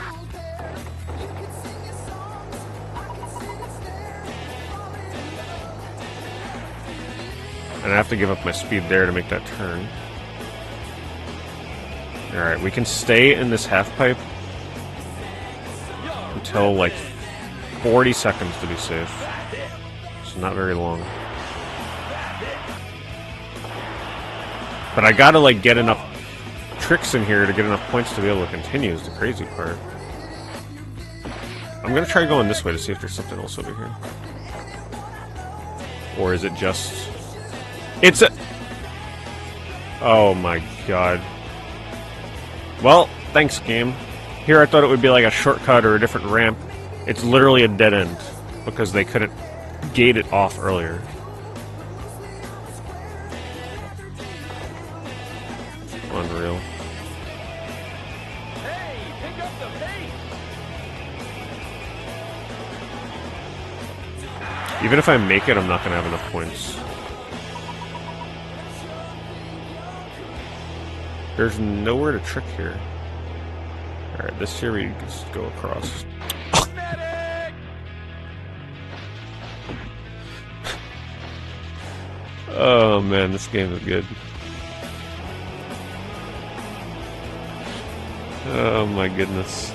And I have to give up my speed there to make that turn. Alright, we can stay in this half pipe until like 40 seconds to be safe. It's not very long. But I gotta like get enough tricks in here to get enough points to be able to continue is the crazy part. I'm gonna try going this way to see if there's something else over here. Or is it just... It's a... Oh my god. Well, thanks game. Here I thought it would be like a shortcut or a different ramp. It's literally a dead end because they couldn't gate it off earlier. Unreal. Hey, pick up the pace. Even if I make it, I'm not going to have enough points. There's nowhere to trick here. Alright, this here we just go across. Medic! Oh man, this game is good. Oh my goodness.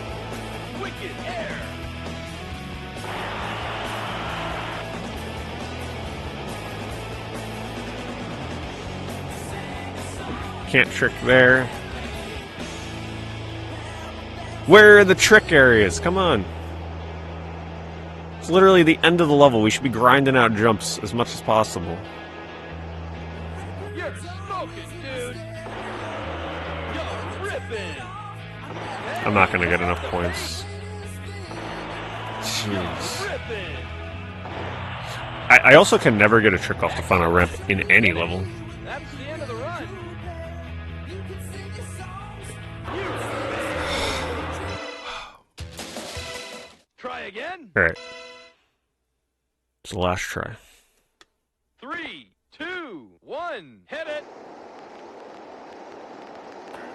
Wicked air. Can't trick there. Where are the trick areas? Come on. It's literally the end of the level. We should be grinding out jumps as much as possible. You're smoking, dude. You're ripping. I'm not gonna get enough points. Jeez. Ripping. I also can never get a trick off the final ramp in any level. That's the end of the run. Try again. Alright. It's the last try. 3, 2, 1, hit it.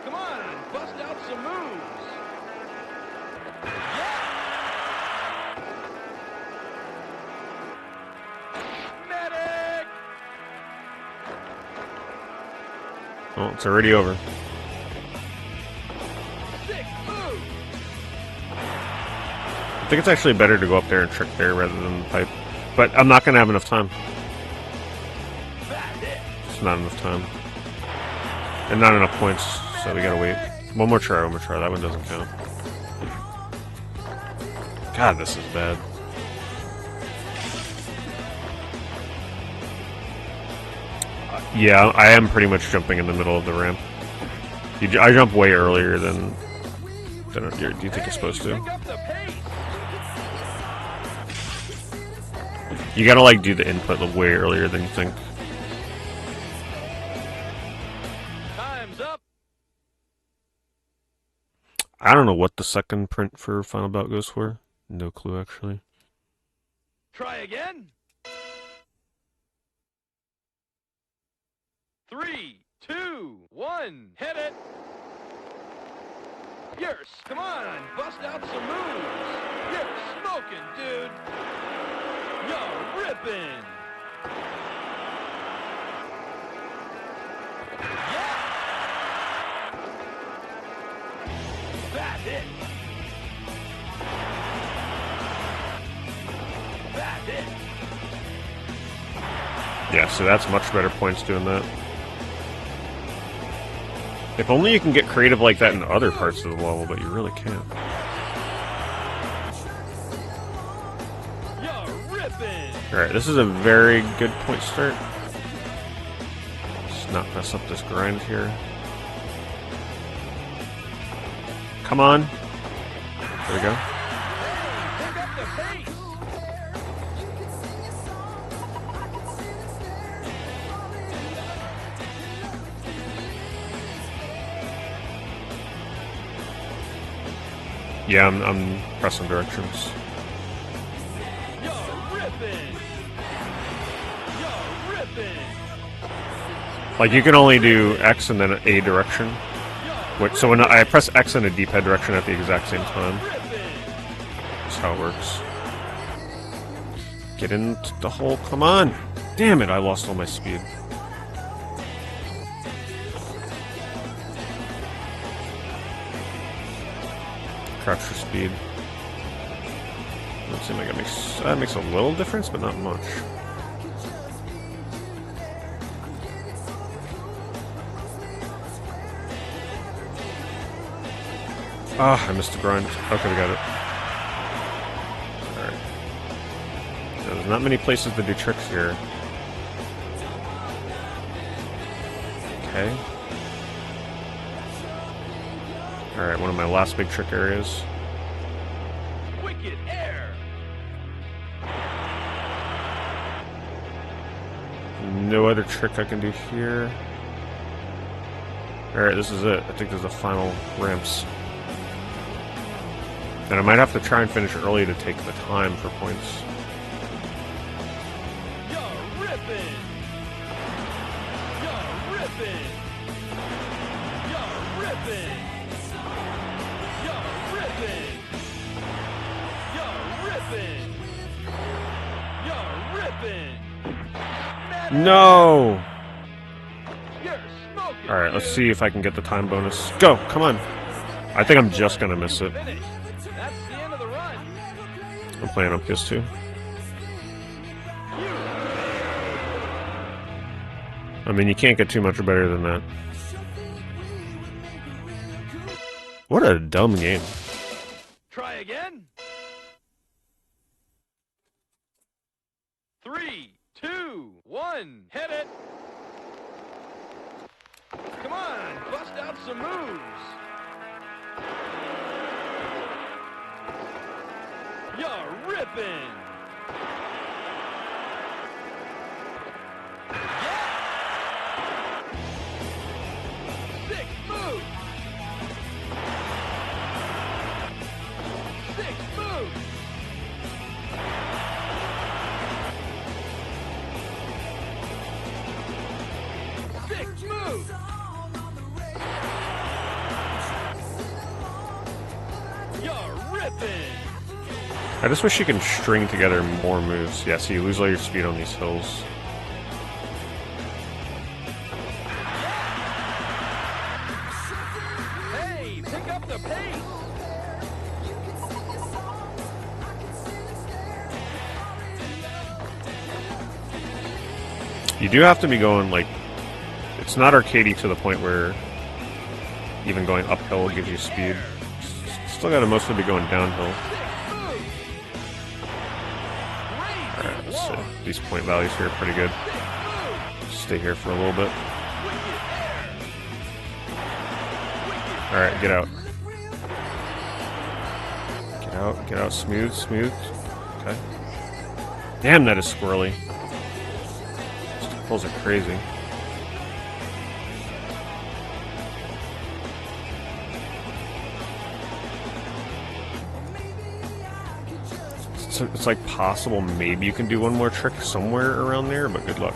Come on, bust out some moves. Yeah. Medic. Oh, it's already over. Sick move. I think it's actually better to go up there and trick there rather than the pipe. But I'm not gonna have enough time. That's it. It's not enough time. And not enough points, so we gotta wait. One more try, That one doesn't count. God, this is bad. Yeah, I am pretty much jumping in the middle of the ramp. I jump way earlier than you think you're supposed to. Pick up the pace. You gotta like do the input way earlier than you think. Time's up. I don't know what the second print for Final Bout goes for. No clue, actually. Try again. 3, 2, 1, hit it. Come on, bust out some moves. You're smoking, dude. You're ripping. Yeah. That's it. That's it. Yeah, so that's much better points doing that. If only you can get creative like that in other parts of the level, but you really can't. You're ripping. Alright, this is a very good point start. Let's not mess up this grind here. Come on. There we go. Pick up the pace. Yeah, I'm pressing directions. You're ripping. You're ripping. Like, you can only do X and then a direction. So when I press X and a D-pad direction at the exact same time. That's how it works. Get into the hole. Come on! Damn it, I lost all my speed. crouch for speed. Doesn't seem like that makes a little difference, but not much. Ah, I missed the grind. Okay, we got it. Alright. So there's not many places to do tricks here. Okay. Alright, one of my last big trick areas. Wicked air. No other trick I can do here. Alright, this is it. I think there's the final ramps. And I might have to try and finish early to take the time for points. You're ripping. You're ripping. You're ripping. You're ripping. You're ripping. You're ripping. No! You're smoking. Alright, let's see if I can get the time bonus. Go! Come on! I think I'm just gonna miss it. Finish. That's the end of the run. I'm playing on PS2. I mean, you can't get too much better than that. What a dumb game. Try again. 3, 2, 1, hit it. Come on, bust out some moves. You're ripping. Yeah. 6 moves. 6 moves. 6 moves. You're ripping. I just wish you can string together more moves. Yeah, so you lose all your speed on these hills. Hey, pick up the pace. You do have to be going, like... It's not arcadey to the point where even going uphill gives you speed. Still gotta mostly be going downhill. Alright, let's see. These point values here are pretty good. Stay here for a little bit. Alright, get out. Get out, smooth, smooth. Okay. Damn, that is squirrely. These pulls are crazy. It's like possible maybe you can do one more trick somewhere around there, but good luck.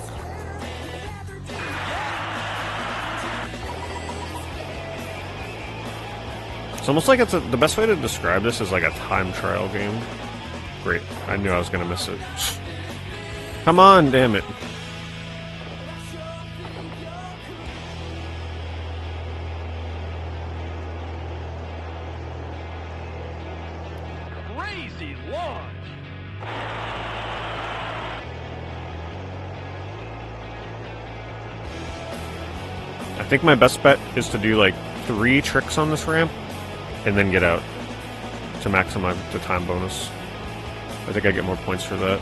It's almost like the best way to describe this is like a time trial game. Great, I knew I was gonna miss it. Come on, damn it. Crazy launch. I think my best bet is to do like 3 tricks on this ramp and then get out to maximize the time bonus. I think I get more points for that.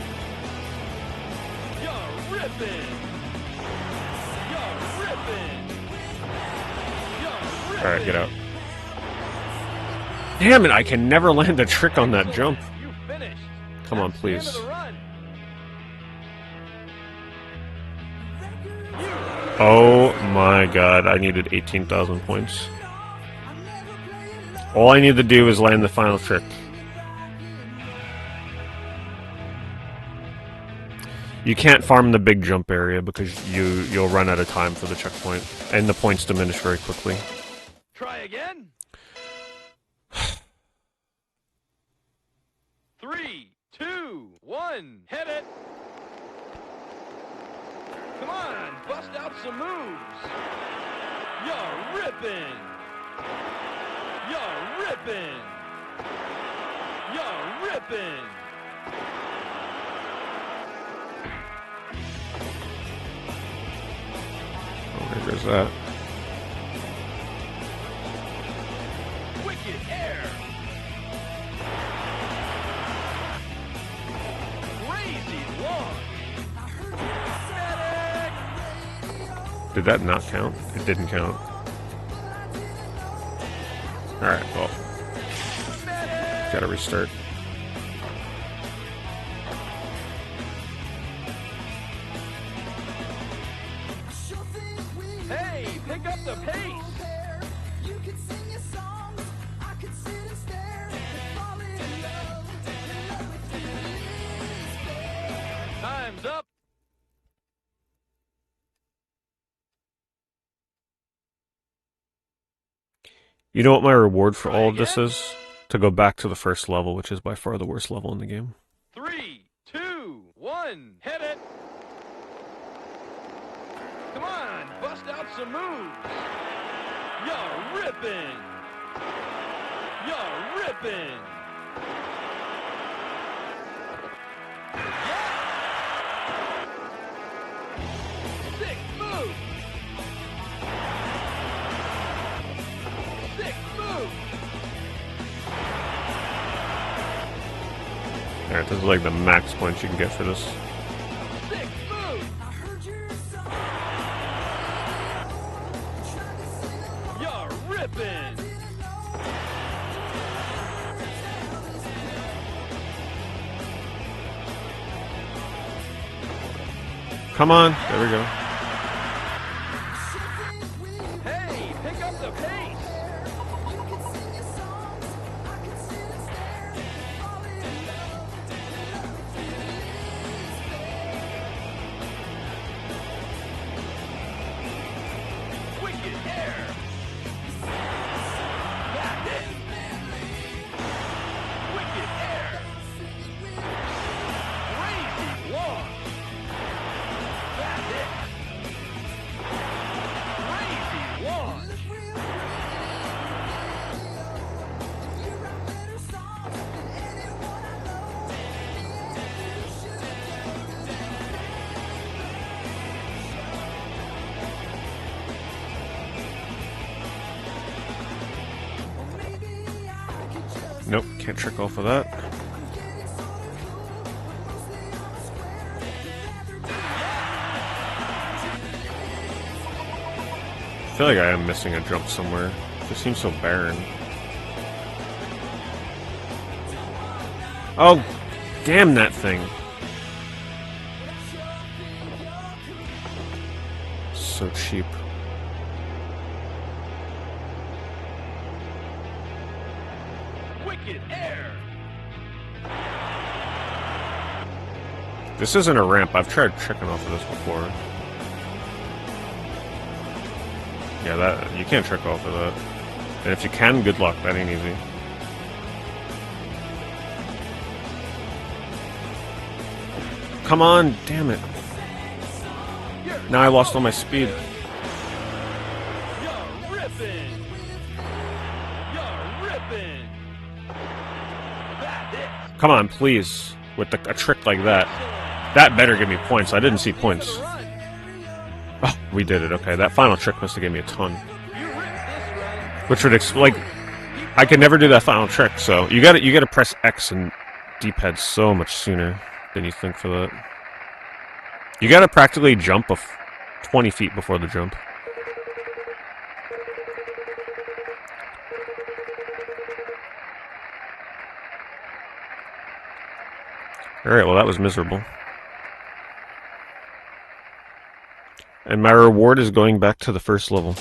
You're ripping. You're ripping. You're ripping. Alright, get out. Damn it, I can never land a trick on that jump. You finished. Come on, That's the end please. of the run. Oh my god, I needed 18,000 points. All I need to do is land the final trick. You can't farm the big jump area because you'll run out of time for the checkpoint, and the points diminish very quickly. Try again. 3, 2, 1, hit it. Come on, bust out some moves. You're ripping. You're ripping. You're ripping. Oh, there goes that. Wicked air. Crazy launch. Medic. Did that not count? It didn't count. Alright, well. Gotta restart. Hey, pick up the pace. Time's up. You know what my reward for all of this is? To go back to the first level, which is by far the worst level in the game. 3, 2, 1, hit it. Come on, bust out some moves. You're ripping. You're ripping. Sick move. Sick move. Alright, this is like the max points you can get for this. Sick move. You're ripping. Come on! There we go. Hey, pick up the pace. Wicked air. That's it. Wicked air. Crazy launch. That's it. Crazy launch. Nope, can't trick off of that. I feel like I am missing a jump somewhere. It just seems so barren. Oh, damn that thing. So cheap. Wicked air. This isn't a ramp. I've tried tricking off of this before. Yeah, that you can't trick off of that. And if you can, good luck. That ain't easy. Come on, damn it. Now I lost all my speed. You're ripping. You're ripping. That's it. Come on, please. With a trick like that. That better give me points. I didn't see points. Oh, we did it. Okay, that final trick must have gave me a ton. Which would like, I could never do that final trick. So you gotta press X and D-pad so much sooner than you think for that. You gotta practically jump 20 feet before the jump. Alright, well that was miserable. And my reward is going back to the first level.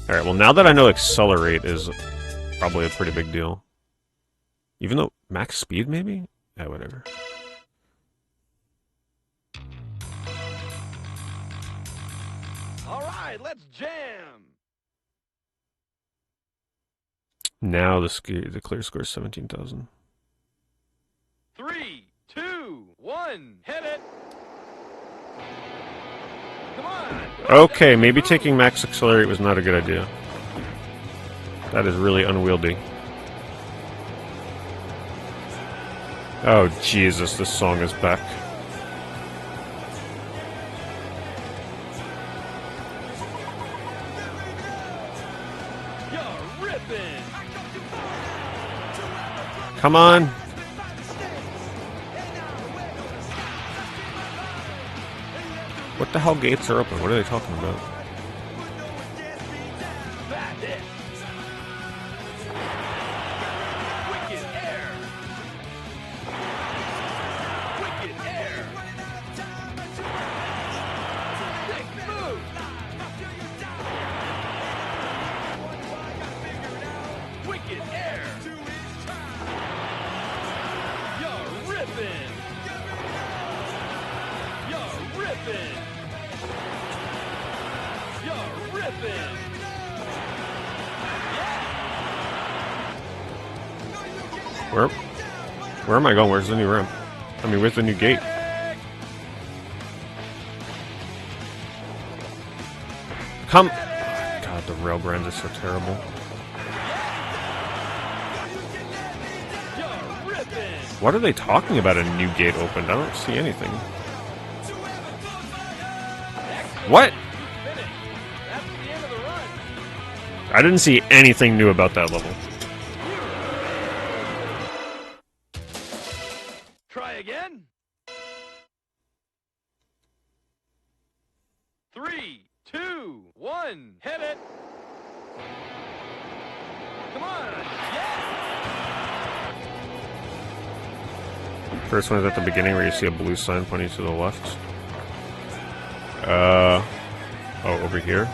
Alright, well now that I know Accelerate is probably a pretty big deal. Even though max speed maybe? Yeah, whatever. Alright, let's jam. Now the clear score is 17,000. 3, 2, 1, hit it. Come on. Okay, maybe taking max accelerate was not a good idea. That is really unwieldy. Oh, Jesus, this song is back. You're ripping. Come on! What the hell gates are open? What are they talking about? Bandit. Wicked air. Wicked air. Sick move. Wicked air. You're ripping. You're ripping. You're ripping. Where am I going? Where's the new ramp? I mean, where's the new gate? Come! God, the rail brands are so terrible. You're ripping. What are they talking about? A new gate opened? I don't see anything. What? Finish. That's the end of the run. I didn't see anything new about that level. Try again. 3, 2, 1, hit it. Come on, yeah. First one is at the beginning where you see a blue sign pointing to the left. Oh, over here.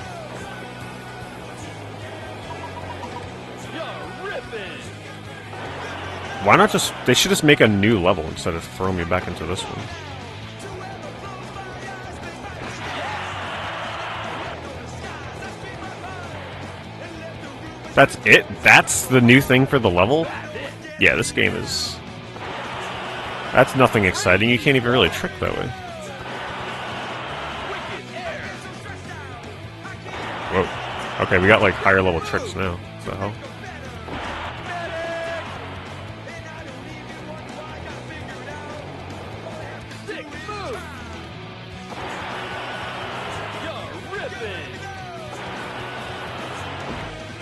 You're ripping. Why not just... They should just make a new level instead of throwing me back into this one. That's it? That's the new thing for the level? Yeah, this game is... That's nothing exciting. You can't even really trick that way. Whoa. Okay, we got like higher level tricks now. What the hell? Sick move. You're ripping.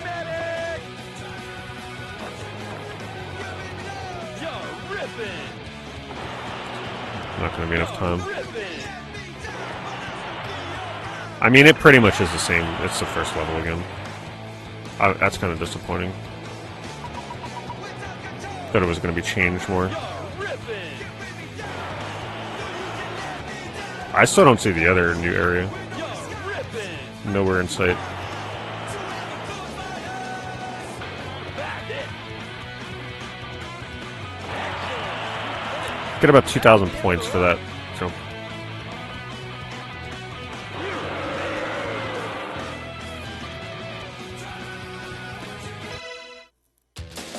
Medic. You're ripping. Not gonna be enough time. Ripping. I mean, it pretty much is the same. It's the first level again. That's kind of disappointing. Thought it was going to be changed more. You're ripping. I still don't see the other new area. You're ripping. Nowhere in sight. Bandit. Get about 2,000 points for that jump.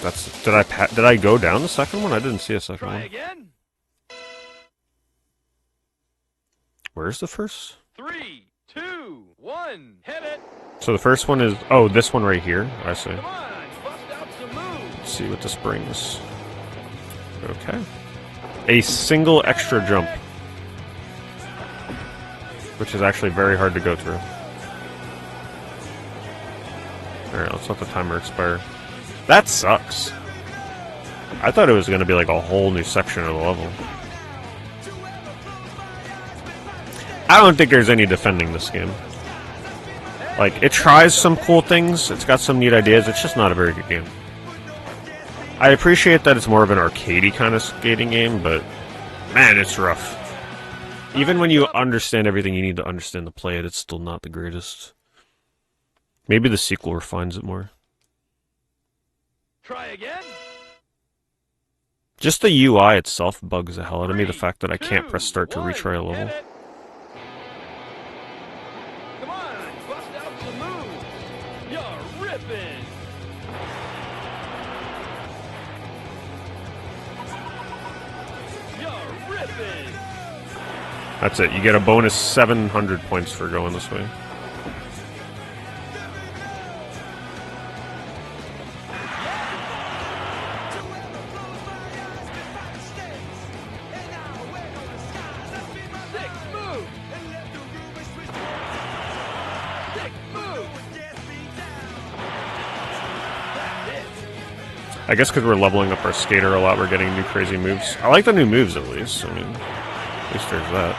That's... Did I go down the second one? I didn't see a second Try one. again. Where's the first? 3, 2, 1, hit it. So the first one is... Oh, this one right here. I see. Come on, bust out some moves. Let's see what this brings. Okay. A single extra jump. Which is actually very hard to go through. Alright, let's let the timer expire. That sucks. I thought it was going to be like a whole new section of the level. I don't think there's any defending this game. Like, it tries some cool things, it's got some neat ideas, it's just not a very good game. I appreciate that it's more of an arcadey kind of skating game, but man, it's rough. Even when you understand everything you need to understand to play it, it's still not the greatest. Maybe the sequel refines it more. Try again. Just the UI itself bugs the hell out of me, the 3, fact that I can't 2, press start to 1, retry a level. hit it. Come on, bust out some moves. You're ripping. You're ripping. That's it, you get a bonus 700 points for going this way. I guess because we're leveling up our skater a lot, we're getting new crazy moves. I like the new moves at least. I mean, at least there's that.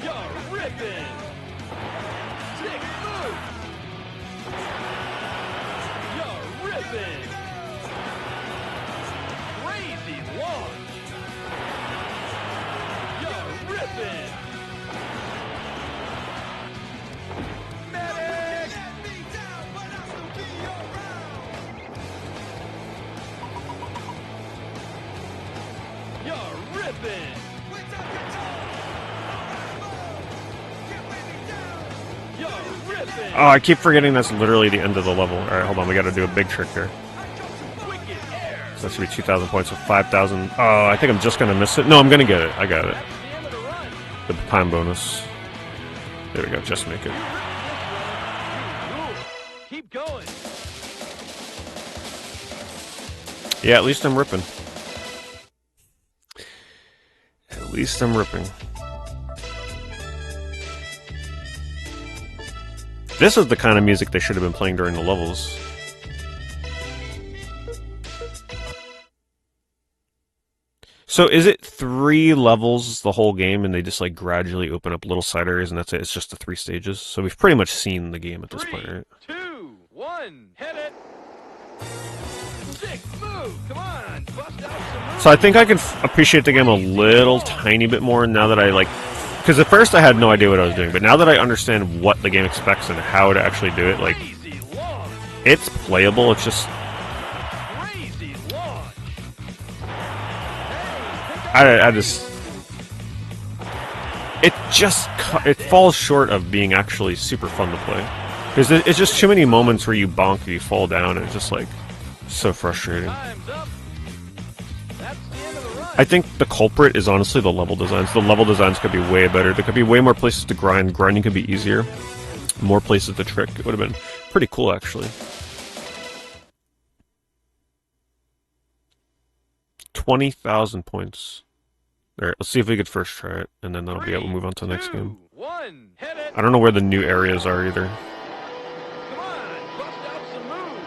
You're ripping. Sick move. You're ripping. Crazy launch. You're ripping. Medic. You're ripping. You're ripping. Oh, I keep forgetting that's literally the end of the level. Alright, hold on, we gotta do a big trick here. Wicked air. So that should be 2,000 points with 5,000. Oh, I think I'm just gonna miss it. No, I'm gonna get it. I got it. That's the end of the run. The time bonus. There we go, just make it. Keep going. Yeah, at least I'm ripping. At least I'm ripping. This is the kind of music they should have been playing during the levels. So is it 3 levels the whole game and they just like gradually open up little side areas and that's it? It's just the 3 stages? So we've pretty much seen the game at this point, right? 3, 2, 1, hit it. Sick move. Come on, bust out some moves. So I think I can appreciate the game a little tiny bit more now that I like... Because at first I had no idea what I was doing, but now that I understand what the game expects and how to actually do it, like, Crazy launch. it's playable, it's just... Crazy launch. I just... It falls short of being actually super fun to play. Because it's just too many moments where you bonk or you fall down, and it's just, like, so frustrating. Time's up. That's the end of the run. I think the culprit is honestly the level designs. The level designs could be way better. There could be way more places to grind. Grinding could be easier. More places to trick. It would have been pretty cool, actually. 20,000 points. Alright, let's see if we could first try it, and then that'll be able to move on to the next 3, game. 2, 1, hit it. I don't know where the new areas are either. Come on, bust out some moves.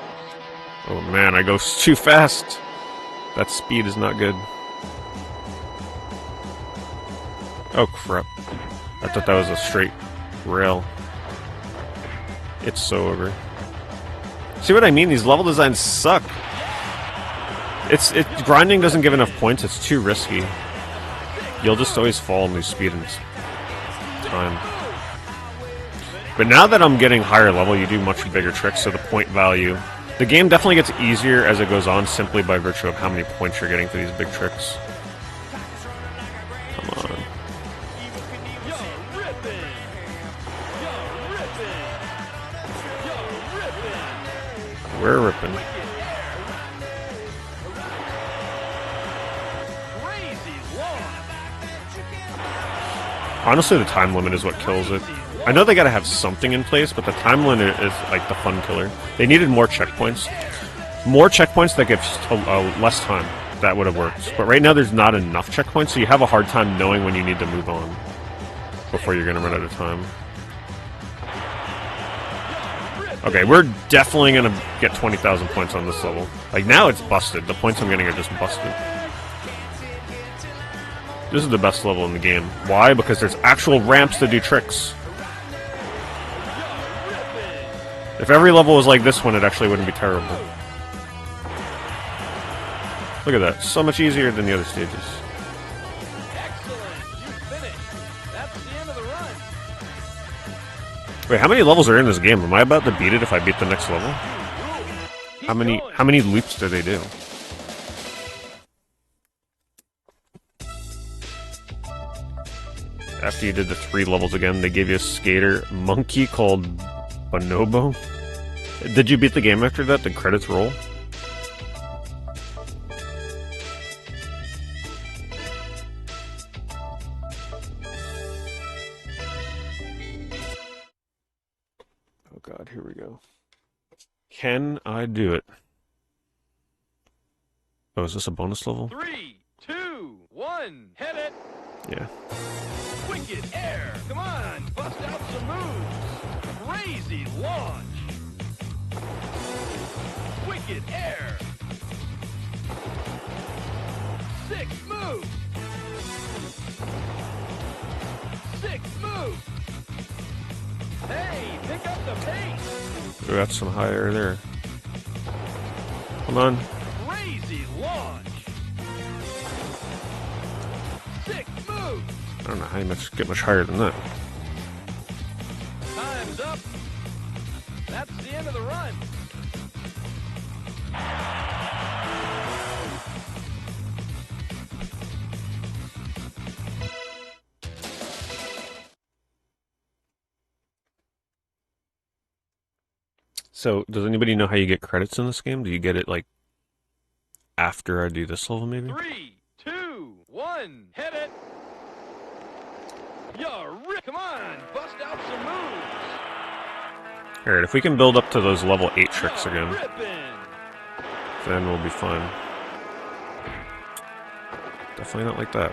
Oh man, I go too fast. That speed is not good. Oh crap. I thought that was a straight rail. It's so over. See what I mean? These level designs suck. Grinding doesn't give enough points, it's too risky. You'll just always fall and lose speed and time. But now that I'm getting higher level, you do much bigger tricks, so the point value... The game definitely gets easier as it goes on, simply by virtue of how many points you're getting for these big tricks. Come on. You're ripping. You're ripping. You're ripping. We're ripping. Crazy launch. Honestly, the time limit is what kills it. I know they gotta have something in place, but the time limit is like the fun killer. They needed more checkpoints. More checkpoints that give less time. That would have worked. But right now there's not enough checkpoints, so you have a hard time knowing when you need to move on before you're gonna run out of time. Okay, we're definitely gonna get 20,000 points on this level. Like, now it's busted. The points I'm getting are just busted. This is the best level in the game. Why? Because there's actual ramps to do tricks. If every level was like this one, it actually wouldn't be terrible. Look at that. So much easier than the other stages. Excellent. You finished. That's the end of the run. Wait, how many levels are in this game? Am I about to beat it if I beat the next level? Keep How many going. loops do they do? After you did the 3 levels again, they gave you a skater monkey called Bonobo. Did you beat the game after that? Did credits roll? Oh god, here we go. Can I do it? Oh, is this a bonus level? 3, 2, 1, hit it. Yeah. Wicked air. Come on, bust out some moves. Crazy launch. Wicked air. Sick move. Sick move. Hey, pick up the pace. We got some higher there. Come on. Crazy launch. Sick move. I don't know how you get much higher than that. Time's up. That's the end of the run. So, does anybody know how you get credits in this game? Do you get it, like, after I do this level, maybe? 3, 2, 1, hit it. Come on, bust out some moves. Alright, if we can build up to those level 8 tricks again, Rippin'. then we'll be fine. Definitely not like that.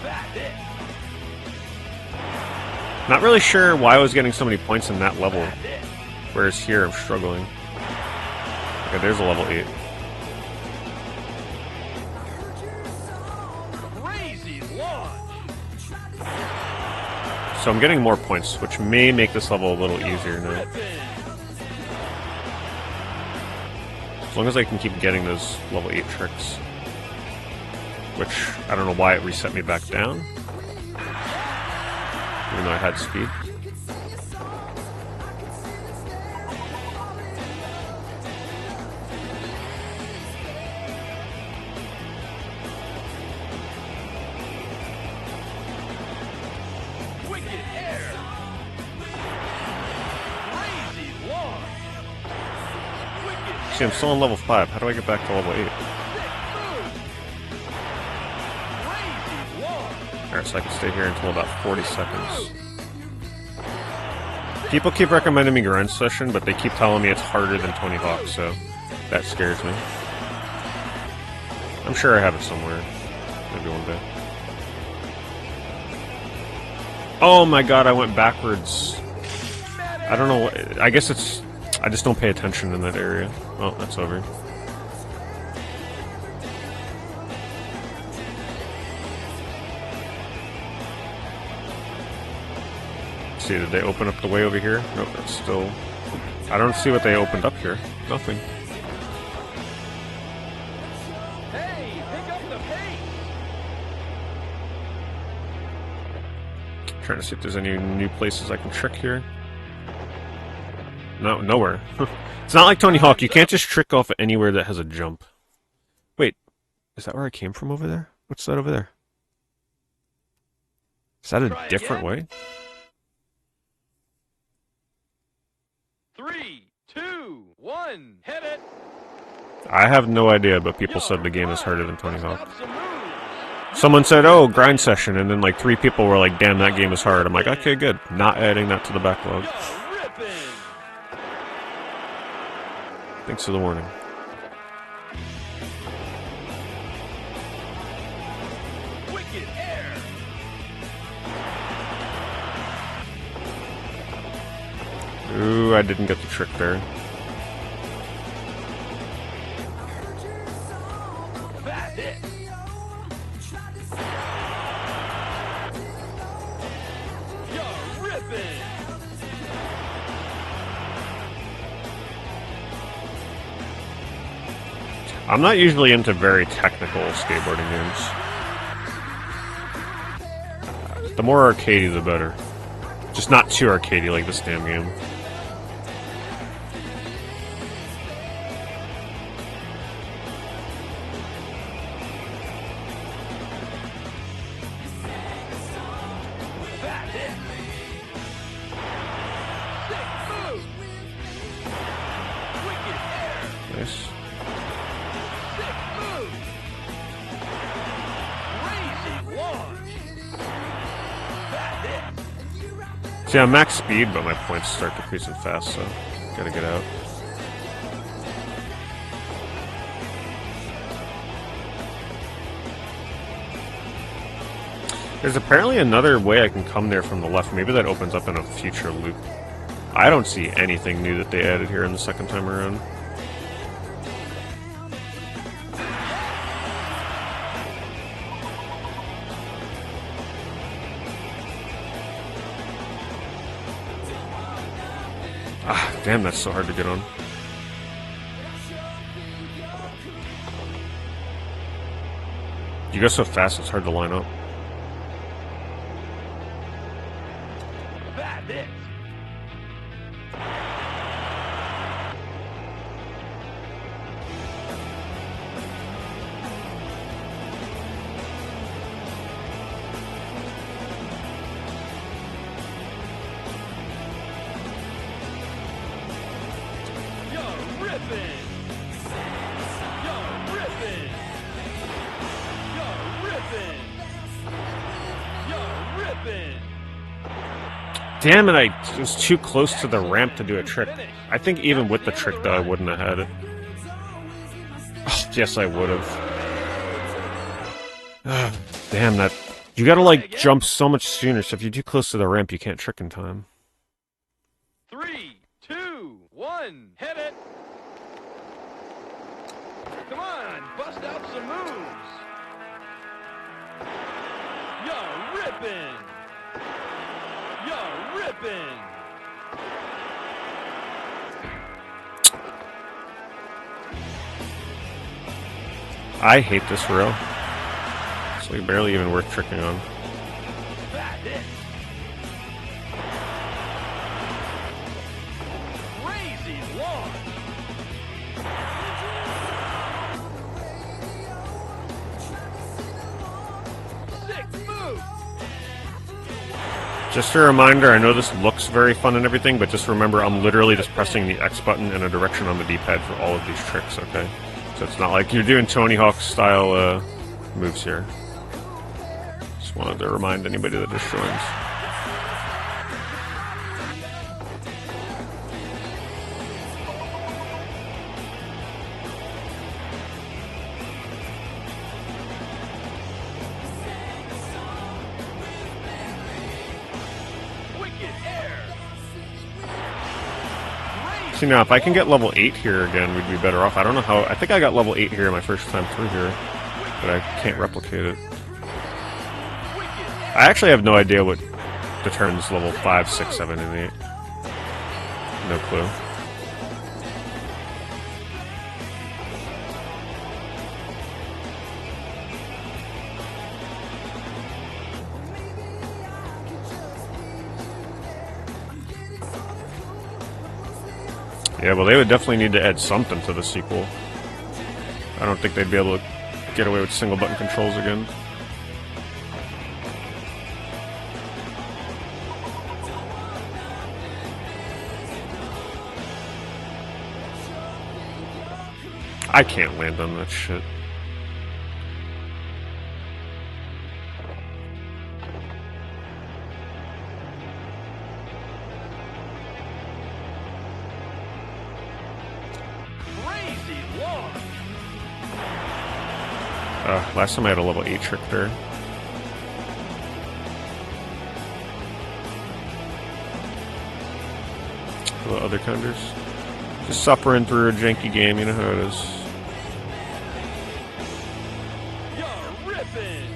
That hit. Not really sure why I was getting so many points in that level, That hit. whereas here I'm struggling. Okay, there's a level 8. Crazy launch. So I'm getting more points, which may make this level a little easier now. Rippin'. As long as I can keep getting those level 8 tricks. Which, I don't know why it reset me back down. Even though I had speed. Wicked air. Crazy launch. Wicked See, I'm still on level 5. How do I get back to level 8? sick move. Crazy launch. Alright, so I can stay here until about 40 seconds. People keep recommending me grind session, but they keep telling me it's harder than Tony Hawk, so that scares me. I'm sure I have it somewhere. Maybe one day. Oh my god, I went backwards. I don't know what... I guess it's... I just don't pay attention in that area. Oh, that's over. See, did they open up the way over here? Nope, that's still... I don't see what they opened up here. Nothing. Hey, pick up the pace. Trying to see if there's any new places I can trick here. No, nowhere. It's not like Tony Hawk. You can't just trick off anywhere that has a jump. Wait, is that where I came from over there? What's that over there? Is that a Try different again. way? 3, 2, 1, hit it. I have no idea, but people said the game is harder than Tony Bust Hawk. out some moves. Someone said, oh, grind session, and then like 3 people were like, damn, that game is hard. I'm like, okay, good. Not adding that to the backlog. Yo, rippin'. Thanks for the warning. Wicked air. Ooh, I didn't get the trick there. That hit. Yo, rippin'. I'm not usually into very technical skateboarding games. The more arcadey, the better. Just not too arcadey like this damn game. That hit. Sick move. Wicked air. Nice. Sick move. Crazy launch. That hit. See, I'm max speed, but my points start decreasing fast, so gotta get out. There's apparently another way I can come there from the left. Maybe that opens up in a future loop. I don't see anything new that they added here in the second time around. Ah, damn, that's so hard to get on. You go so fast, it's hard to line up. Bad hit. You're ripping. You're ripping. You're ripping. You're ripping. Damn it, I was too close to the ramp to do a trick. I think even with the trick, though, I wouldn't have had it. Oh, yes, I would have. Damn, that... You gotta, like, jump so much sooner, so if you're too close to the ramp, you can't trick in time. 3, 2, 1, hit it. Come on, bust out some moves. You're ripping. You're ripping. I hate this rail. It's like barely even worth tricking on. Bad hit. Crazy launch. Sick move. Just a reminder, I know this looks very fun and everything, but just remember I'm literally just pressing the X button in a direction on the D-pad for all of these tricks, okay? So it's not like you're doing Tony Hawk style moves here. Just wanted to remind anybody that just joins. Wicked air. See, now, if I can get level 8 here again, we'd be better off. I don't know how... I think I got level 8 here my first time through here, but I can't replicate it. I actually have no idea what determines level 5, 6, 7, and 8. No clue. Yeah, well, they would definitely need to add something to the sequel. I don't think they'd be able to get away with single button controls again. I can't land on that shit. Crazy launch. Last time I had a level 8 trick there. The other counters. Just suffering through a janky game, you know how it is. You're ripping.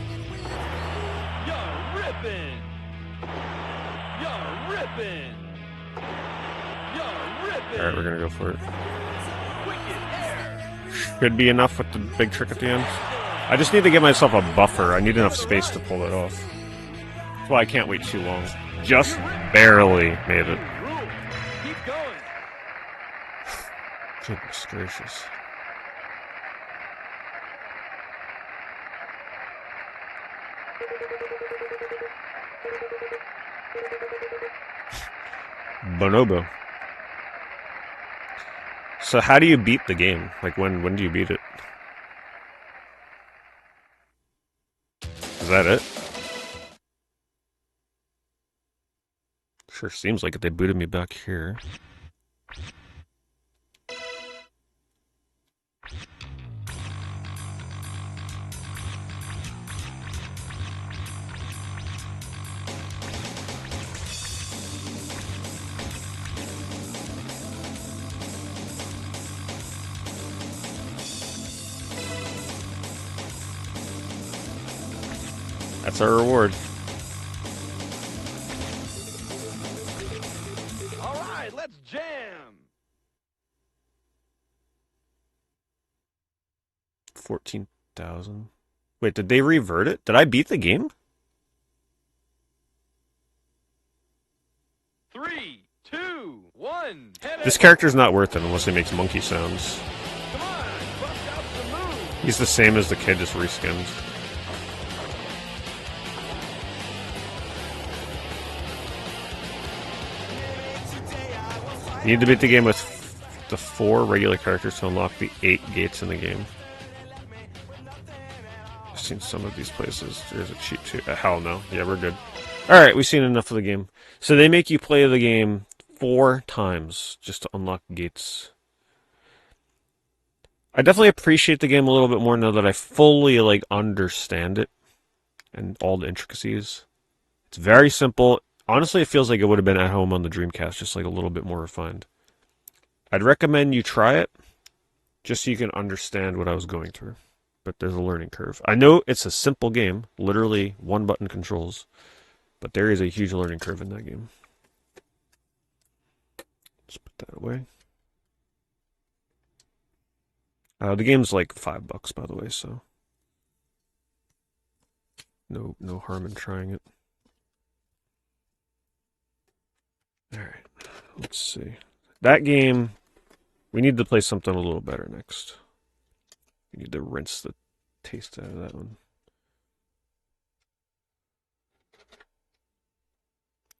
You're ripping. You're ripping. You're ripping. Alright, we're gonna go for it. Wicked air. Should be enough with the big trick at the end. I just need to give myself a buffer. I need enough space to pull it off. That's why I can't wait too long. Just barely made it. Rule. Keep going. Goodness gracious. Bonobo. So how do you beat the game? Like when do you beat it? Is that it? Sure seems like it. They booted me back here. That's our reward. All right, let's jam. 14,000. Wait, did they revert it? Did I beat the game? 3, 2, 1. Head This it. character's not worth it unless he makes monkey sounds. Come on, bust out some moves. He's the same as the kid, just reskinned. You need to beat the game with the 4 regular characters to unlock the 8 gates in the game. I've seen some of these places. There's a cheat too. Hell no. Yeah, we're good. Alright, we've seen enough of the game. So they make you play the game 4 times just to unlock gates. I definitely appreciate the game a little bit more now that I fully understand it and all the intricacies. It's very simple. Honestly, it feels like it would have been at home on the Dreamcast, just a little bit more refined. I'd recommend you try it, just so you can understand what I was going through. But there's a learning curve. I know it's a simple game, literally 1-button controls, but there is a huge learning curve in that game. Let's put that away. The game's like $5, by the way, so no harm in trying it. Alright, let's see. That game, we need to play something a little better next. We need to rinse the taste out of that one.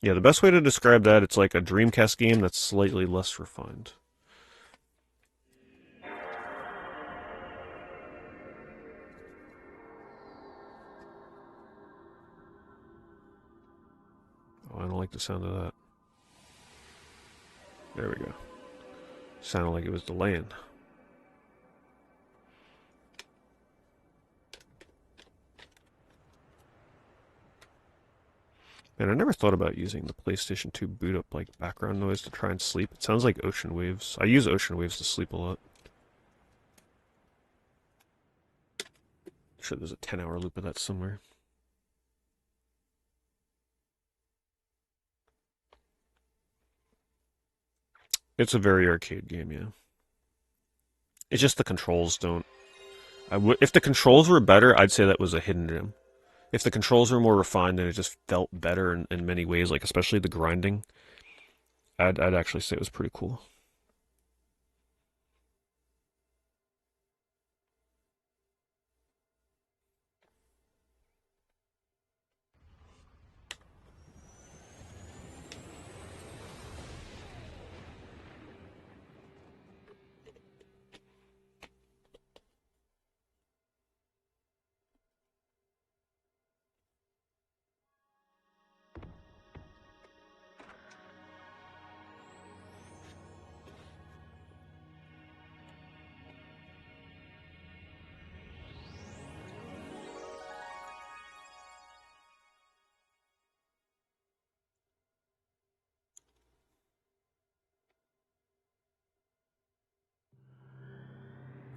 Yeah, the best way to describe that, it's like a Dreamcast game that's slightly less refined. Oh, I don't like the sound of that. There we go. Sounded like it was delaying. Man, I never thought about using the PlayStation 2 boot up background noise to try and sleep. It sounds like ocean waves. I use ocean waves to sleep a lot. I'm sure there's a 10-hour loop of that somewhere. It's a very arcade game, yeah. It's just the controls don't. If the controls were better, I'd say that was a hidden gem. If the controls were more refined and it just felt better in many ways, especially the grinding, I'd actually say it was pretty cool.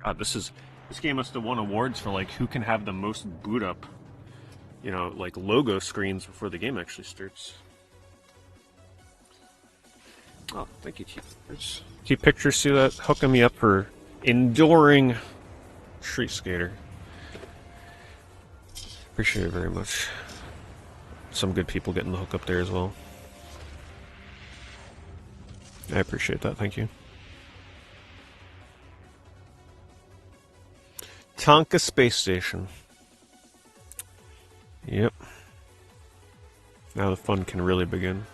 God, this game must have won awards for who can have the most boot up, logo screens before the game actually starts. Oh, thank you, Cheap Pictures. Cheap Pictures, see that? Hooking me up for enduring Street Skater. Appreciate it very much. Some good people getting the hook up there as well. I appreciate that, thank you. Tonka Space Station. Yep. Now the fun can really begin.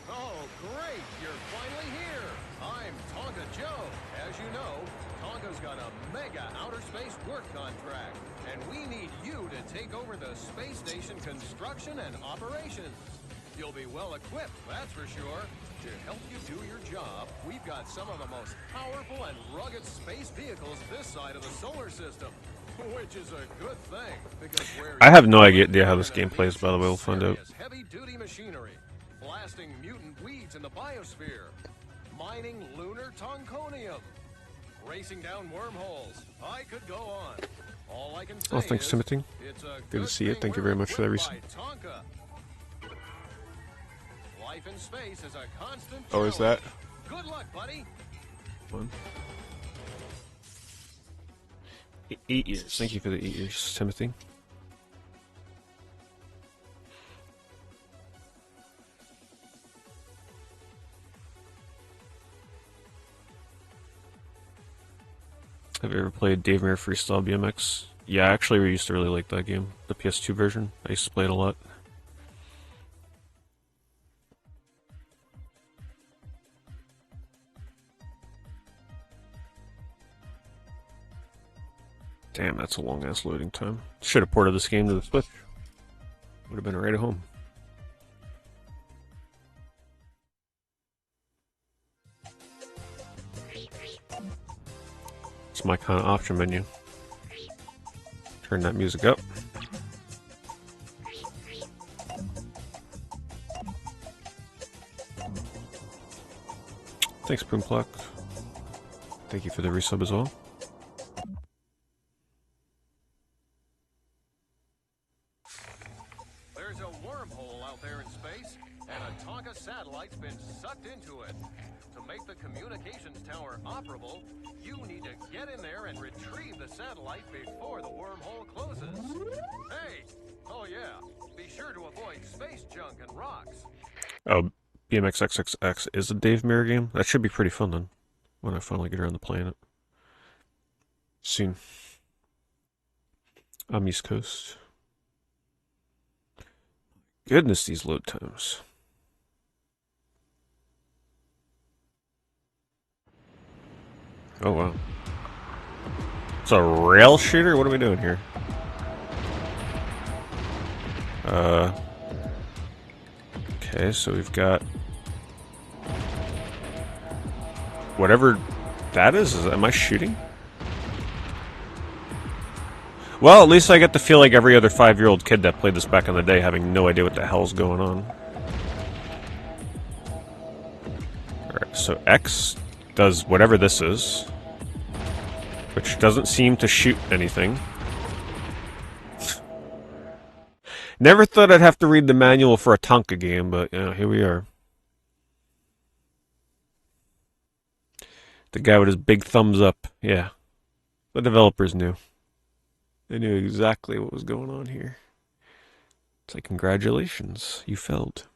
Oh, great! You're finally here! I'm Tonka Joe. As you know, Tonka's got a mega outer space work contract, and we need you to take over the space station construction and operations. You'll be well equipped, that's for sure. To help you do your job, we've got some of the most powerful and rugged space vehicles this side of the solar system. Which is a good thing, because I have no idea how this game plays, by the way, we'll find out. Heavy-duty machinery, blasting mutant weeds in the biosphere, mining lunar tonconium, racing down wormholes. I could go on. All I can say Oh, thanks, is, Timothy. it's a Good to see you. thing Thank you we're very much for that equipped resub. by Tonka. Life in space is a constant Oh, is that challenge. Good luck, buddy. one? 8 years. Thank you for the 8 years, Timothy. Have you ever played Dave Mirra Freestyle BMX? Yeah, actually, we used to really like that game. The PS2 version. I used to play it a lot. Damn, that's a long-ass loading time. Should have ported this game to the Switch. Would have been right at home. It's my kind of option menu. Turn that music up. Thanks, Boomplug. Thank you for the resub as well. There's a wormhole out there in space, and a Tonka satellite's been sucked into it. To make the communications tower operable, you need to get in there and retrieve the satellite before the wormhole closes. Hey! Oh yeah, be sure to avoid space junk and rocks. Oh, BMX XXX is a Dave Mirra game? That should be pretty fun then, when I finally get around to playing it. Soon. I'm East Coast. Goodness, these load times. Oh, wow. It's a rail shooter? What are we doing here? Okay, so we've got... whatever that is am I shooting? Well, at least I get to feel like every other 5-year-old kid that played this back in the day having no idea what the hell's going on. Alright, so X does whatever this is, which doesn't seem to shoot anything. Never thought I'd have to read the manual for a Tonka game, but yeah, here we are. The guy with his big thumbs up. Yeah. The developers knew. They knew exactly what was going on here. It's like, congratulations, you failed.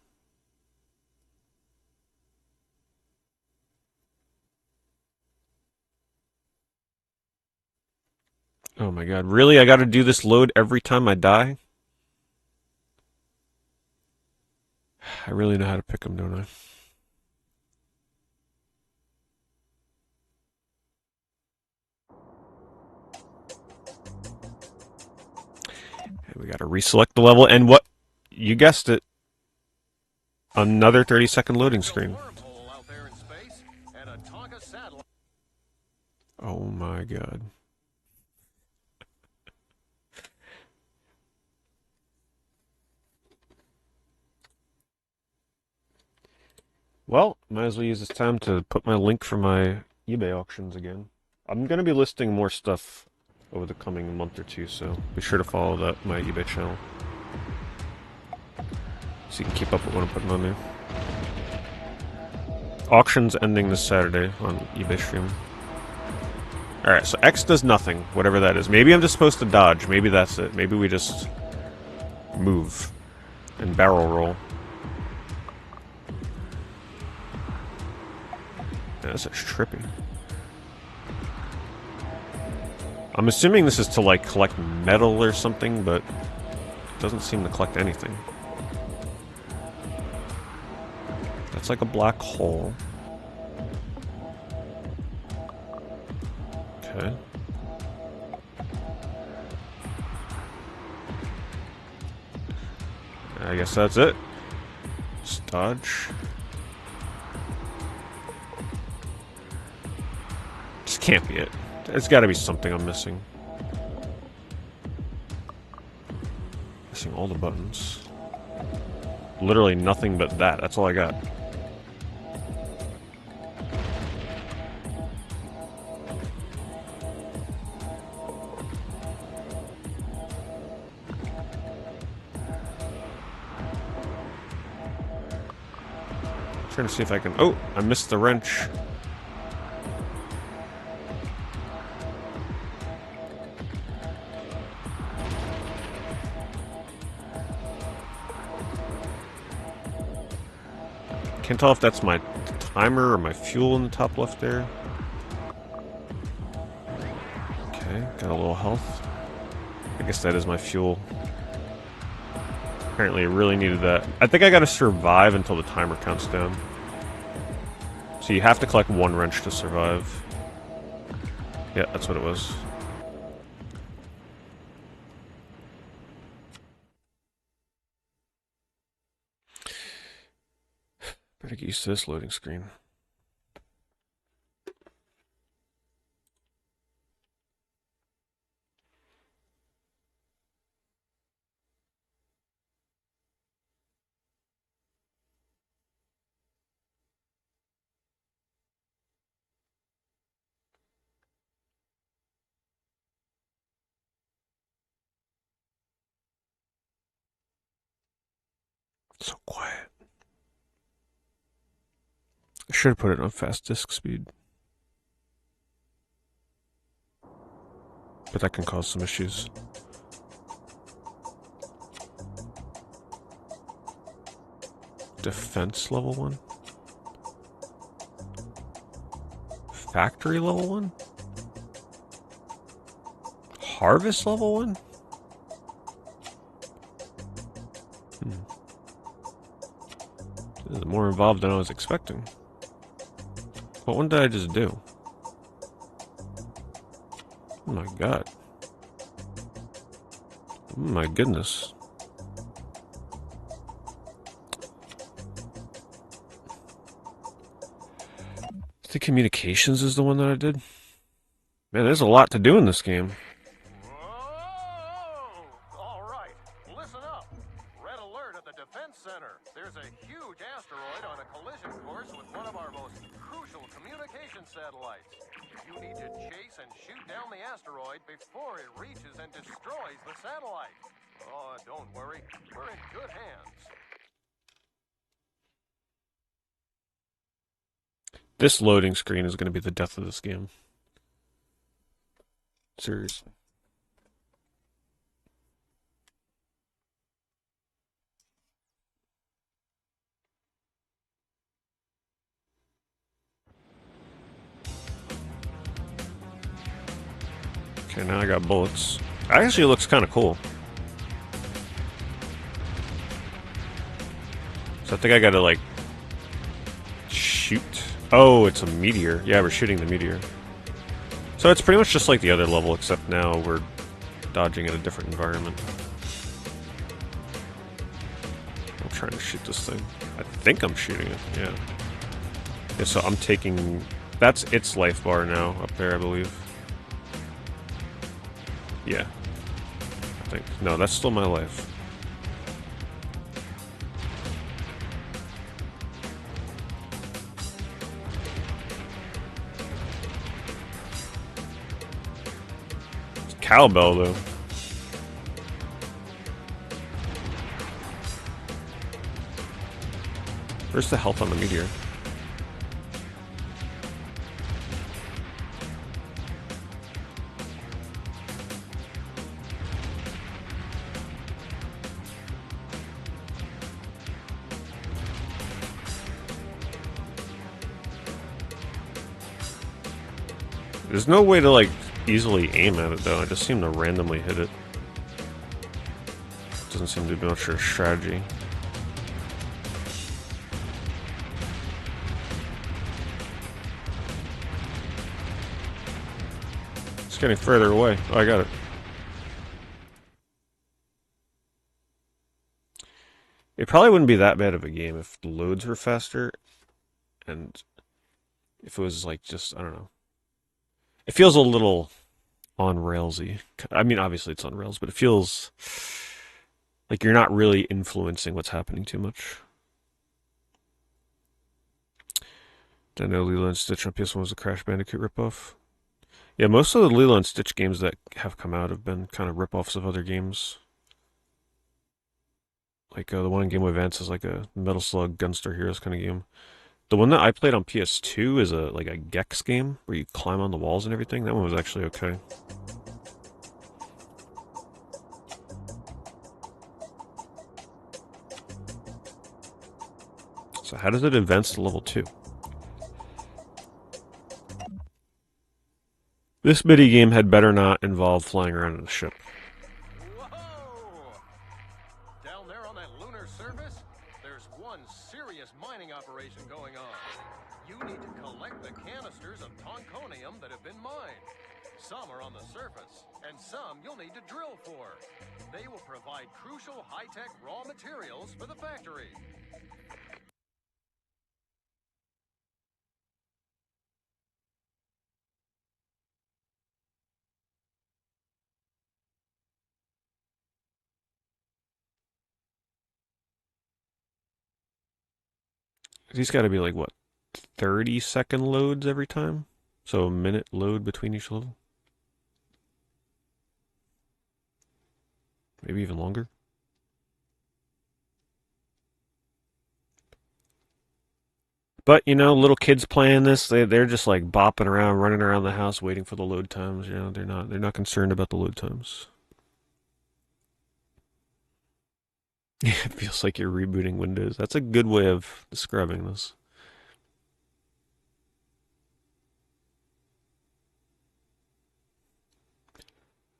Oh my god, really? I gotta do this load every time I die? I really know how to pick them, don't I? And we gotta reselect the level, and what? You guessed it. Another 30-second loading screen. Wormhole out there in space, and a Tonka satellite. Oh my god. Well, might as well use this time to put my link for my eBay auctions again. I'm going to be listing more stuff over the coming month or two, so be sure to follow my eBay channel so you can keep up with what I'm putting on there. Auctions ending this Saturday on eBay stream. Alright, so X does nothing, whatever that is. Maybe I'm just supposed to dodge. Maybe that's it. Maybe we just move and barrel roll. Yeah, that's trippy. I'm assuming this is to, like, collect metal or something, but it doesn't seem to collect anything. That's like a black hole. Okay. I guess that's it. Just dodge. This can't be it. There's got to be something I'm missing. Missing all the buttons. Literally nothing but that. That's all I got. Trying to see if I can... Oh, I missed the wrench. Can't tell if that's my timer or my fuel in the top left there. Okay, got a little health. I guess that is my fuel. Apparently I really needed that. I think I gotta survive until the timer counts down. So you have to collect one wrench to survive. Yeah, that's what it was. Better get used to this loading screen. So quiet. I should have put it on fast disk speed. But that can cause some issues. Defense level 1? Factory level 1? Harvest level 1? This is more involved than I was expecting. What one did I just do? Oh my god. Oh my goodness. I think communications is the one that I did. Man, there's a lot to do in this game. Whoa! All right, listen up. Red alert at the Defense Center. There's a huge asteroid on a collision course with one of our most crucial communication satellites. You need to chase and shoot down the asteroid before it reaches and destroys the satellite. Oh, don't worry. We're in good hands. This loading screen is going to be the death of this game. Seriously. Okay, now I got bullets. Actually, it looks kind of cool. So I think I gotta, like, shoot. Oh, it's a meteor. Yeah, we're shooting the meteor. So it's pretty much just like the other level, except now we're dodging in a different environment. I'm trying to shoot this thing. I think I'm shooting it, yeah. Yeah, so I'm taking... That's its life bar now, up there, I believe. Yeah. I think. No, that's still my life. It's cowbell, though. Where's the health on the meteor? There's no way to, like, easily aim at it, though. I just seem to randomly hit it. Doesn't seem to be much of a strategy. It's getting further away. Oh, I got it. It probably wouldn't be that bad of a game if the loads were faster and if it was, like, just, I don't know. It feels a little on-railsy. I mean, obviously it's on rails, but it feels like you're not really influencing what's happening too much. Did I know Lilo and Stitch on PS1 was a Crash Bandicoot ripoff? Yeah, most of the Lilo and Stitch games that have come out have been kind of ripoffs of other games. Like the one in Game Boy Advance is like a Metal Slug Gunstar Heroes kind of game. The one that I played on PS2 is a like a Gex game where you climb on the walls and everything. That one was actually okay. So how does it advance to level 2? This mini game had better not involve flying around in a ship. Whoa! Down there on that lunar surface, there's one serious mining operation going on. You need to collect the canisters of tonconium that have been mined. Some are on the surface, and some you'll need to drill for. They will provide crucial high-tech raw materials for the factory. These got to be like what, 30-second loads every time? So a minute load between each level? Maybe even longer? But, you know, little kids playing this, they're just like bopping around, running around the house waiting for the load times. You know, they're not concerned about the load times. Yeah, it feels like you're rebooting Windows. That's a good way of describing this.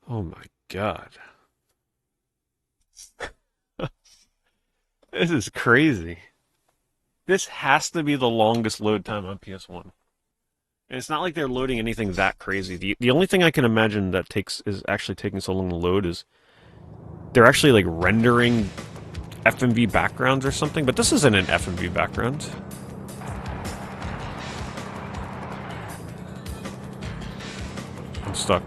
Oh my god. This is crazy. This has to be the longest load time on PS1. And it's not like they're loading anything that crazy. The only thing I can imagine that is actually taking so long to load is they're actually like rendering FMV backgrounds or something, but this isn't an FMV background. I'm stuck.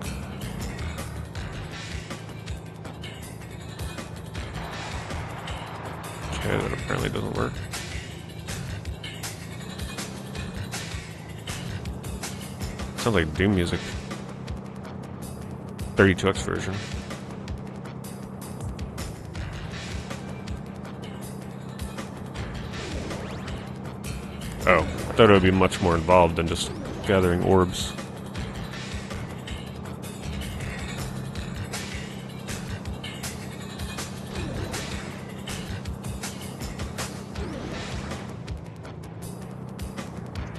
Okay, that apparently doesn't work. Sounds like Doom music. 32X version. Oh, I thought it would be much more involved than just gathering orbs.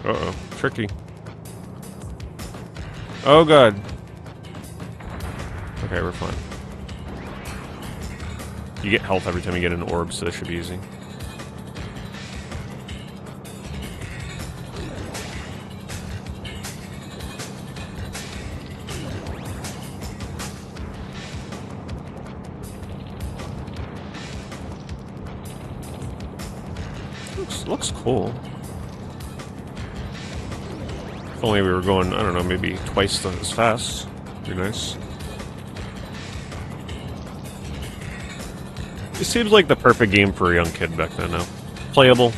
Uh-oh, tricky. Oh god. Okay, we're fine. You get health every time you get an orb, so this should be easy. Looks cool. If only we were going, I don't know, maybe twice as fast. Be nice. It seems like the perfect game for a young kid back then now. Playable.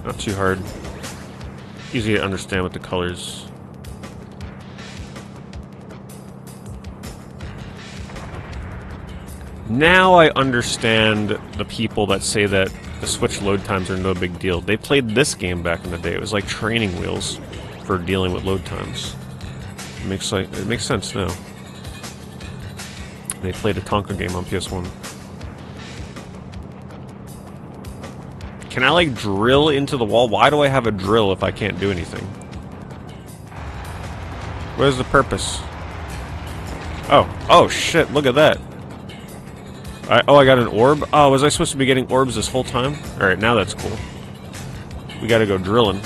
Not too hard. Easy to understand with the colors. Now I understand the people that say that the Switch load times are no big deal. They played this game back in the day. It was like training wheels for dealing with load times. It makes sense now. They played a Tonka game on PS1. Can I like drill into the wall? Why do I have a drill if I can't do anything? Where's the purpose? Oh shit, look at that. I got an orb? Oh, was I supposed to be getting orbs this whole time? Alright, now that's cool. We gotta go drilling.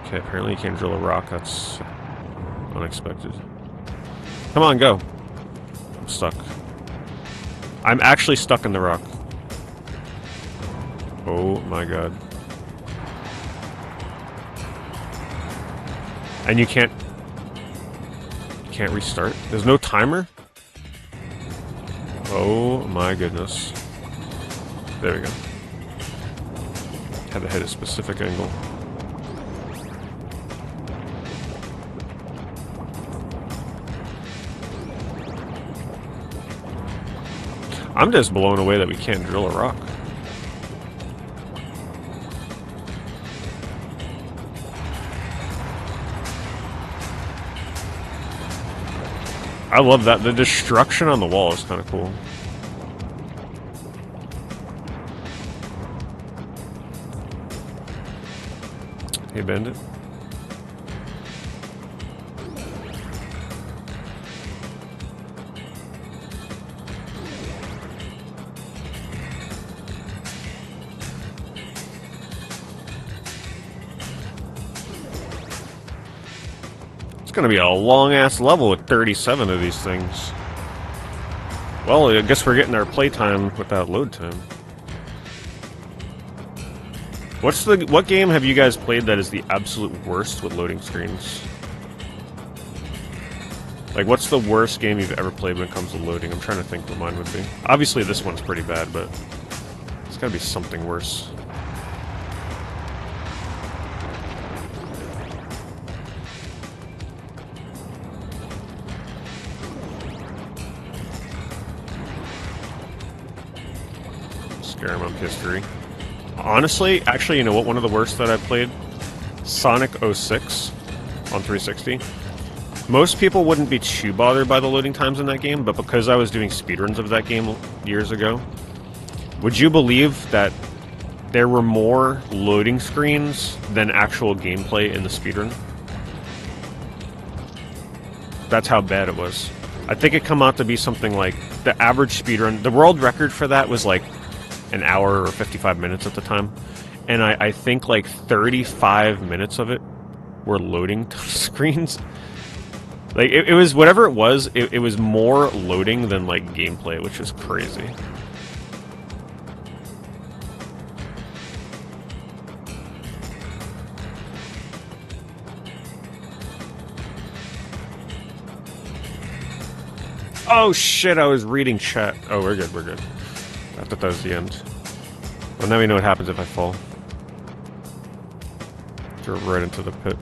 Okay, apparently you can't drill a rock. That's unexpected. Come on, go. I'm stuck. I'm actually stuck in the rock. Oh my god. And you can't restart? There's no timer? Oh my goodness. There we go. Had to hit a specific angle. I'm just blown away that we can't drill a rock. I love that. The destruction on the wall is kind of cool. Hey, Bandit. It's gonna be a long-ass level with 37 of these things. Well, I guess we're getting our playtime without load time. What game have you guys played that is the absolute worst with loading screens? Like, what's the worst game you've ever played when it comes to loading? I'm trying to think what mine would be. Obviously, this one's pretty bad, but it's gotta be something worse. Skyrim on PS3. Honestly, actually, you know what? One of the worst that I've played? Sonic 06 on 360. Most people wouldn't be too bothered by the loading times in that game, but because I was doing speedruns of that game years ago, would you believe that there were more loading screens than actual gameplay in the speedrun? That's how bad it was. I think it come out to be something like the average speedrun. The world record for that was like an hour or 55 minutes at the time, and I think like 35 minutes of it were loading screens. Like, it was, whatever it was, it was more loading than, like, gameplay, which is crazy. Oh shit, I was reading chat. Oh, we're good, we're good. I thought that was the end. Well, now we know what happens if I fall. Throw right into the pit.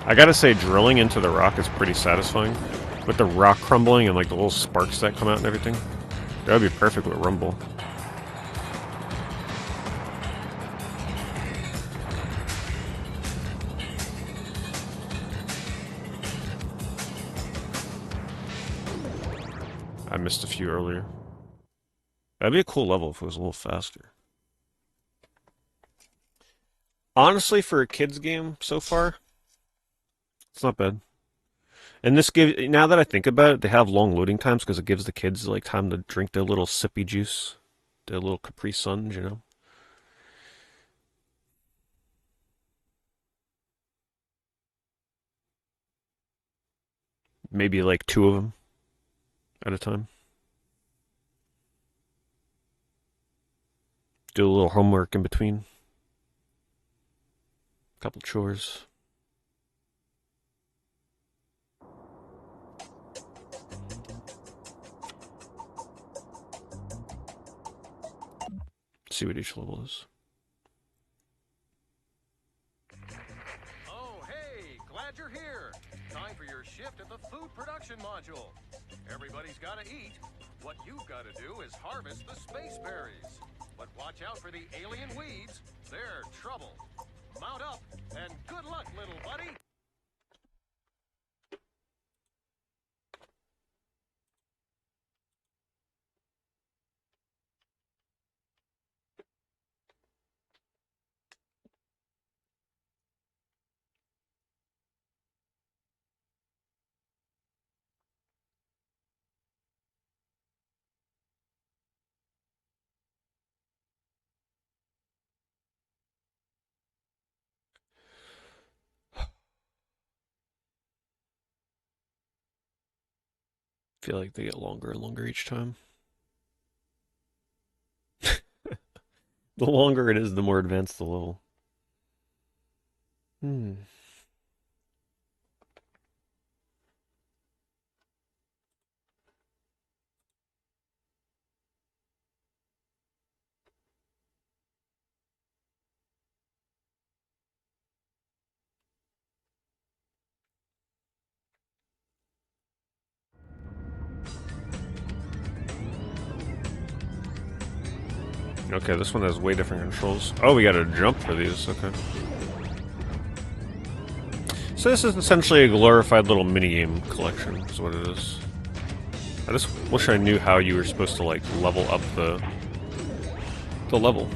I gotta say, drilling into the rock is pretty satisfying. With the rock crumbling and like the little sparks that come out and everything. That would be perfect with Rumble. I missed a few earlier. That'd be a cool level if it was a little faster. Honestly, for a kids game so far, it's not bad. And this gives, now that I think about it, they have long loading times because it gives the kids like time to drink their little sippy juice, their little Capri Suns, you know. Maybe like two of them at a time. Do a little homework in between. Couple chores. See what each level is. Oh, hey, glad you're here. Time for your shift at the food production module. Everybody's gotta eat. What you've gotta do is harvest the space berries. But watch out for the alien weeds. They're trouble. Mount up, and good luck, little buddy. Feel like they get longer and longer each time. The longer it is, the more advanced the level. Hmm. Okay, this one has way different controls. Oh, we gotta jump for these, okay. So this is essentially a glorified little minigame collection, is what it is. I just wish I knew how you were supposed to, like, level up the level.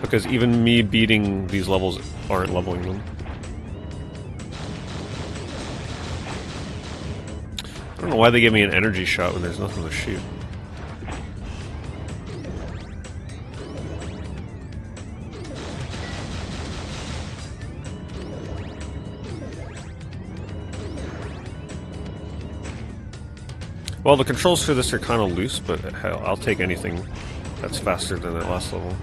Because even me beating these levels aren't leveling them. I don't know why they gave me an energy shot when there's nothing to shoot. Well, the controls for this are kind of loose, but hell, I'll take anything that's faster than that last level.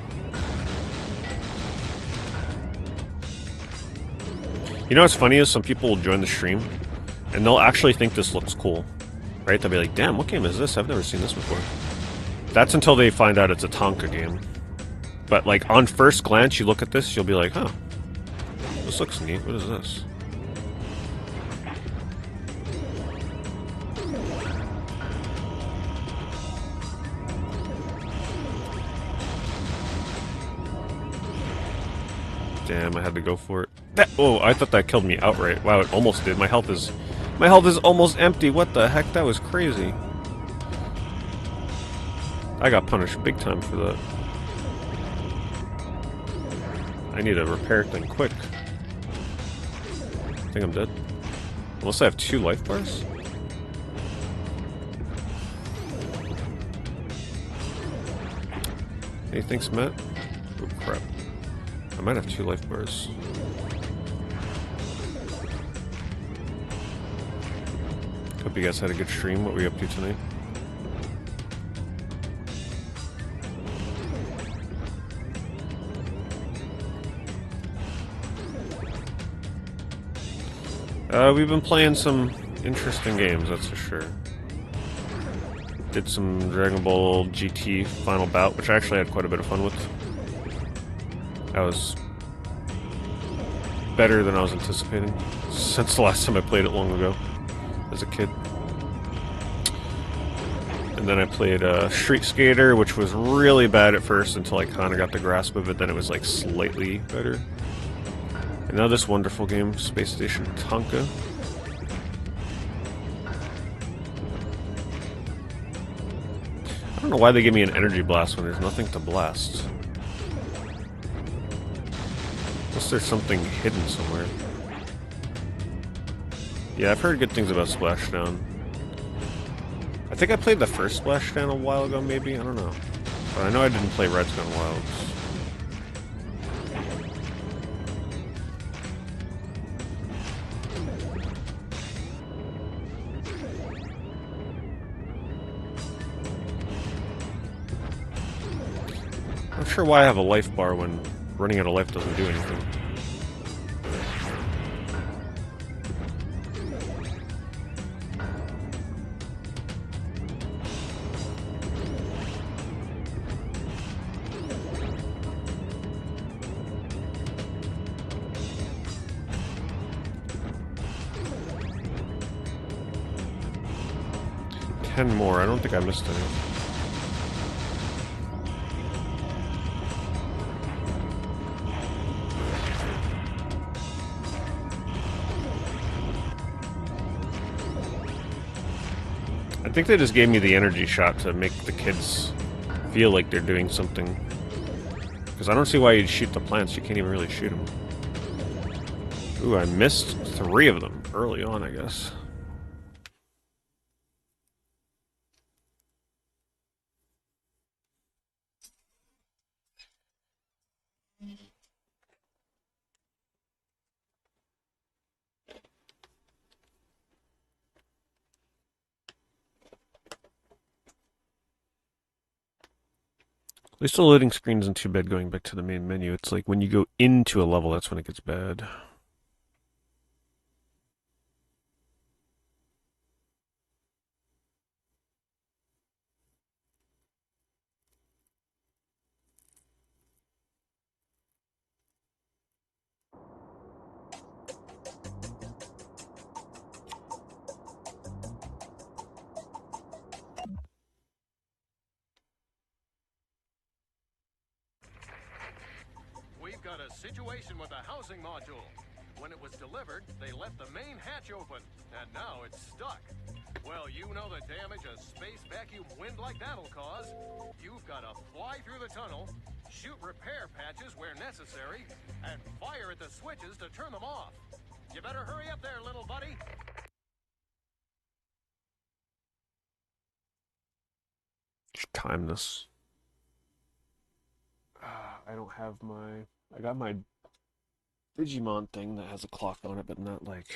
You know what's funny is some people will join the stream, and they'll actually think this looks cool, right? They'll be like, damn, what game is this? I've never seen this before. That's until they find out it's a Tonka game. But, like, on first glance, you look at this, you'll be like, huh, this looks neat. What is this? Damn, I had to go for it. Oh, I thought that killed me outright. Wow, it almost did. My health is almost empty. What the heck? That was crazy. I got punished big time for that. I need a repair thing quick. I think I'm dead. Unless I have 2 life bars? Hey, thanks, Matt. Oh, crap. I might have 2 life bars. Hope you guys had a good stream. What were you up to tonight? We've been playing some interesting games, that's for sure. Did some Dragon Ball GT Final Bout, which I actually had quite a bit of fun with. That was better than I was anticipating, since the last time I played it long ago, as a kid. And then I played Street Skater, which was really bad at first until I kind of got the grasp of it, then it was like slightly better. And now this wonderful game, Space Station Tonka. I don't know why they give me an energy blast when there's nothing to blast. Unless there's something hidden somewhere. Yeah, I've heard good things about Splashdown. I think I played the first Splashdown a while ago, maybe? I don't know. But I know I didn't play Red's Gone Wilds. I'm not sure why I have a life bar when running out of life doesn't do anything. Ten more. I don't think I missed any. I think they just gave me the energy shot to make the kids feel like they're doing something. Because I don't see why you'd shoot the plants. You can't even really shoot them. Ooh, I missed 3 of them early on, I guess. At least the loading screen isn't too bad going back to the main menu. It's like when you go into a level, that's when it gets bad. got a situation with the housing module. When it was delivered, they left the main hatch open, and now it's stuck. Well, you know the damage a space vacuum wind like that'll cause. You've got to fly through the tunnel, shoot repair patches where necessary, and fire at the switches to turn them off. You better hurry up there, little buddy. Just time this. I don't have my... I got my Digimon thing that has a clock on it, but not like...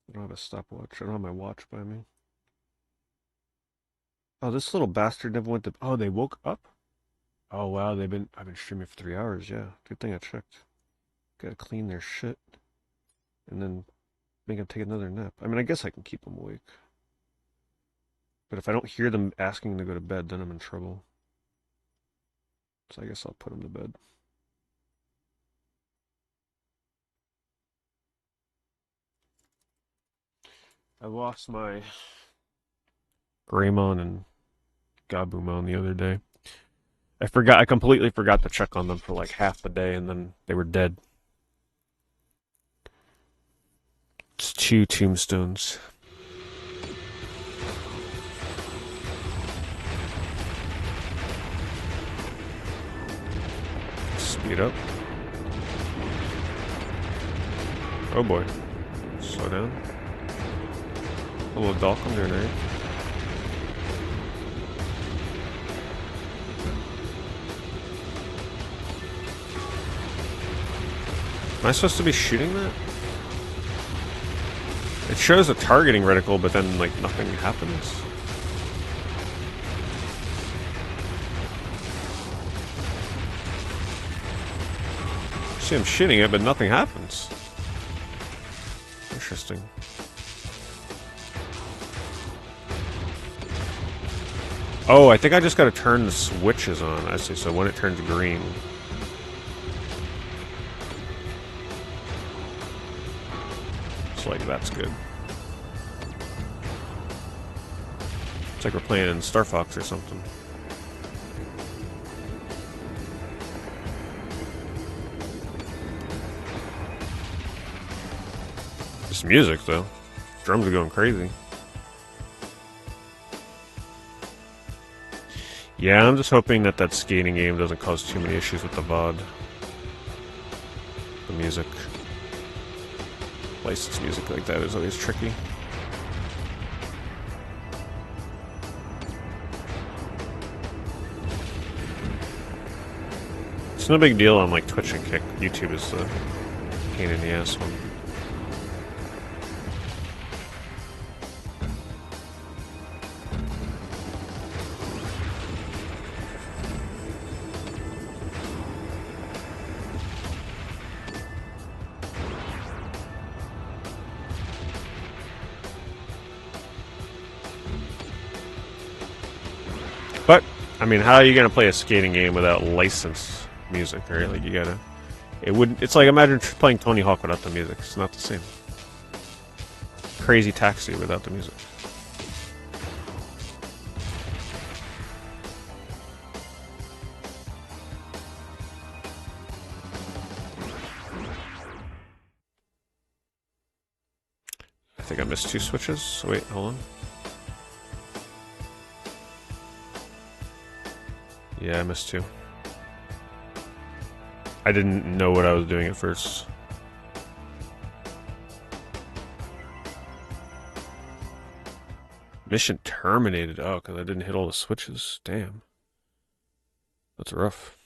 I don't have a stopwatch. I don't have my watch by me. Oh, this little bastard never went to... Oh, they woke up? Oh, wow, I've been streaming for 3 hours, yeah. Good thing I checked. Gotta clean their shit. And then make them take another nap. I mean, I guess I can keep them awake. But if I don't hear them asking to go to bed, then I'm in trouble. So I guess I'll put them to bed. I lost my Greymon and Gabumon the other day. I completely forgot to check on them for like half the day, and then they were dead. It's 2 tombstones. Speed up. Oh boy. Slow down. Hello, Doc, I'm doing alright. Am I supposed to be shooting that? It shows a targeting reticle, but then, like, nothing happens. See, I'm shooting it, but nothing happens. Interesting. Oh, I think I just gotta turn the switches on. I see, so when it turns green... It's like, that's good. It's like we're playing in Star Fox or something. This music, though. Drums are going crazy. Yeah, I'm just hoping that that skating game doesn't cause too many issues with the VOD. The music. Licensed music like that is always tricky. It's no big deal on like Twitch and Kick. YouTube is the pain in the ass one. But, I mean, how are you gonna play a skating game without licensed music, right? Like, you gotta... It's like, imagine playing Tony Hawk without the music. It's not the same. Crazy Taxi without the music. I think I missed 2 switches. Wait, hold on. Yeah, I missed 2. I didn't know what I was doing at first. Mission terminated. Oh, because I didn't hit all the switches. Damn. That's rough.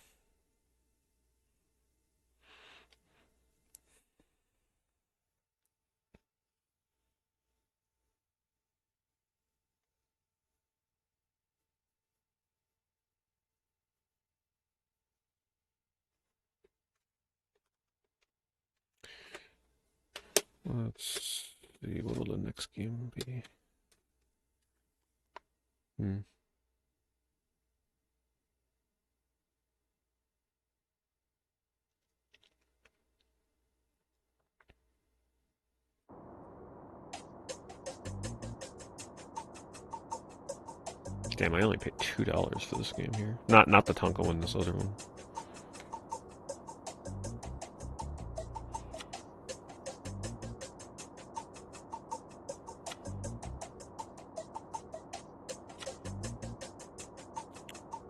Let's see, what will the next game be? Damn, I only paid $2 for this game here. Not the Tonka one, this other one.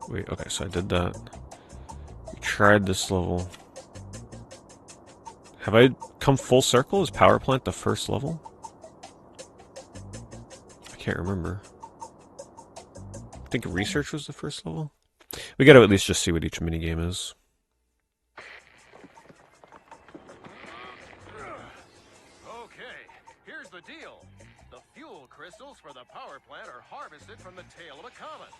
Wait, okay, so I did that. We tried this level. Have I come full circle? Is Power Plant the first level? I can't remember. I think Research was the first level. We gotta at least just see what each minigame is. Okay, here's the deal. The fuel crystals for the power plant are harvested from the tail of a comet.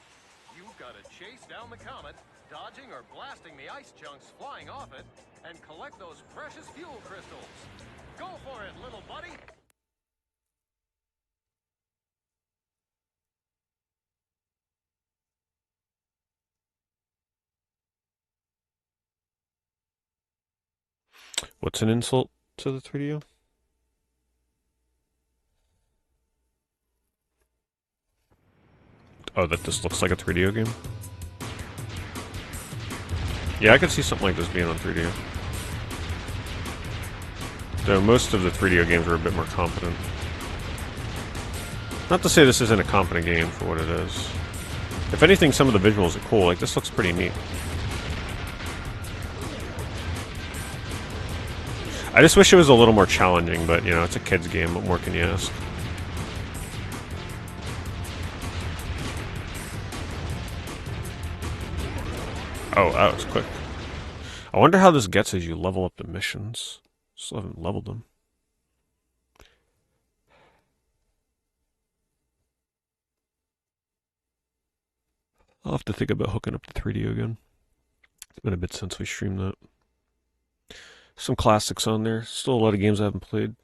You've got to chase down the comet, dodging or blasting the ice chunks flying off it, and collect those precious fuel crystals. Go for it, little buddy! What's an insult to the 3DO? Oh, that this looks like a 3DO game? Yeah, I could see something like this being on 3DO. Though most of the 3DO games are a bit more competent. Not to say this isn't a competent game for what it is. If anything, some of the visuals are cool. Like, this looks pretty neat. I just wish it was a little more challenging, but, you know, it's a kid's game. What more can you ask? Oh, that was quick. I wonder how this gets as you level up the missions. Still haven't leveled them. I'll have to think about hooking up the 3DO again. It's been a bit since we streamed that. Some classics on there. Still a lot of games I haven't played.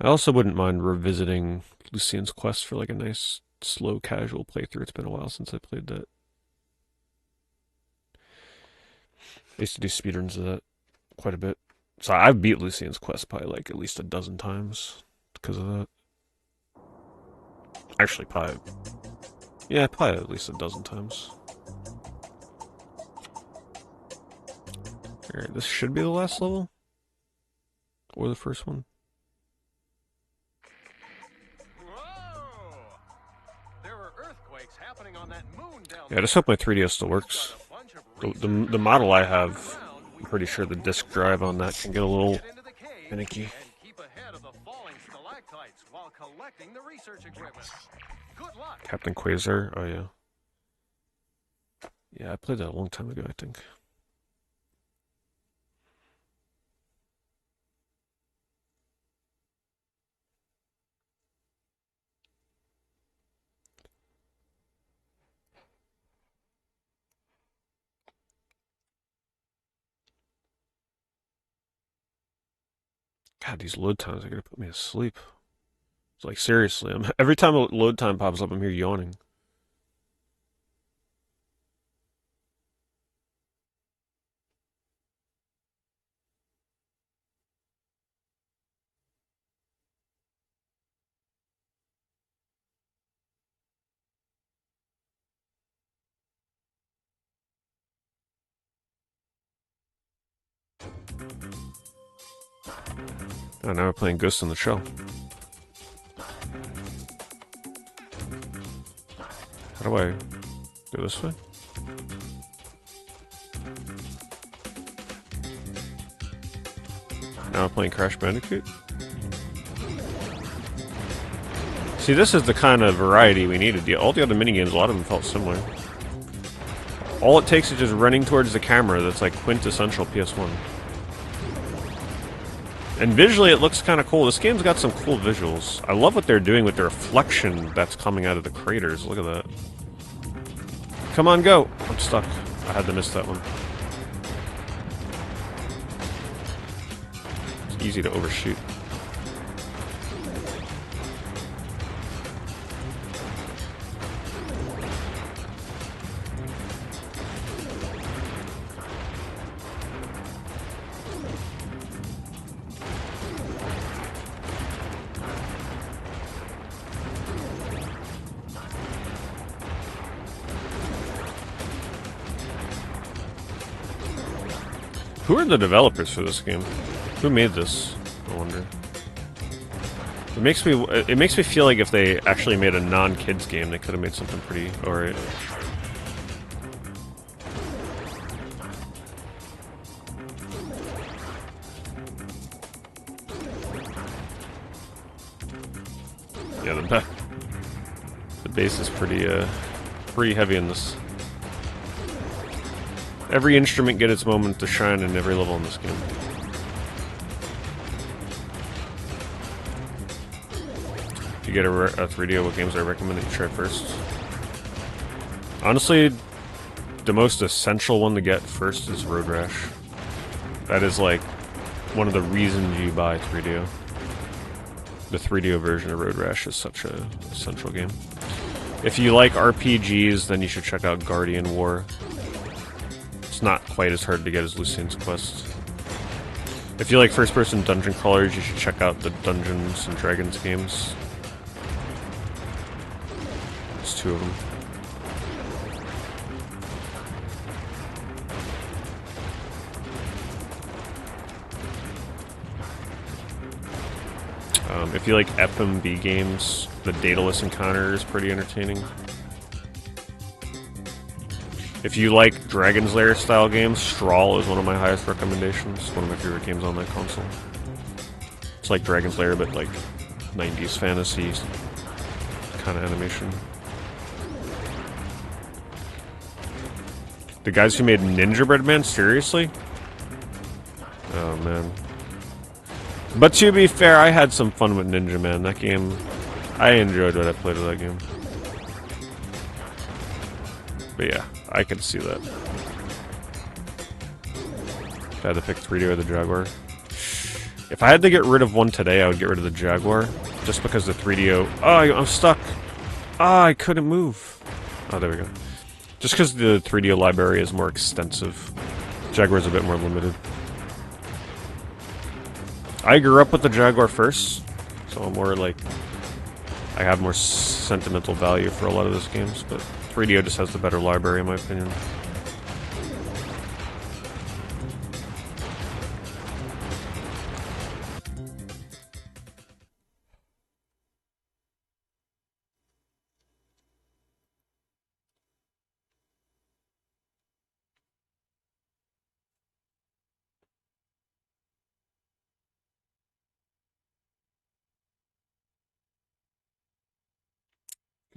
I also wouldn't mind revisiting Lucien's Quest for like a nice, slow, casual playthrough. It's been a while since I played that. I used to do speedruns of that quite a bit. So I've beat Lucien's Quest probably like at least a dozen times because of that. Actually, probably. Yeah, probably at least a dozen times. Alright, this should be the last level? Or the first one? Whoa! There were earthquakes happening on that moon down Yeah, I just hope my 3DS still works. The model I have, I'm pretty sure the disk drive on that can get a little finicky. and keep ahead of the falling stalactites while collecting the research equipment. Good luck. Captain Quasar, oh yeah. Yeah, I played that a long time ago, I think. God, these load times are gonna put me to sleep. It's like, seriously, every time a load time pops up, I'm here yawning. Oh, now we're playing Ghost in the Shell. How do I go this way? Now we're playing Crash Bandicoot? See, this is the kind of variety we needed. All the other minigames, a lot of them felt similar. All it takes is just running towards the camera. That's like quintessential PS1. And visually, it looks kind of cool. This game's got some cool visuals. I love what they're doing with the reflection that's coming out of the craters. Look at that. Come on, go! I'm stuck. I had to miss that one. It's easy to overshoot. Who are the developers for this game? Who made this? I wonder. It makes me feel like if they actually made a non-kids game, they could have made something pretty alright. Yeah, the bass is pretty heavy in this. Every instrument get its moment to shine in every level in this game. If you get a 3DO, what games I recommend that you try first? Honestly, the most essential one to get first is Road Rash. That is like one of the reasons you buy 3DO. The 3DO version of Road Rash is such a essential game. If you like RPGs, then you should check out Guardian War. It's not quite as hard to get as Lucien's Quest. If you like first-person dungeon crawlers, you should check out the Dungeons and Dragons games. There's 2 of them. If you like FMV games, the Daedalus Encounter is pretty entertaining. If you like Dragon's Lair style games, Strawl is one of my highest recommendations. One of my favorite games on that console. It's like Dragon's Lair, but like 90s fantasy kind of animation. The guys who made Ninja Bread Man, seriously? Oh man. But to be fair, I had some fun with Ninja Man. That game, I enjoyed what I played with that game. But yeah, I can see that. If I had to pick 3DO or the Jaguar. If I had to get rid of one today, I would get rid of the Jaguar. Just because the 3DO... Oh, I'm stuck! Ah, I couldn't move. Oh, there we go. Just because the 3DO library is more extensive. Jaguar's a bit more limited. I grew up with the Jaguar first, so I'm more like... I have more sentimental value for a lot of those games, but 3DO just has the better library in my opinion.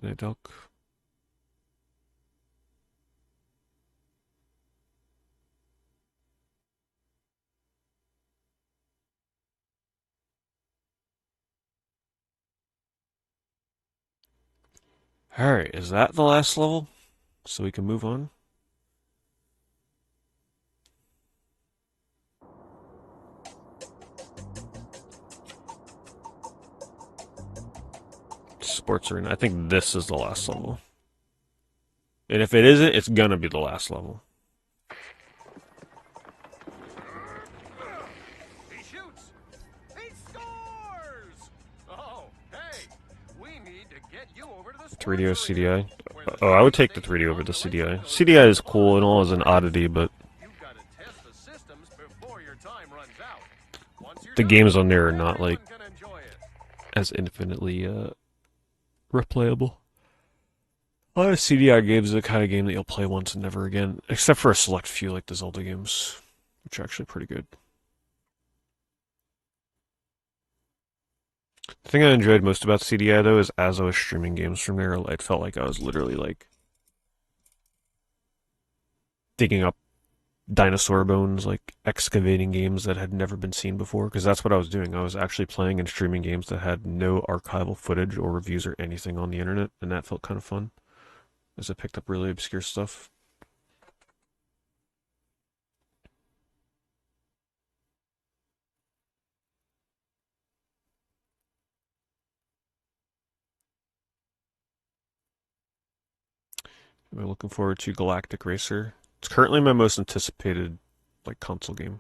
Good night, Doc. Alright, is that the last level? So we can move on? Sports Arena. I think this is the last level. And if it isn't, it's gonna be the last level. He shoots! He scores! Oh, hey! We need to get you over to the 3DO sports CDI. arena, where the Oh, I would take the 3D over the CDI. CDI is cool and all as an oddity, but You've got to test the systems before your time runs out. Once you're the done, games on there are not like everyone can enjoy it. as infinitely replayable. A lot of CDI games are the kind of game that you'll play once and never again, except for a select few like the Zelda games, which are actually pretty good. The thing I enjoyed most about CDI though is as I was streaming games from there, it felt like I was literally like digging up dinosaur bones, like excavating games that had never been seen before, because that's what I was doing. I was actually playing and streaming games that had no archival footage or reviews or anything on the internet, and that felt kind of fun, as I picked up really obscure stuff. I'm looking forward to Galactic Racer. It's currently my most anticipated like console game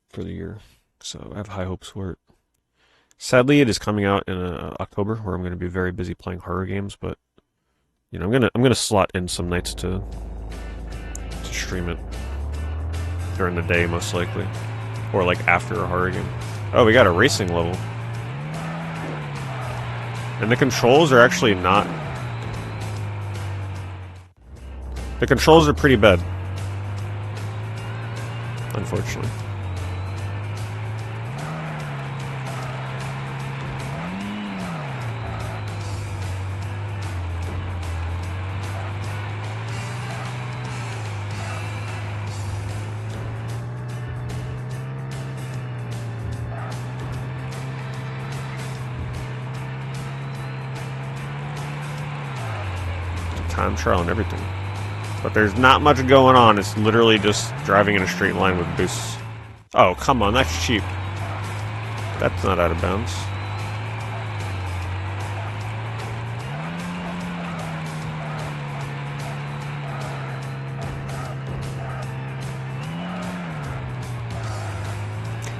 for the year, so I have high hopes for it. Sadly, it is coming out in October, where I'm going to be very busy playing horror games. But you know, I'm gonna slot in some nights to stream it during the day, most likely, or like after a horror game. Oh, we got a racing level. And the controls are actually not... The controls are pretty bad. Unfortunately. Time trial and everything. But there's not much going on. It's literally just driving in a straight line with boosts. Oh, come on, that's cheap. That's not out of bounds.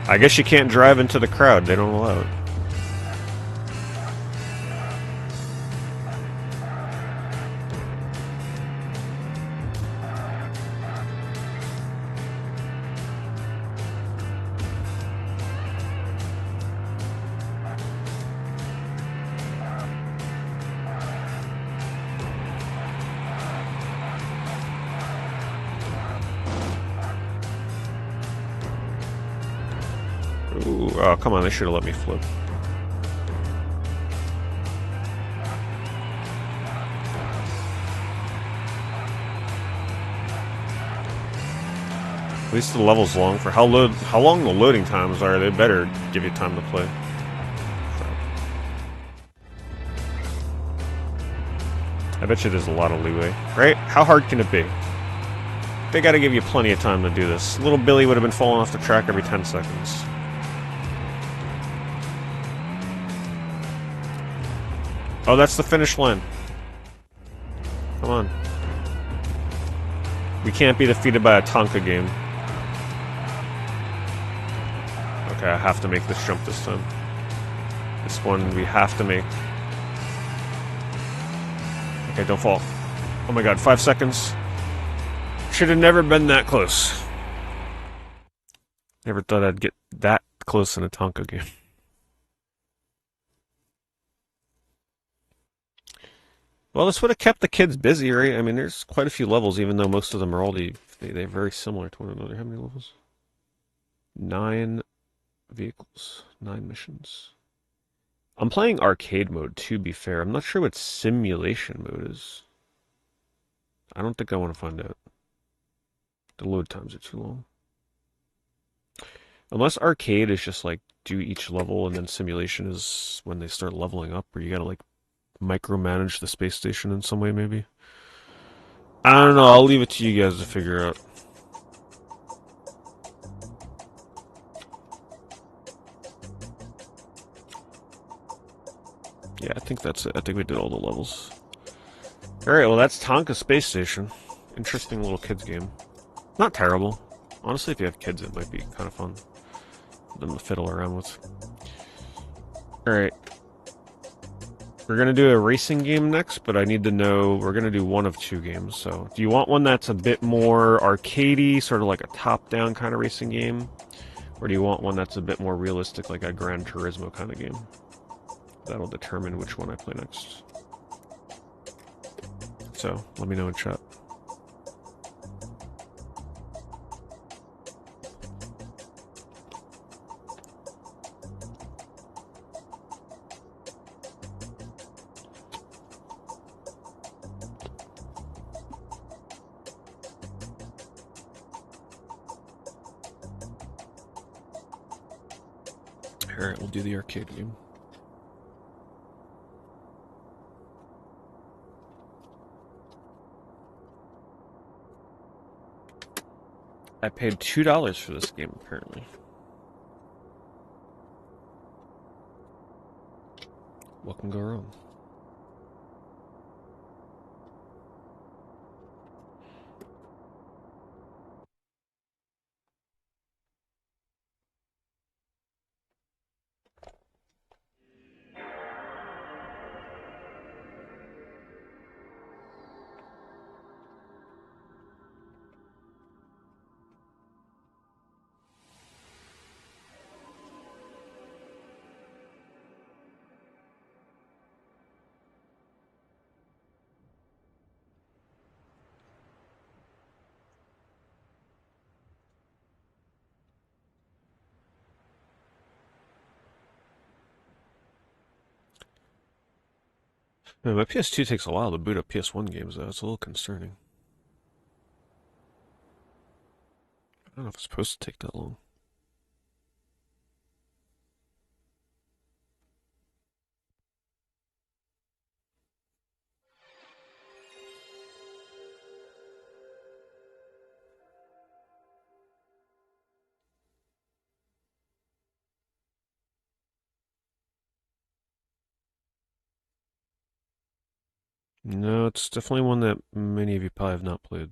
I guess you can't drive into the crowd. They don't allow it. Ooh, oh, come on, they should have let me flip. At least the level's long. For how long the loading times are, they better give you time to play. I bet you there's a lot of leeway, right? How hard can it be? They gotta give you plenty of time to do this. Little Billy would have been falling off the track every 10 seconds. Oh, that's the finish line. Come on. We can't be defeated by a Tonka game. Okay, I have to make this jump this time. This one we have to make. Okay, don't fall. Oh my god, 5 seconds. Should have never been that close. Never thought I'd get that close in a Tonka game. Well, this would have kept the kids busy, right? I mean, there's quite a few levels, even though most of them are all they're very similar to one another. How many levels? 9 vehicles, 9 missions. I'm playing arcade mode, to be fair. I'm not sure what simulation mode is. I don't think I want to find out. The load times are too long. Unless arcade is just like do each level and then simulation is when they start leveling up, where you gotta like micromanage the space station in some way, maybe. I don't know. I'll leave it to you guys to figure out. Yeah, I think that's it. I think we did all the levels. Alright, well that's Tonka Space Station. Interesting little kids game. Not terrible. Honestly, if you have kids, it might be kind of fun for them to fiddle around with. Alright. We're going to do a racing game next, but I need to know... We're going to do one of 2 games, so... Do you want one that's a bit more arcadey, sort of like a top-down kind of racing game? Or do you want one that's a bit more realistic, like a Gran Turismo kind of game? That'll determine which one I play next. So, let me know in chat. Alright, we'll do the arcade game. I paid $2 for this game, apparently. What can go wrong? Man, my PS2 takes a while to boot up PS1 games, though. It's a little concerning. I don't know if it's supposed to take that long. No, it's definitely one that many of you probably have not played.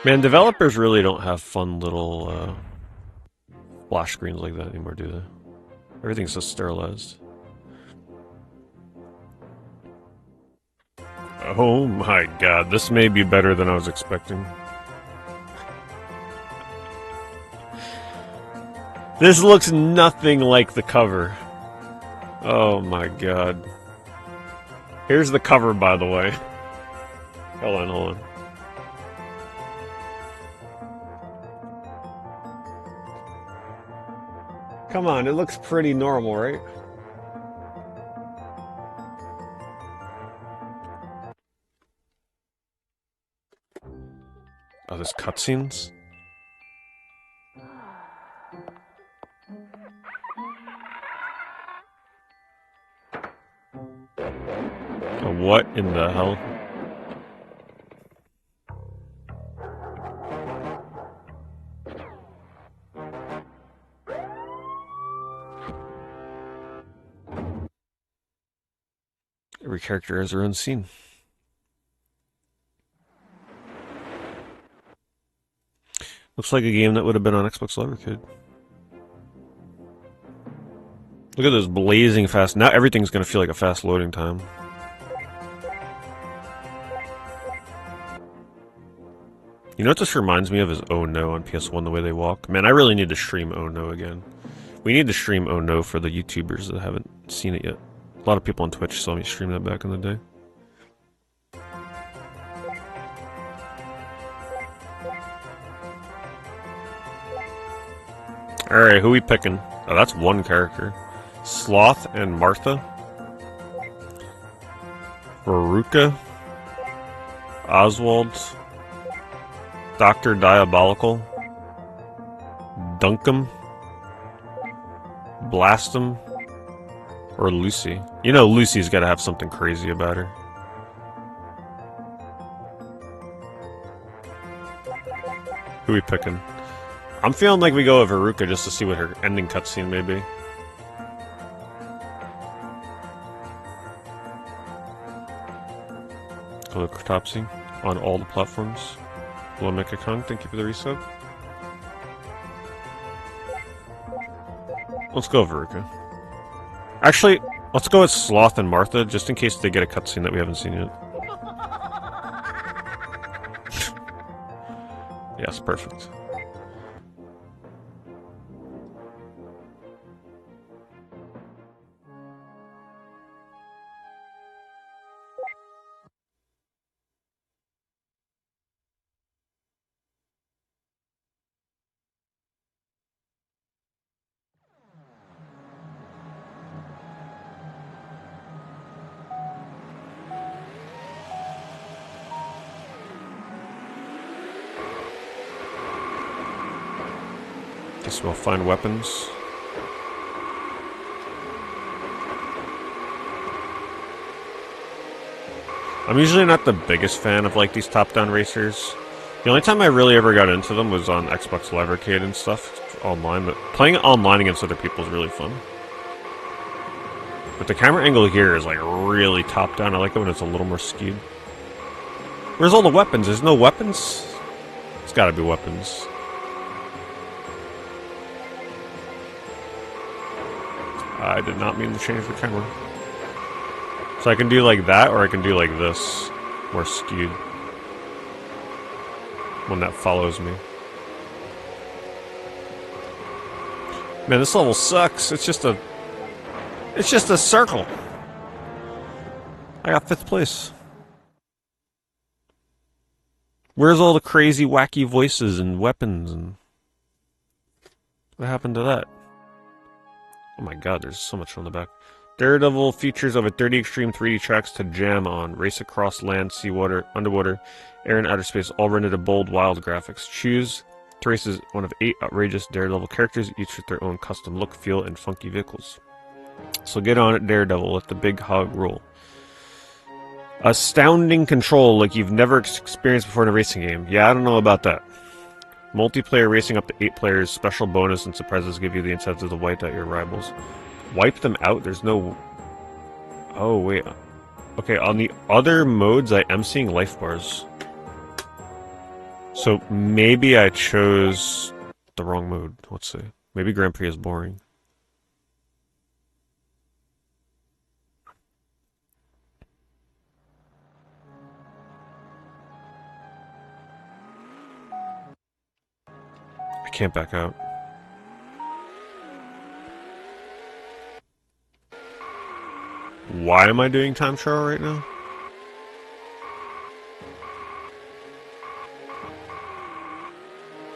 Man, developers really don't have fun little splash screens like that anymore, do they? Everything's so sterilized. Oh my god, this may be better than I was expecting. This looks nothing like the cover. Oh my god. Here's the cover, by the way. Hold on, hold on. Come on, it looks pretty normal, right? Oh, there's cutscenes? Oh, what in the hell? Every character has their own scene. Looks like a game that would have been on Xbox Live Arcade. Look at this blazing fast. Now everything's going to feel like a fast loading time. You know what this reminds me of is Oh No on PS1, the way they walk. Man, I really need to stream Oh No again. We need to stream Oh No for the YouTubers that haven't seen it yet. A lot of people on Twitch saw me stream that back in the day. Alright, who we picking? Oh, that's one character. Sloth and Martha. Veruca. Oswald. Dr. Diabolical. Dunkum. Blastum. Or Lucy. You know Lucy's gotta have something crazy about her. Who we picking? I'm feeling like we go with Veruca just to see what her ending cutscene may be. Hello, Cryptopsy. On all the platforms. Hello, Mecha-Kong. Thank you for the resub. Let's go with Veruca. Actually, let's go with Sloth and Martha, just in case they get a cutscene that we haven't seen yet. Yes, perfect. Guess we'll find weapons. I'm usually not the biggest fan of like these top-down racers. The only time I really ever got into them was on Xbox Live Arcade and stuff online, but playing online against other people is really fun. But the camera angle here is like really top-down. I like it when it's a little more skewed. Where's all the weapons? There's no weapons? It's gotta be weapons. I did not mean to change the camera. So I can do like that, or I can do like this, more skewed. One that follows me. Man, this level sucks. It's just a circle. I got 5th place. Where's all the crazy, wacky voices and weapons and what happened to that? Oh my god, there's so much on the back. Daredevil features over 30 extreme 3D tracks to jam on. Race across land, sea, water, underwater, air, and outer space, all rendered to bold, wild graphics. Choose to race as one of 8 outrageous Daredevil characters, each with their own custom look, feel, and funky vehicles. So get on it, Daredevil. Let the big hog roll. Astounding control like you've never experienced before in a racing game. Yeah, I don't know about that. Multiplayer racing up to 8 players, special bonus and surprises give you the incentive to wipe out your rivals. Wipe them out? There's no... Oh, wait. Okay, on the other modes, I am seeing life bars. So maybe I chose the wrong mode. Let's see. Maybe Grand Prix is boring. I can't back out. Why am I doing time trial right now?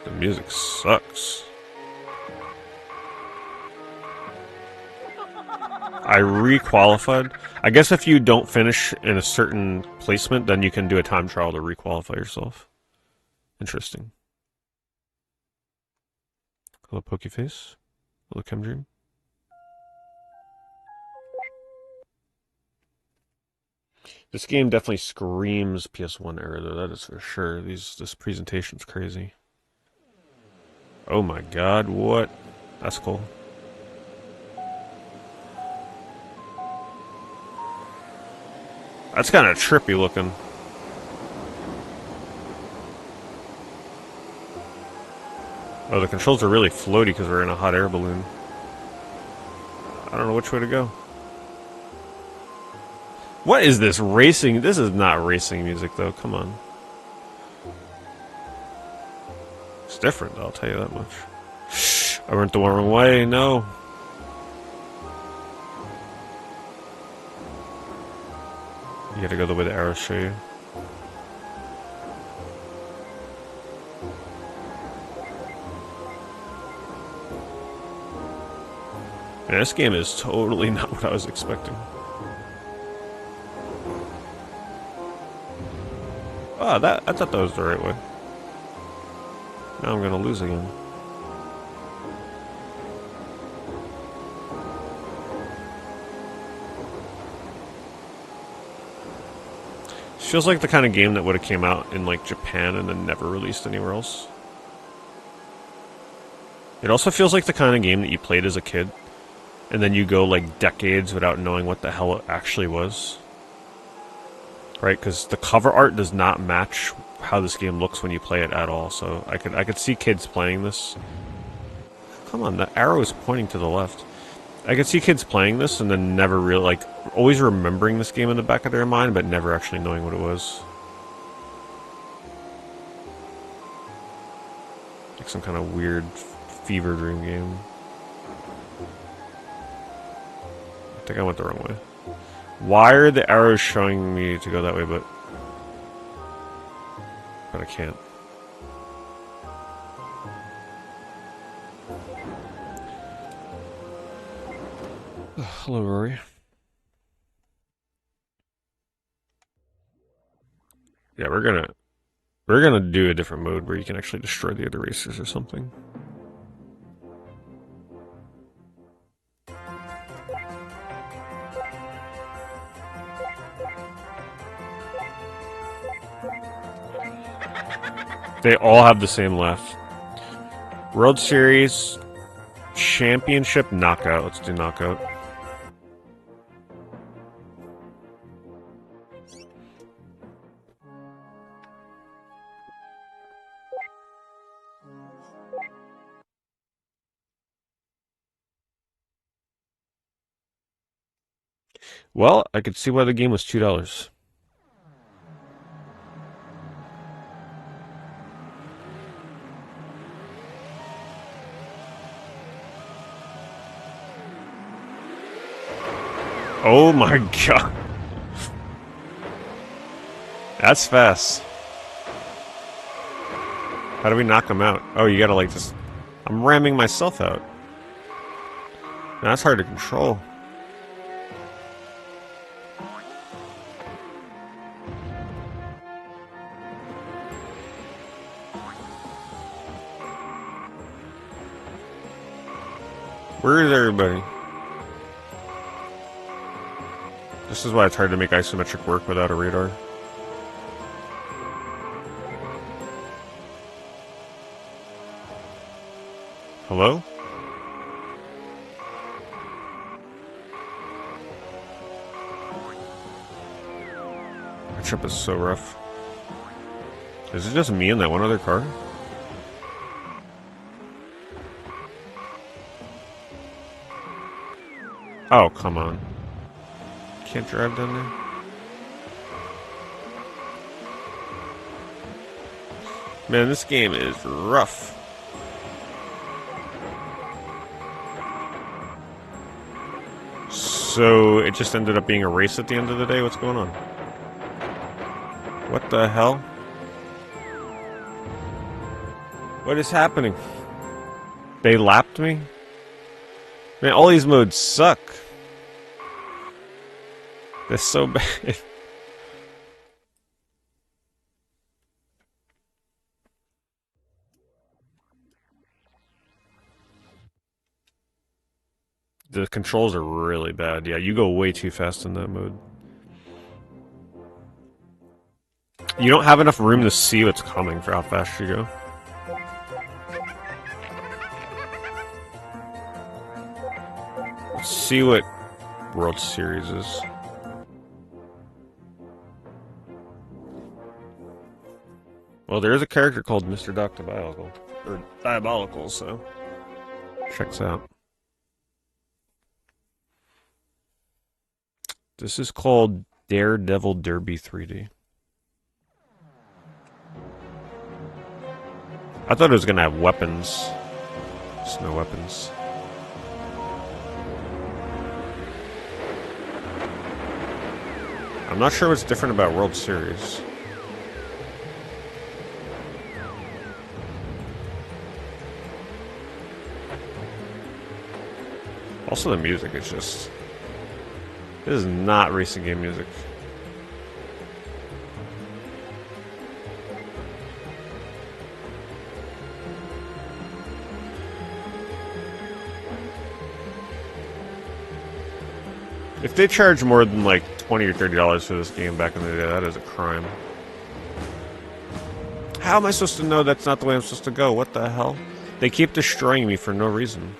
The music sucks. I requalified. I guess if you don't finish in a certain placement, then you can do a time trial to requalify yourself. Interesting. Hello, Pokeface. Hello, Chemdream. This game definitely screams PS1 era, though. That is for sure. This presentation's crazy. Oh my god, what? That's cool. That's kind of trippy looking. Oh, the controls are really floaty because we're in a hot air balloon. I don't know which way to go. What is this racing? This is not racing music, though. Come on. It's different, I'll tell you that much. Shh, I went the wrong way. No. You gotta go the way the arrows show you. Man, this game is totally not what I was expecting. Ah, I thought that was the right way. Now I'm gonna lose again. Feels like the kind of game that would have came out in like Japan and then never released anywhere else. It also feels like the kind of game that you played as a kid and then you go like decades without knowing what the hell it actually was. Right, because the cover art does not match how this game looks when you play it at all. So I could see kids playing this. Come on, the arrow is pointing to the left. I could see kids playing this and then never really, like, always remembering this game in the back of their mind, but never actually knowing what it was. Like some kind of weird fever dream game. I think I went the wrong way. Why are the arrows showing me to go that way, but I can't. Hello, Rory. Yeah, we're gonna do a different mode where you can actually destroy the other racers or something. They all have the same laugh. World Series Championship Knockout. Let's do Knockout. Well, I could see why the game was $2. Oh my god. That's fast. How do we knock him out? Oh, you gotta like just... I'm ramming myself out. That's hard to control. Where is everybody? This is why it's hard to make isometric work without a radar. Hello? That trip is so rough. Is it just me and that one other car? Oh, come on. Can't drive down there? Man, this game is rough. So, it just ended up being a race at the end of the day? What's going on? What the hell? What is happening? They lapped me? Man, all these modes suck. They're so bad. The controls are really bad. Yeah, you go way too fast in that mode. You don't have enough room to see what's coming for how fast you go. Let's see what World Series is. Well, there is a character called Mr. Dr. Diabolical. Or Diabolical, so... Checks out. This is called Daredevil Derby 3D. I thought it was gonna have weapons. There's no weapons. I'm not sure what's different about World Series. Also, the music is just... This is not racing game music. If they charge more than like $20 or $30 for this game back in the day, that is a crime. How am I supposed to know that's not the way I'm supposed to go? What the hell? They keep destroying me for no reason.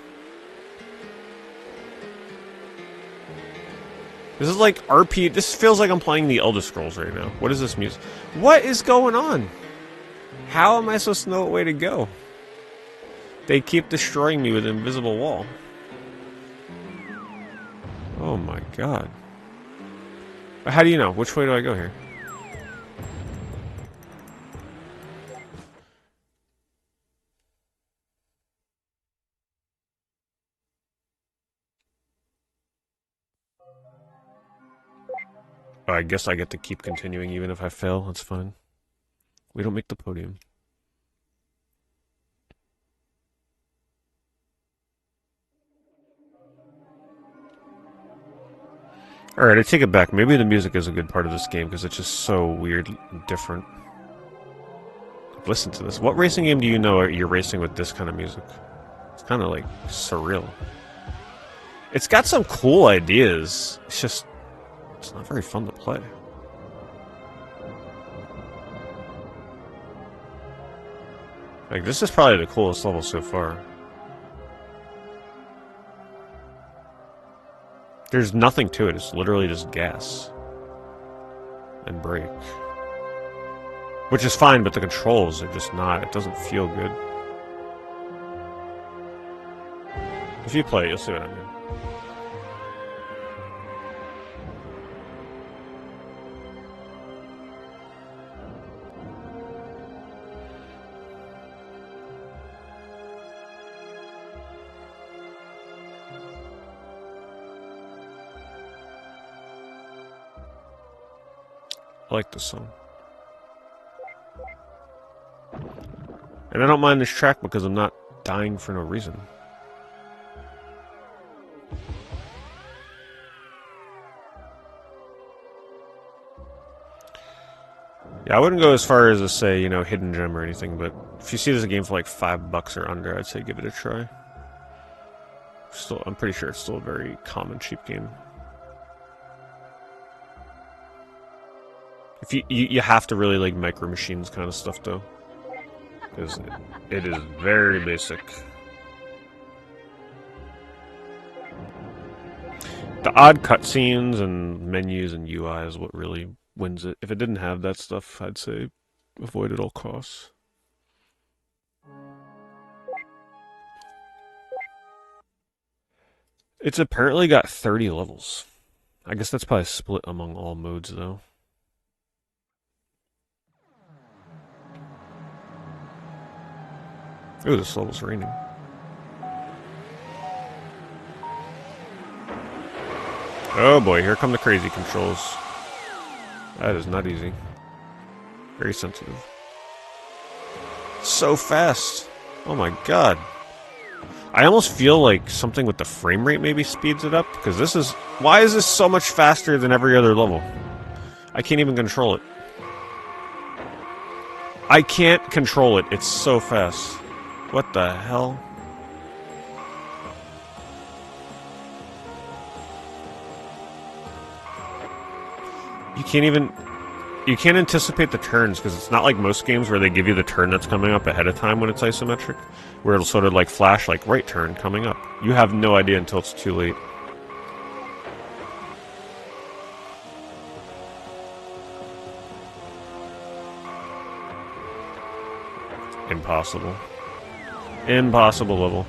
This is like RP. This feels like I'm playing the Elder Scrolls right now. What is this music? What is going on? How am I supposed to know what way to go? They keep destroying me with an invisible wall. Oh my god. How do you know? Which way do I go here? Oh, I guess I get to keep continuing even if I fail. That's fine. We don't make the podium. Alright, I take it back. Maybe the music is a good part of this game because it's just so weird and different. Listen to this. What racing game do you know you're racing with this kind of music? It's kind of like surreal. It's got some cool ideas. It's just... It's not very fun to play. Like, this is probably the coolest level so far. There's nothing to it. It's literally just gas. And brake. Which is fine, but the controls are just not... It doesn't feel good. If you play it, you'll see what I mean. I like this song. And I don't mind this track because I'm not dying for no reason. Yeah, I wouldn't go as far as to say, you know, hidden gem or anything, but if you see this game for like $5 or under, I'd say give it a try. Still, I'm pretty sure it's still a very common cheap game. If you have to really like Micro Machines kind of stuff though, because it is very basic. The odd cutscenes and menus and UI is what really wins it. If it didn't have that stuff, I'd say avoid at all costs. It's apparently got 30 levels. I guess that's probably split among all modes though. Ooh, this level's raining. Oh boy, here come the crazy controls. That is not easy. Very sensitive. So fast! Oh my god. I almost feel like something with the frame rate maybe speeds it up, because this is... Why is this so much faster than every other level? I can't even control it. I can't control it, it's so fast. What the hell? You can't even... You can't anticipate the turns, because it's not like most games where they give you the turn that's coming up ahead of time when it's isometric, where it'll sort of like flash like right turn coming up. You have no idea until it's too late. Impossible. Impossible level.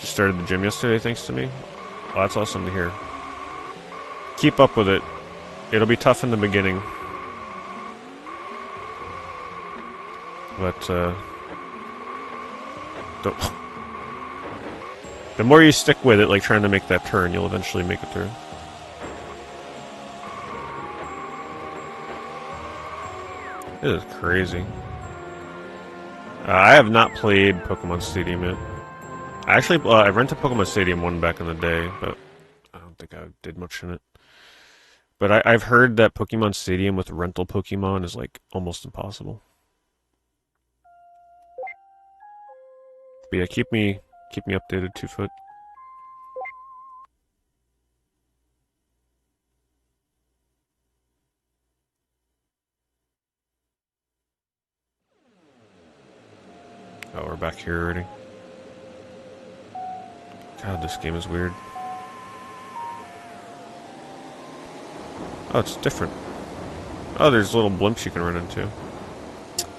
Just started the gym yesterday thanks to me. Oh, that's awesome to hear. Keep up with it. It'll be tough in the beginning. But, the more you stick with it, like trying to make that turn, you'll eventually make it through. This is crazy. I have not played Pokemon Stadium yet. I rented Pokemon Stadium 1 back in the day, but I don't think I did much in it. But I've heard that Pokemon Stadium with rental Pokemon is like almost impossible. But yeah, keep me updated, 2-foot. Oh, we're back here already. God, this game is weird. Oh, it's different. Oh, there's little blimps you can run into.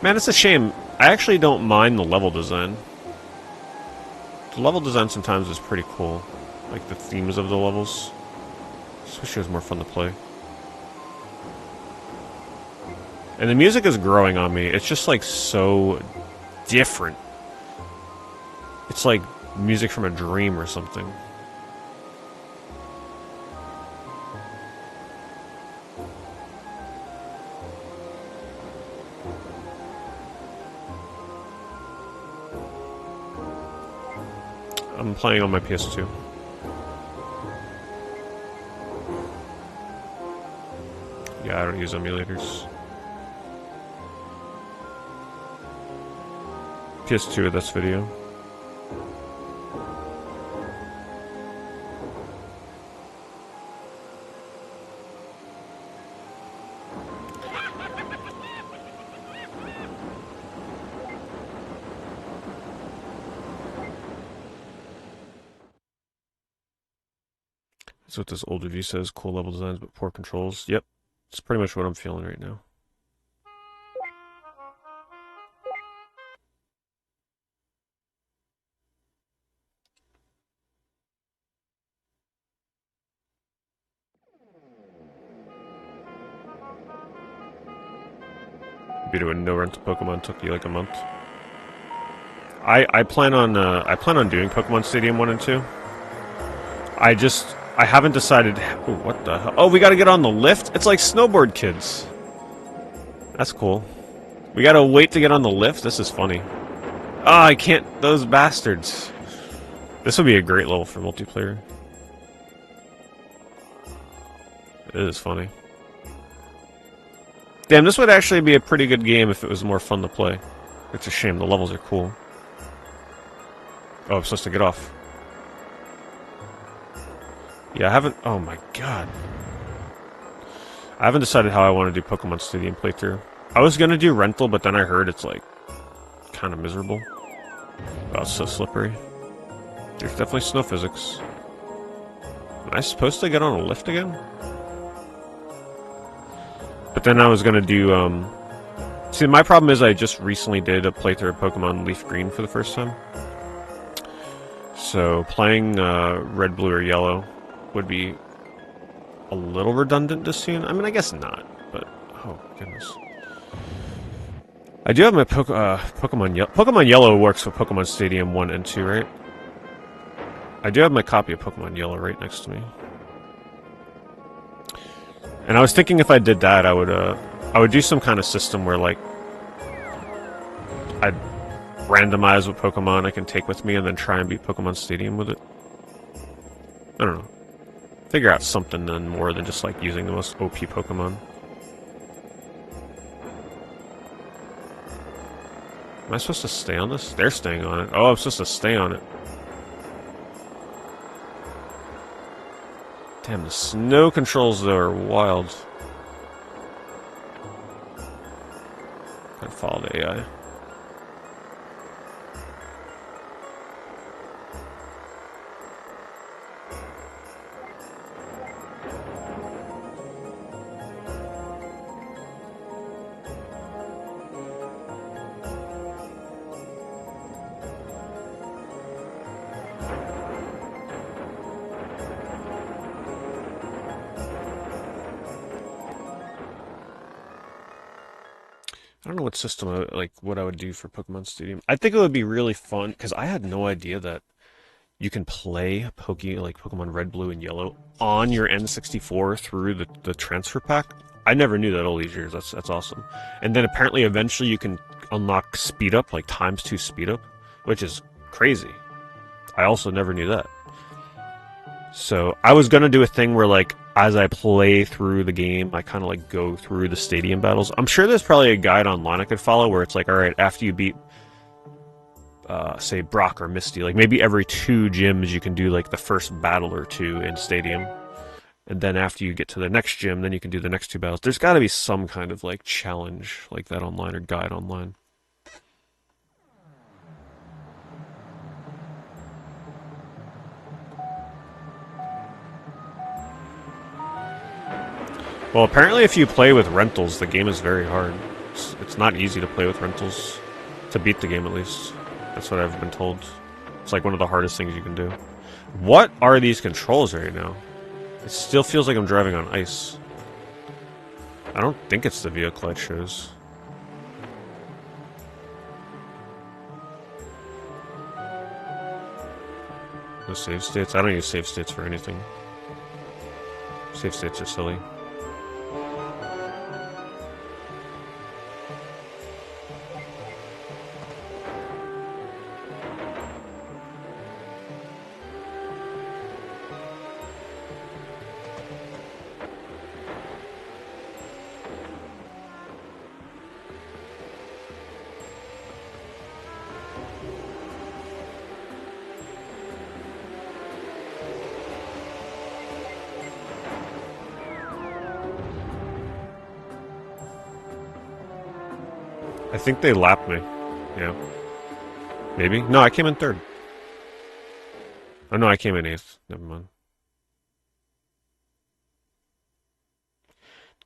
Man, it's a shame. I actually don't mind the level design. The level design sometimes is pretty cool. Like the themes of the levels. Especially it was more fun to play. And the music is growing on me. It's just like so different. It's like music from a dream or something. I'm playing on my PS2. Yeah, I don't use emulators. PS2 of this video. That's what this old review says. Cool level designs, but poor controls. Yep. It's pretty much what I'm feeling right now. Beat it with no rental Pokemon took you like a month. I plan on doing Pokemon Stadium 1 and 2. I haven't decided. Ooh, what the hell? Oh, we gotta get on the lift? It's like Snowboard Kids. That's cool. We gotta wait to get on the lift? This is funny. Ah, I can't... Those bastards. This would be a great level for multiplayer. It is funny. Damn, this would actually be a pretty good game if it was more fun to play. It's a shame, the levels are cool. Oh, I'm supposed to get off. Yeah, I haven't... Oh my god. I haven't decided how I want to do Pokemon Stadium playthrough. I was gonna do rental, but then I heard it's, like, kind of miserable. Oh, it's so slippery. There's definitely snow physics. Am I supposed to get on a lift again? But then I was gonna do, See, my problem is I just recently did a playthrough of Pokemon Leaf Green for the first time. So, playing, Red, Blue, or Yellow would be a little redundant this soon. I mean, I guess not, but... Oh, goodness. I do have my Pokemon Yellow. Pokemon Yellow works with Pokemon Stadium 1 and 2, right? I do have my copy of Pokemon Yellow right next to me. And I was thinking if I did that, I would do some kind of system where, like, I'd randomize what Pokemon I can take with me and then try and beat Pokemon Stadium with it. I don't know. Figure out something then more than just, like, using the most OP Pokemon. Am I supposed to stay on this? They're staying on it. Oh, I'm supposed to stay on it. Damn, the snow controls, though, are wild. Gotta follow the AI. I don't know what system, what I would do for Pokemon Stadium. I think it would be really fun, because I had no idea that you can play Pokemon Red, Blue, and Yellow on your N64 through the transfer pack. I never knew that all these years. That's awesome. And then apparently eventually you can unlock speed up, like ×2 speed up, which is crazy. I also never knew that. So I was gonna do a thing where, like, as I play through the game, I kind of, like, go through the stadium battles. I'm sure there's probably a guide online I could follow where it's like, alright, after you beat, say, Brock or Misty, like, maybe every 2 gyms you can do, like, the first battle or 2 in Stadium. And then after you get to the next gym, then you can do the next 2 battles. There's gotta be some kind of, like, challenge like that online or guide online. Well, apparently if you play with rentals, the game is very hard. It's not easy to play with rentals. To beat the game, at least. That's what I've been told. It's like one of the hardest things you can do. What are these controls right now? It still feels like I'm driving on ice. I don't think it's the vehicle it shows. No save states? I don't use save states for anything. Save states are silly. I think they lapped me. Yeah. Maybe? No, I came in 3rd. Oh no, I came in 8th. Never mind.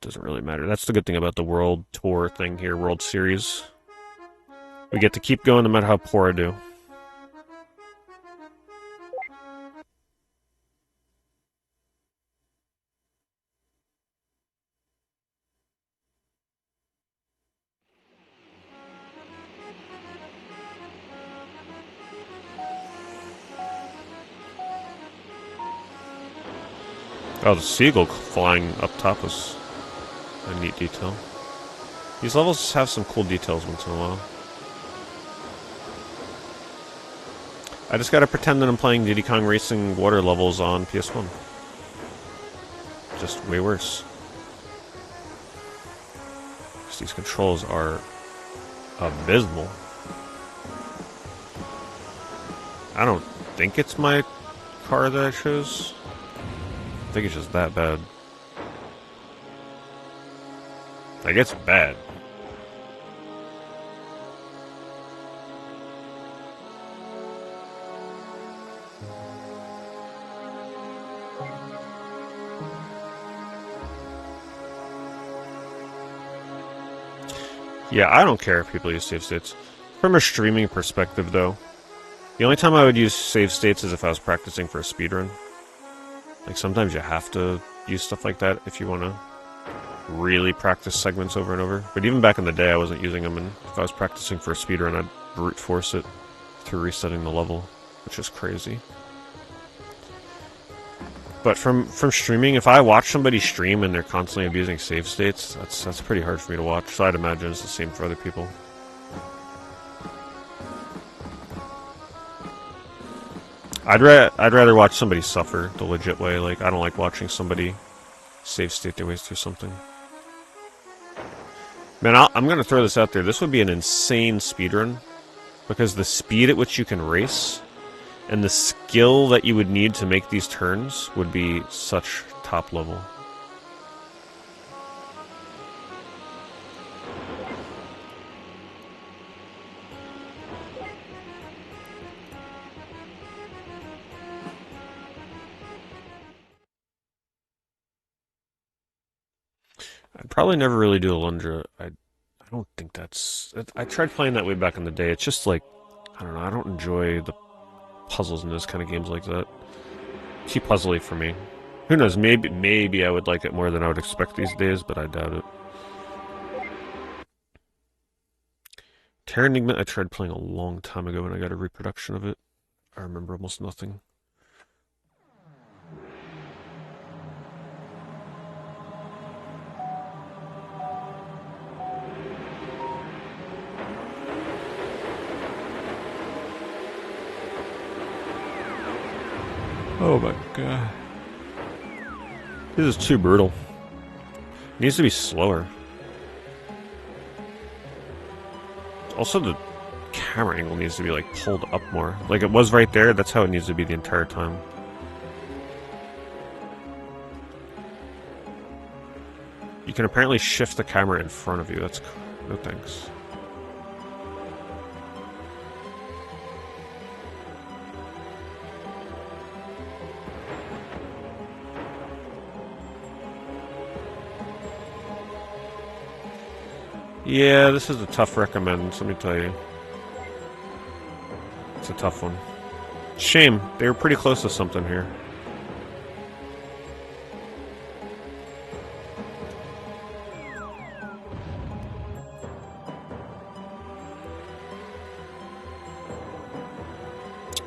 Doesn't really matter. That's the good thing about the World Tour thing here, World Series. We get to keep going no matter how poor I do. Oh, the seagull flying up top was a neat detail. These levels have some cool details once in a while. I just gotta pretend that I'm playing Diddy Kong Racing water levels on PS1. Just way worse. Because these controls are abysmal. I don't think it's my car that I chose. I think it's just that bad. Like, it's bad. Yeah, I don't care if people use save states. From a streaming perspective, though, the only time I would use save states is if I was practicing for a speedrun. Like, sometimes you have to use stuff like that if you want to really practice segments over and over. But even back in the day, I wasn't using them, and if I was practicing for a speedrun, I'd brute force it through resetting the level, which is crazy. But from streaming, if I watch somebody stream and they're constantly abusing save states, that's pretty hard for me to watch. So I'd imagine it's the same for other people. I'd rather watch somebody suffer the legit way. Like, I don't like watching somebody save state their ways through something. Man, I'm gonna throw this out there. This would be an insane speedrun, because the speed at which you can race and the skill that you would need to make these turns would be such top level. I'd probably never really do Alundra. I don't think that's... I tried playing that way back in the day. It's just like, I don't know, I don't enjoy the puzzles in those kind of games like that. Too puzzly for me. Who knows, maybe I would like it more than I would expect these days, but I doubt it. Terra Enigma I tried playing a long time ago when I got a reproduction of it. I remember almost nothing. Oh my god. This is too brutal. It needs to be slower. Also, the camera angle needs to be, like, pulled up more. Like, it was right there, that's how it needs to be the entire time. You can apparently shift the camera in front of you, that's... no thanks. Yeah, this is a tough recommend, let me tell you. It's a tough one. Shame, they were pretty close to something here.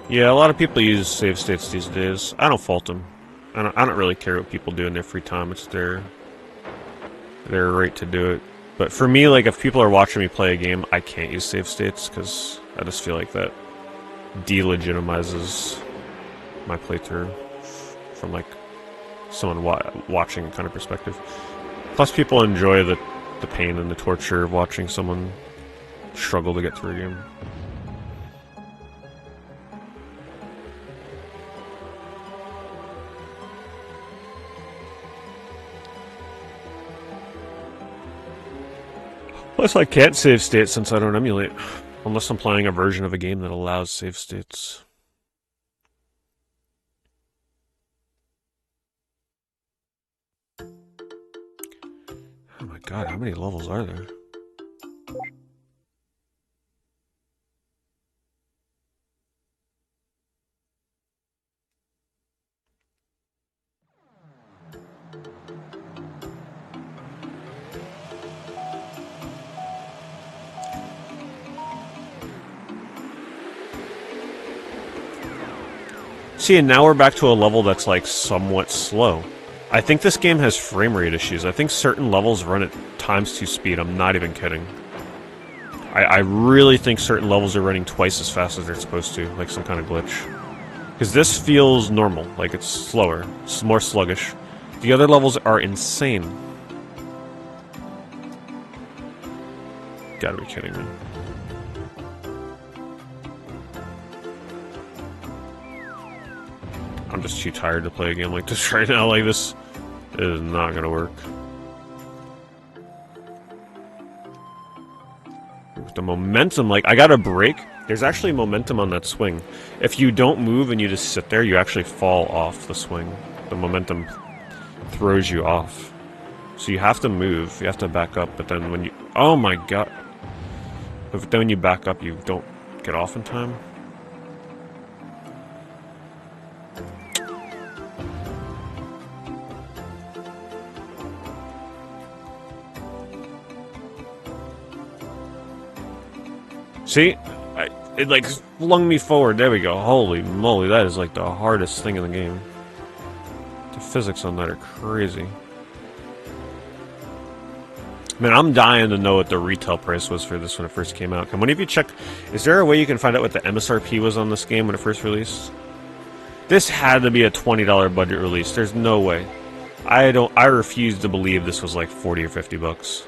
Yeah, a lot of people use save states these days. I don't fault them. I don't really care what people do in their free time. It's their right to do it. But for me, like, if people are watching me play a game, I can't use save states, because I just feel like that delegitimizes my playthrough from, like, someone watching kind of perspective. Plus, people enjoy the pain and the torture of watching someone struggle to get through a game. Plus, I can't save states since I don't emulate. Unless I'm playing a version of a game that allows save states. Oh my god, how many levels are there? See, and now we're back to a level that's, like, somewhat slow. I think this game has frame rate issues. I think certain levels run at times 2 speed. I'm not even kidding. I really think certain levels are running twice as fast as they're supposed to, like some kind of glitch. Because this feels normal, like it's slower, it's more sluggish. The other levels are insane. Gotta be kidding me. I'm just too tired to play a game like this right now. Like, this is not gonna work. The momentum, like, I got a break. There's actually momentum on that swing. If you don't move and you just sit there, you actually fall off the swing. The momentum throws you off. So you have to move, you have to back up, but then when you... Oh my god. But then when you back up, you don't get off in time. See? It like flung me forward. There we go. Holy moly, that is like the hardest thing in the game. The physics on that are crazy. Man, I'm dying to know what the retail price was for this when it first came out. Can one of you check? Is there a way you can find out what the MSRP was on this game when it first released? This had to be a $20 budget release. There's no way. I refuse to believe this was like 40 or 50 bucks.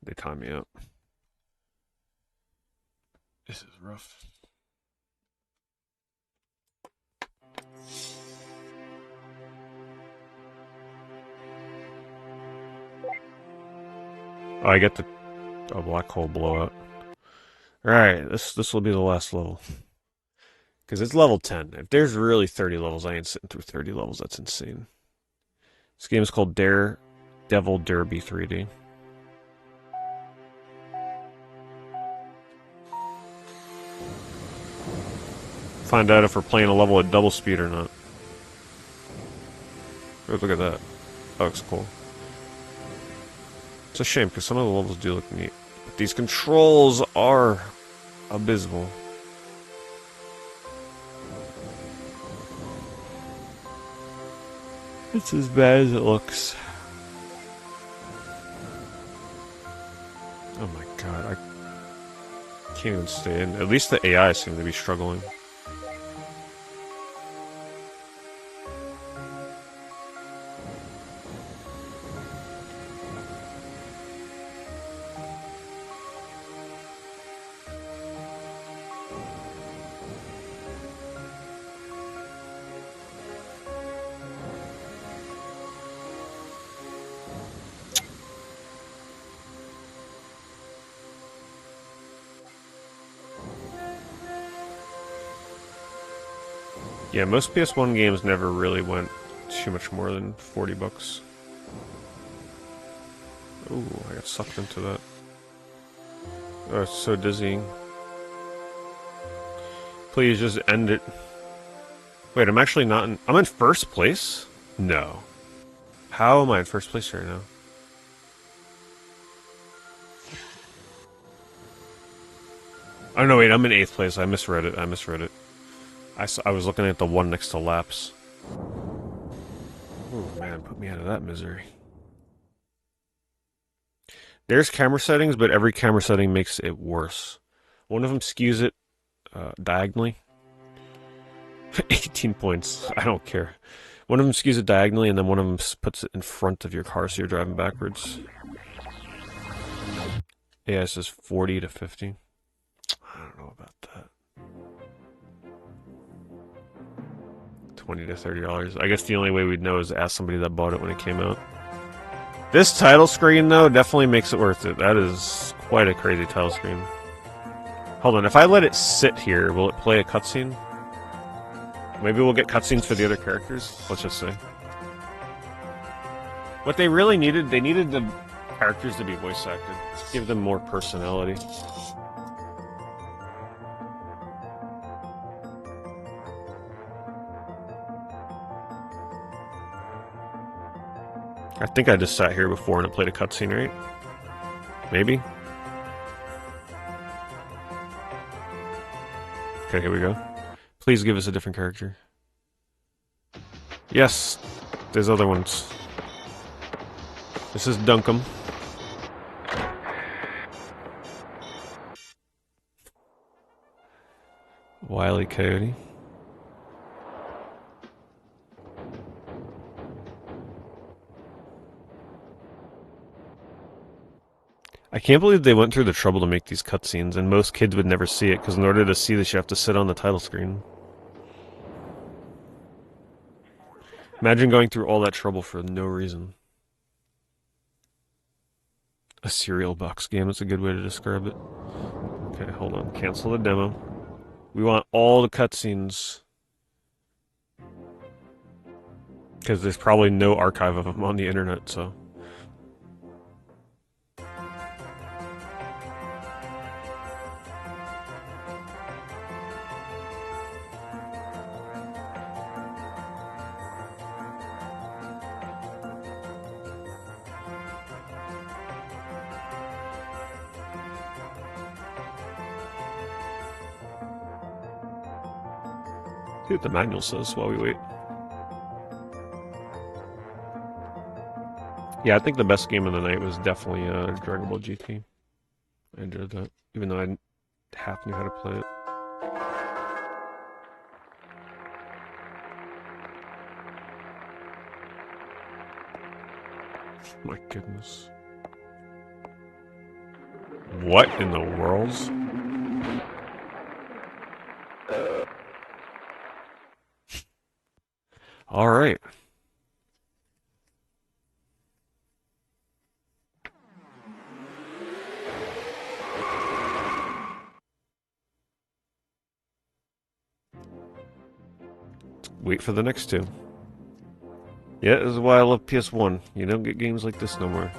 They time me out. This is rough. Oh, I get the black hole blowout. Alright, this will be the last level. Because it's level 10. If there's really 30 levels, I ain't sitting through 30 levels. That's insane. This game is called Daredevil Derby 3D. Find out if we're playing a level at double speed or not. Oh, look at that. That looks cool. It's a shame because some of the levels do look neat. But these controls are abysmal. It's as bad as it looks. Oh my god, I can't even stay in. At least the AI seem to be struggling. Yeah, most PS1 games never really went too much more than 40 bucks. Ooh, I got sucked into that. Oh, it's so dizzying. Please just end it. Wait, I'm actually not in... I'm in first place? No. How am I in first place right now? Oh no, wait, I'm in 8th place. I misread it. I was looking at the one next to laps. Oh man, put me out of that misery. There's camera settings, but every camera setting makes it worse. One of them skews it diagonally. 18 points. I don't care. One of them skews it diagonally, and then one of them puts it in front of your car so you're driving backwards. Yeah, it says 40 to 50. I don't know about that. $20 to $30. I guess the only way we'd know is to ask somebody that bought it when it came out. This title screen, though, definitely makes it worth it. That is quite a crazy title screen. Hold on, if I let it sit here, will it play a cutscene? Maybe we'll get cutscenes for the other characters? Let's just see. What they really needed, they needed to characters to be voice acted. Give them more personality. I think I just sat here before and it played a cutscene, right? Maybe? Okay, here we go. Please give us a different character. Yes! There's other ones. This is Duncan. Wile E. Coyote. I can't believe they went through the trouble to make these cutscenes, and most kids would never see it, because in order to see this you have to sit on the title screen. Imagine going through all that trouble for no reason. A cereal box game is a good way to describe it. Okay, hold on. Cancel the demo. We want all the cutscenes. Because there's probably no archive of them on the internet, so... See what the manual says while we wait. Yeah, I think the best game of the night was definitely Dragon Ball GT. I enjoyed that, even though I half knew how to play it. My goodness. What in the world? All right. Wait for the next two. Yeah, this is why I love PS1. You don't get games like this no more.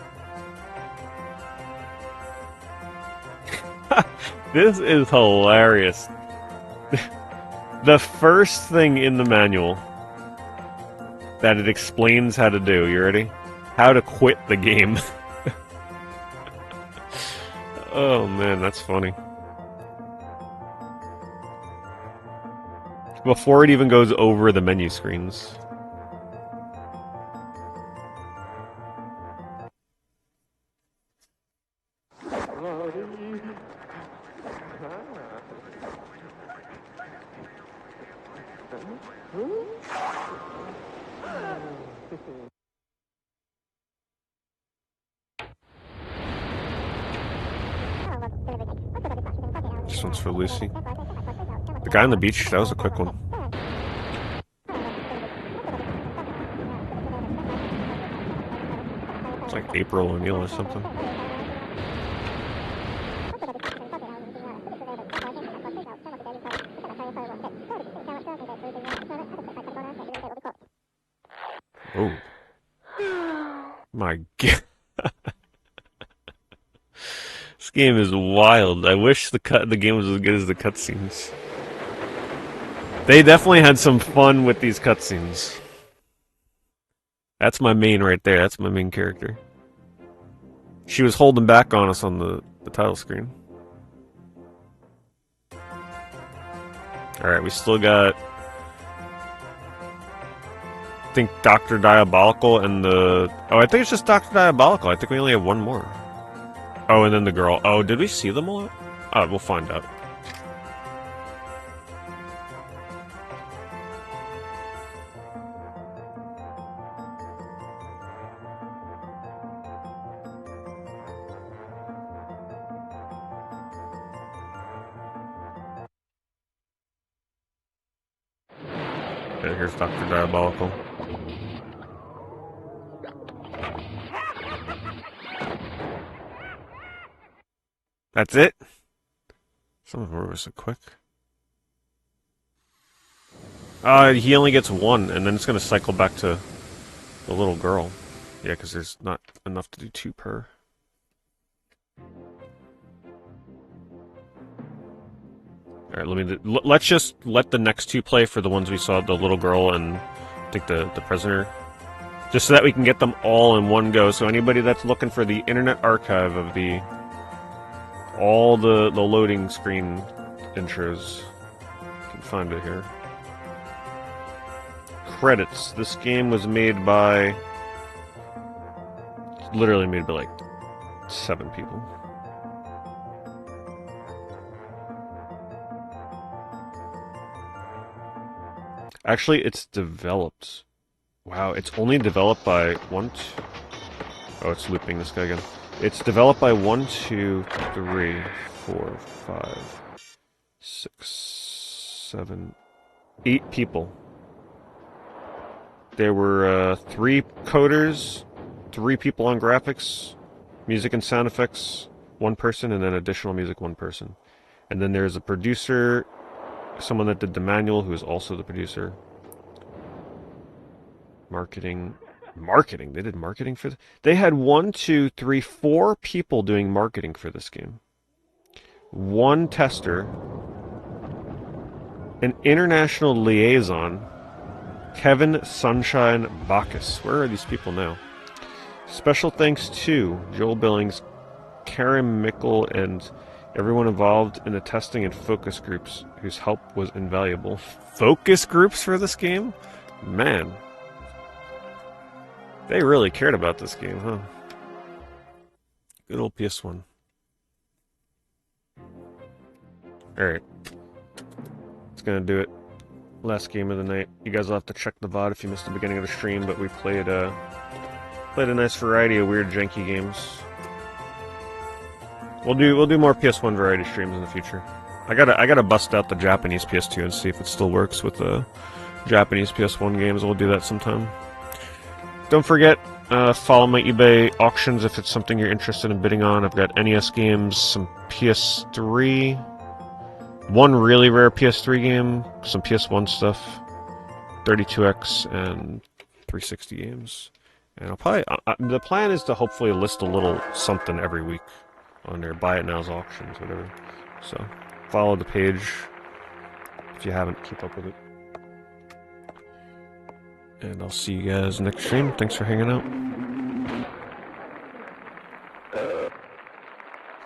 This is hilarious. The first thing in the manual that it explains how to do, you ready? How to quit the game. Oh man, that's funny. Before it even goes over the menu screens. This one's for Lucy. The guy on the beach, that was a quick one. It's like April O'Neil or something. Oh. My god. This game is wild. I wish the game was as good as the cutscenes. They definitely had some fun with these cutscenes. That's my main right there. That's my main character. She was holding back on us on the title screen. Alright, we still got... I think Dr. Diabolical and the... Oh, I think it's just Dr. Diabolical. I think we only have one more. Oh, and then the girl. Oh, did we see them all? Oh, we'll find out. Okay, here's Dr. Diabolical. That's it? Some of them were so quick. He only gets one, and then it's gonna cycle back to the little girl. Yeah, because there's not enough to do two per. All right, let's just let the next two play for the ones we saw, the little girl and I think the prisoner, just so that we can get them all in one go. So anybody that's looking for the Internet Archive of all the loading screen intros can find it here. Credits. This game was literally made by like 7 people. Actually, it's developed. Wow, it's only developed by Oh, it's looping this guy again. It's developed by 1, 2, 3, 4, 5, 6, 7, 8 people. There were 3 coders, 3 people on graphics, music and sound effects, 1 person, and then additional music, 1 person. And then there's a producer, someone that did the manual, who is also the producer. Marketing. They did marketing for They had 1, 2, 3, 4 people doing marketing for this game. 1 tester, an international liaison, Kevin Sunshine Bacchus. Where are these people now? Special thanks to Joel Billings, Karen Mickle, and everyone involved in the testing and focus groups whose help was invaluable. Focus groups for this game? Man. They really cared about this game, huh? Good old PS1. Alright. It's gonna do it. Last game of the night. You guys will have to check the VOD if you missed the beginning of the stream, but we played a nice variety of weird janky games. We'll do more PS1 variety streams in the future. I gotta bust out the Japanese PS2 and see if it still works with the Japanese PS1 games. We'll do that sometime. Don't forget, follow my eBay auctions if it's something you're interested in bidding on. I've got NES games, some PS3, 1 really rare PS3 game, some PS1 stuff, 32X, and 360 games. And I'll probably... the plan is to hopefully list a little something every week on there. Buy it now's auctions, whatever. So, follow the page if you haven't. Keep up with it. And I'll see you guys next stream. Thanks for hanging out.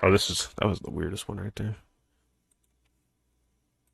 Oh, that was the weirdest one right there.